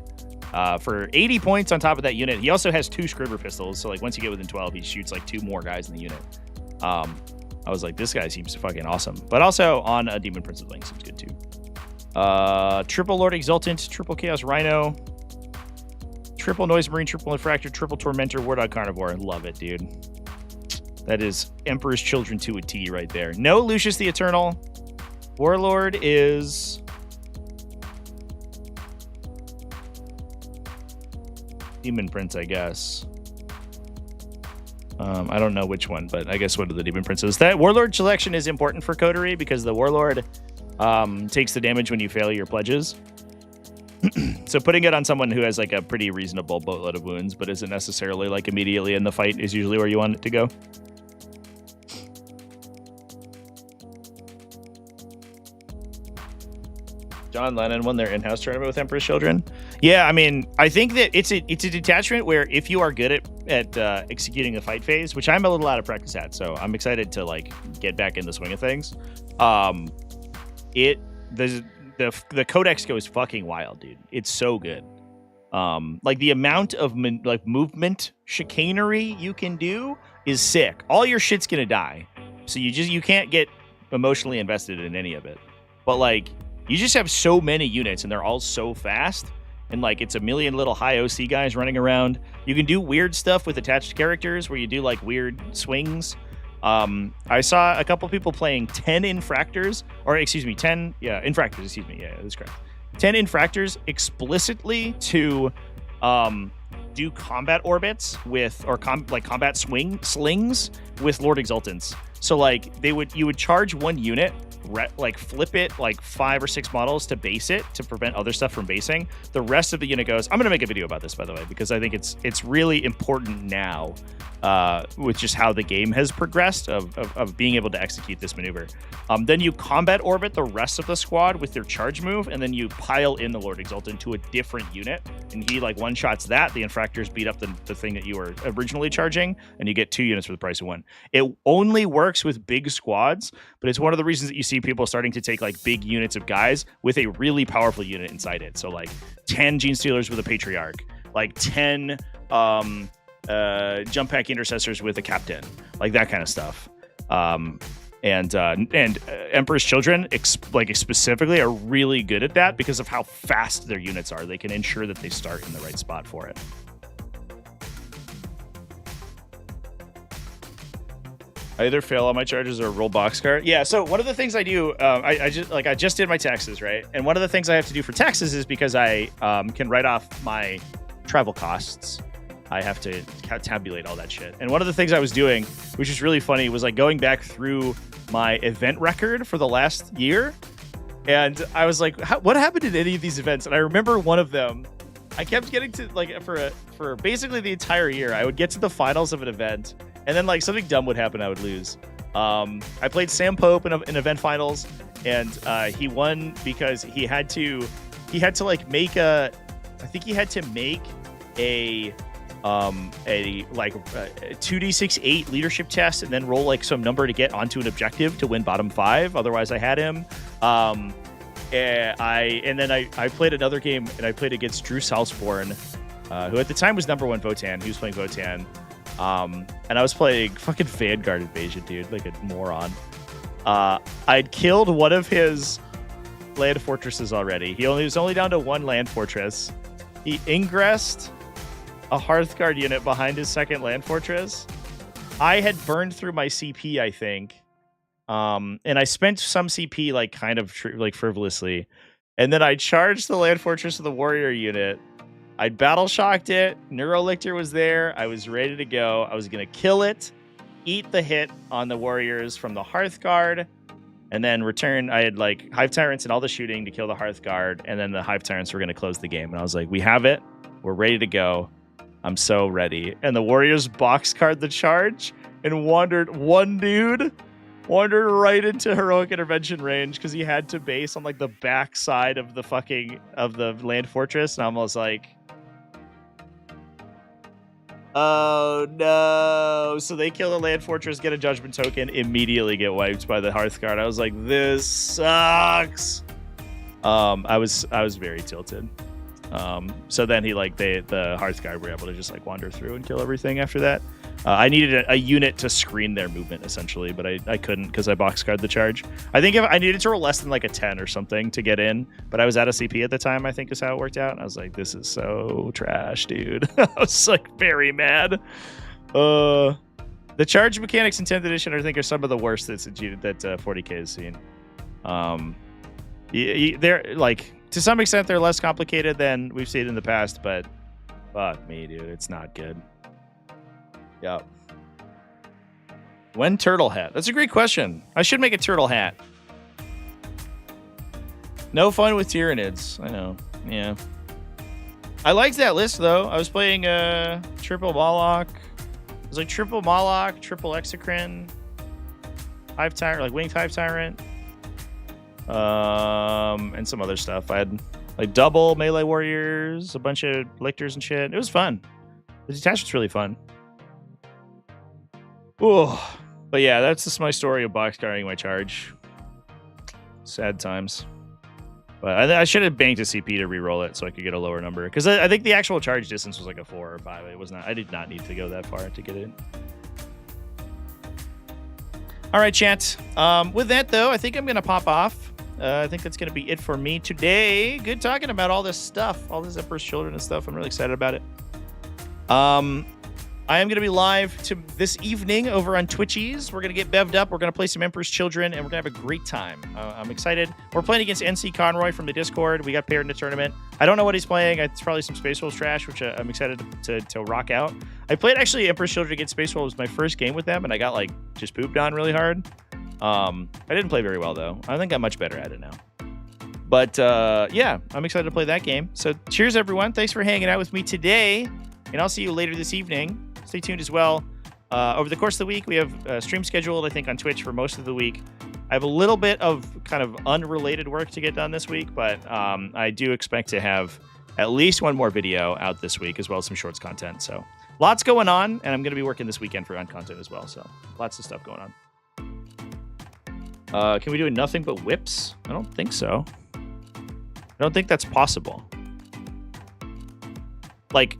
For 80 points on top of that unit. He also has 2 Scribber pistols. So like once you get within 12, he shoots like 2 more guys in the unit. I was like, this guy seems fucking awesome. But also on a Demon Prince of Link seems good too. Triple Lord Exultant, triple Chaos Rhino, triple Noise Marine, triple Infractor, triple Tormentor, War Dog Carnivore. Love it, dude. That is Emperor's Children to a T right there. No Lucius the Eternal. Warlord is... Demon Prince, I guess. I don't know which one, but I guess one of the Demon Princes. That Warlord selection is important for Coterie because the Warlord takes the damage when you fail your pledges. So putting it on someone who has like a pretty reasonable boatload of wounds, but isn't necessarily like immediately in the fight is usually where you want it to go. John Lennon won their in-house tournament with Emperor's Children. Yeah, I mean, I think that it's a detachment where if you are good at executing the fight phase, which I'm a little out of practice at, so I'm excited to like get back in the swing of things. The codex goes fucking wild, dude. It's so good. Like the amount of movement chicanery you can do is sick. All your shit's gonna die, so you can't get emotionally invested in any of it. But like you just have so many units and they're all so fast, and like it's a million little high OC guys running around. You can do weird stuff with attached characters where you do like weird swings. I saw a couple people playing 10 infractors, or excuse me, 10 infractors, excuse me. Yeah, that's correct. 10 infractors explicitly to do combat orbits with, or combat slings with Lord Exultants. So like you would charge one unit, like flip it like 5 or 6 models to base it to prevent other stuff from basing. The rest of the unit goes. I'm going to make a video about this, by the way, because I think it's really important now with just how the game has progressed of being able to execute this maneuver. Then you combat orbit the rest of the squad with their charge move, and then you pile in the Lord Exultant to a different unit, and he like one shots that. The infractors beat up the thing that you were originally charging, and you get 2 units for the price of 1. It only works with big squads, but it's one of the reasons that you see people starting to take like big units of guys with a really powerful unit inside it. So like 10 Gene Stealers with a Patriarch, like 10 jump pack intercessors with a captain, like that kind of stuff. And Emperor's Children specifically are really good at that because of how fast their units are. They can ensure that they start in the right spot for it. I either fail all my charges or roll boxcar. Yeah, so one of the things I do, I just did my taxes, right? And one of the things I have to do for taxes is because I can write off my travel costs. I have to tabulate all that shit. And one of the things I was doing, which is really funny, was like going back through my event record for the last year. And I was like, what happened in any of these events? And I remember one of them, I kept getting to like for basically the entire year, I would get to the finals of an event, and then like something dumb would happen, I would lose. I played Sam Pope in event finals, and he won because he had to like make a 2d6 leadership test and then roll like some number to get onto an objective to win bottom 5. Otherwise I had him. And then I played another game, and I played against Drew Salzborn, who at the time was number 1 Votan. He was playing Votan. And I was playing fucking Vanguard Invasion, dude, like a moron. I'd killed one of his land fortresses already. He was only down to 1 land fortress. He ingressed a Hearthguard unit behind his second land fortress. I had burned through my CP, I think. And I spent some CP like kind of like frivolously. And then I charged the land fortress of the warrior unit. I'd battle shocked it. Neurolictor was there. I was ready to go. I was going to kill it, eat the hit on the warriors from the Hearthguard, and then return. I had like Hive Tyrants and all the shooting to kill the Hearthguard, and then the Hive Tyrants were going to close the game. And I was like, we have it. We're ready to go. I'm so ready. And the warriors boxcard the charge and one dude wandered right into heroic intervention range because he had to base on like the back side of the land fortress. And I was like, oh no. So they kill the land fortress, get a judgment token, immediately get wiped by the Hearthguard. I was like, this sucks. I was very tilted. So then the Hearthguard were able to just like wander through and kill everything after that. I needed a unit to screen their movement essentially, but I couldn't because I boxcard the charge. I think if I needed to roll less than like a 10 or something to get in, but I was out of CP at the time, I think is how it worked out. And I was like, this is so trash, dude. I was like very mad. The charge mechanics in 10th edition, I think, are some of the worst that 40k has seen. They're like, to some extent, they're less complicated than we've seen in the past, but fuck me, dude, it's not good. Yeah. When turtle hat? That's a great question. I should make a turtle hat. No fun with Tyranids. I know. Yeah. I liked that list though. I was playing triple Moloch. It was like triple Moloch, triple Exocrine, Hive Tyrant, like Winged Hive Tyrant, and some other stuff. I had like double melee warriors, a bunch of lictors and shit. It was fun. The detachment's really fun. Oh, but yeah, that's just my story of boxcarring my charge. Sad times. But I should have banked a CP to reroll it so I could get a lower number. Because I think the actual charge distance was like a 4 or 5. It was not. I did not need to go that far to get it. All right, chat. With that, though, I think I'm going to pop off. I think that's going to be it for me today. Good talking about all this stuff, all this Emperor's Children and stuff. I'm really excited about it. I am going to be live this evening over on Twitchies. We're going to get bevved up. We're going to play some Emperor's Children, and we're going to have a great time. I'm excited. We're playing against NC Conroy from the Discord. We got paired in the tournament. I don't know what he's playing. It's probably some Space Wolves trash, which I'm excited to rock out. I played actually Emperor's Children against Space Wolves my first game with them, and I got like just pooped on really hard. I didn't play very well, though. I think I'm much better at it now. But yeah, I'm excited to play that game. So cheers, everyone. Thanks for hanging out with me today, and I'll see you later this evening. Stay tuned as well. Over the course of the week, we have a stream scheduled, I think, on Twitch for most of the week. I have a little bit of kind of unrelated work to get done this week, but I do expect to have at least one more video out this week, as well as some shorts content. So lots going on, and I'm going to be working this weekend on content as well. So lots of stuff going on. Can we do nothing but whips? I don't think so. I don't think that's possible. Like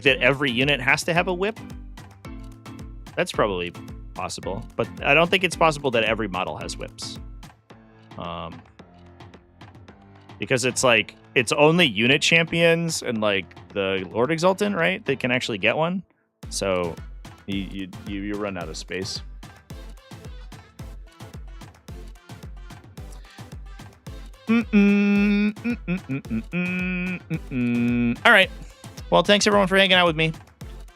that every unit has to have a whip? That's probably possible, but I don't think it's possible that every model has whips. Because it's like, it's only unit champions and like the Lord Exultant, right? That can actually get one. So you run out of space. All right. Well, thanks everyone for hanging out with me.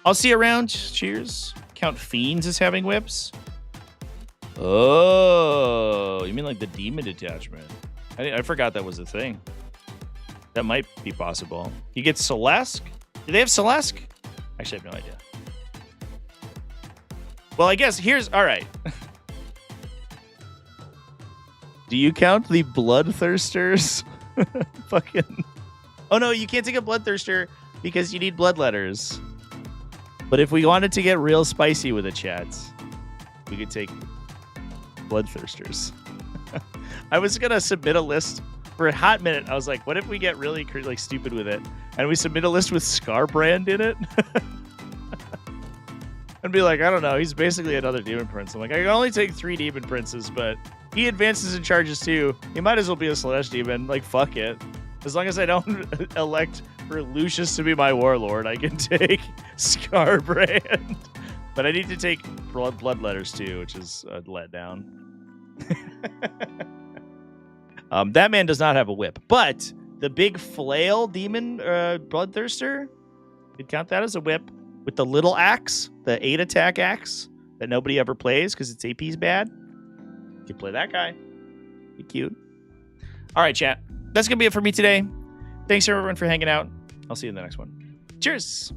I'll see you around. Cheers. Count Fiends is having whips. Oh, you mean like the demon detachment? I forgot that was a thing. That might be possible. You get Celeste? Do they have Celeste? Actually, I have no idea. Well, I guess all right. Do you count the Bloodthirsters? Fucking. Oh no, you can't take a Bloodthirster because you need blood letters. But if we wanted to get real spicy with the chats, we could take Bloodthirsters. I was gonna submit a list for a hot minute. I was like, what if we get really like stupid with it and we submit a list with Scarbrand in it? And be like, I don't know, he's basically another demon prince. I'm like, I can only take 3 demon princes, but he advances and charges too. He might as well be a Slanesh demon. Like, fuck it. As long as I don't elect for Lucius to be my warlord, I can take Scarbrand. But I need to take blood letters too, which is a letdown. That man does not have a whip, but The big flail demon bloodthirster. You'd count that as a whip. With the little axe, the 8 attack axe that nobody ever plays because its AP's bad. You can play that guy. Be cute. All right, chat. That's going to be it for me today. Thanks everyone for hanging out. I'll see you in the next one. Cheers.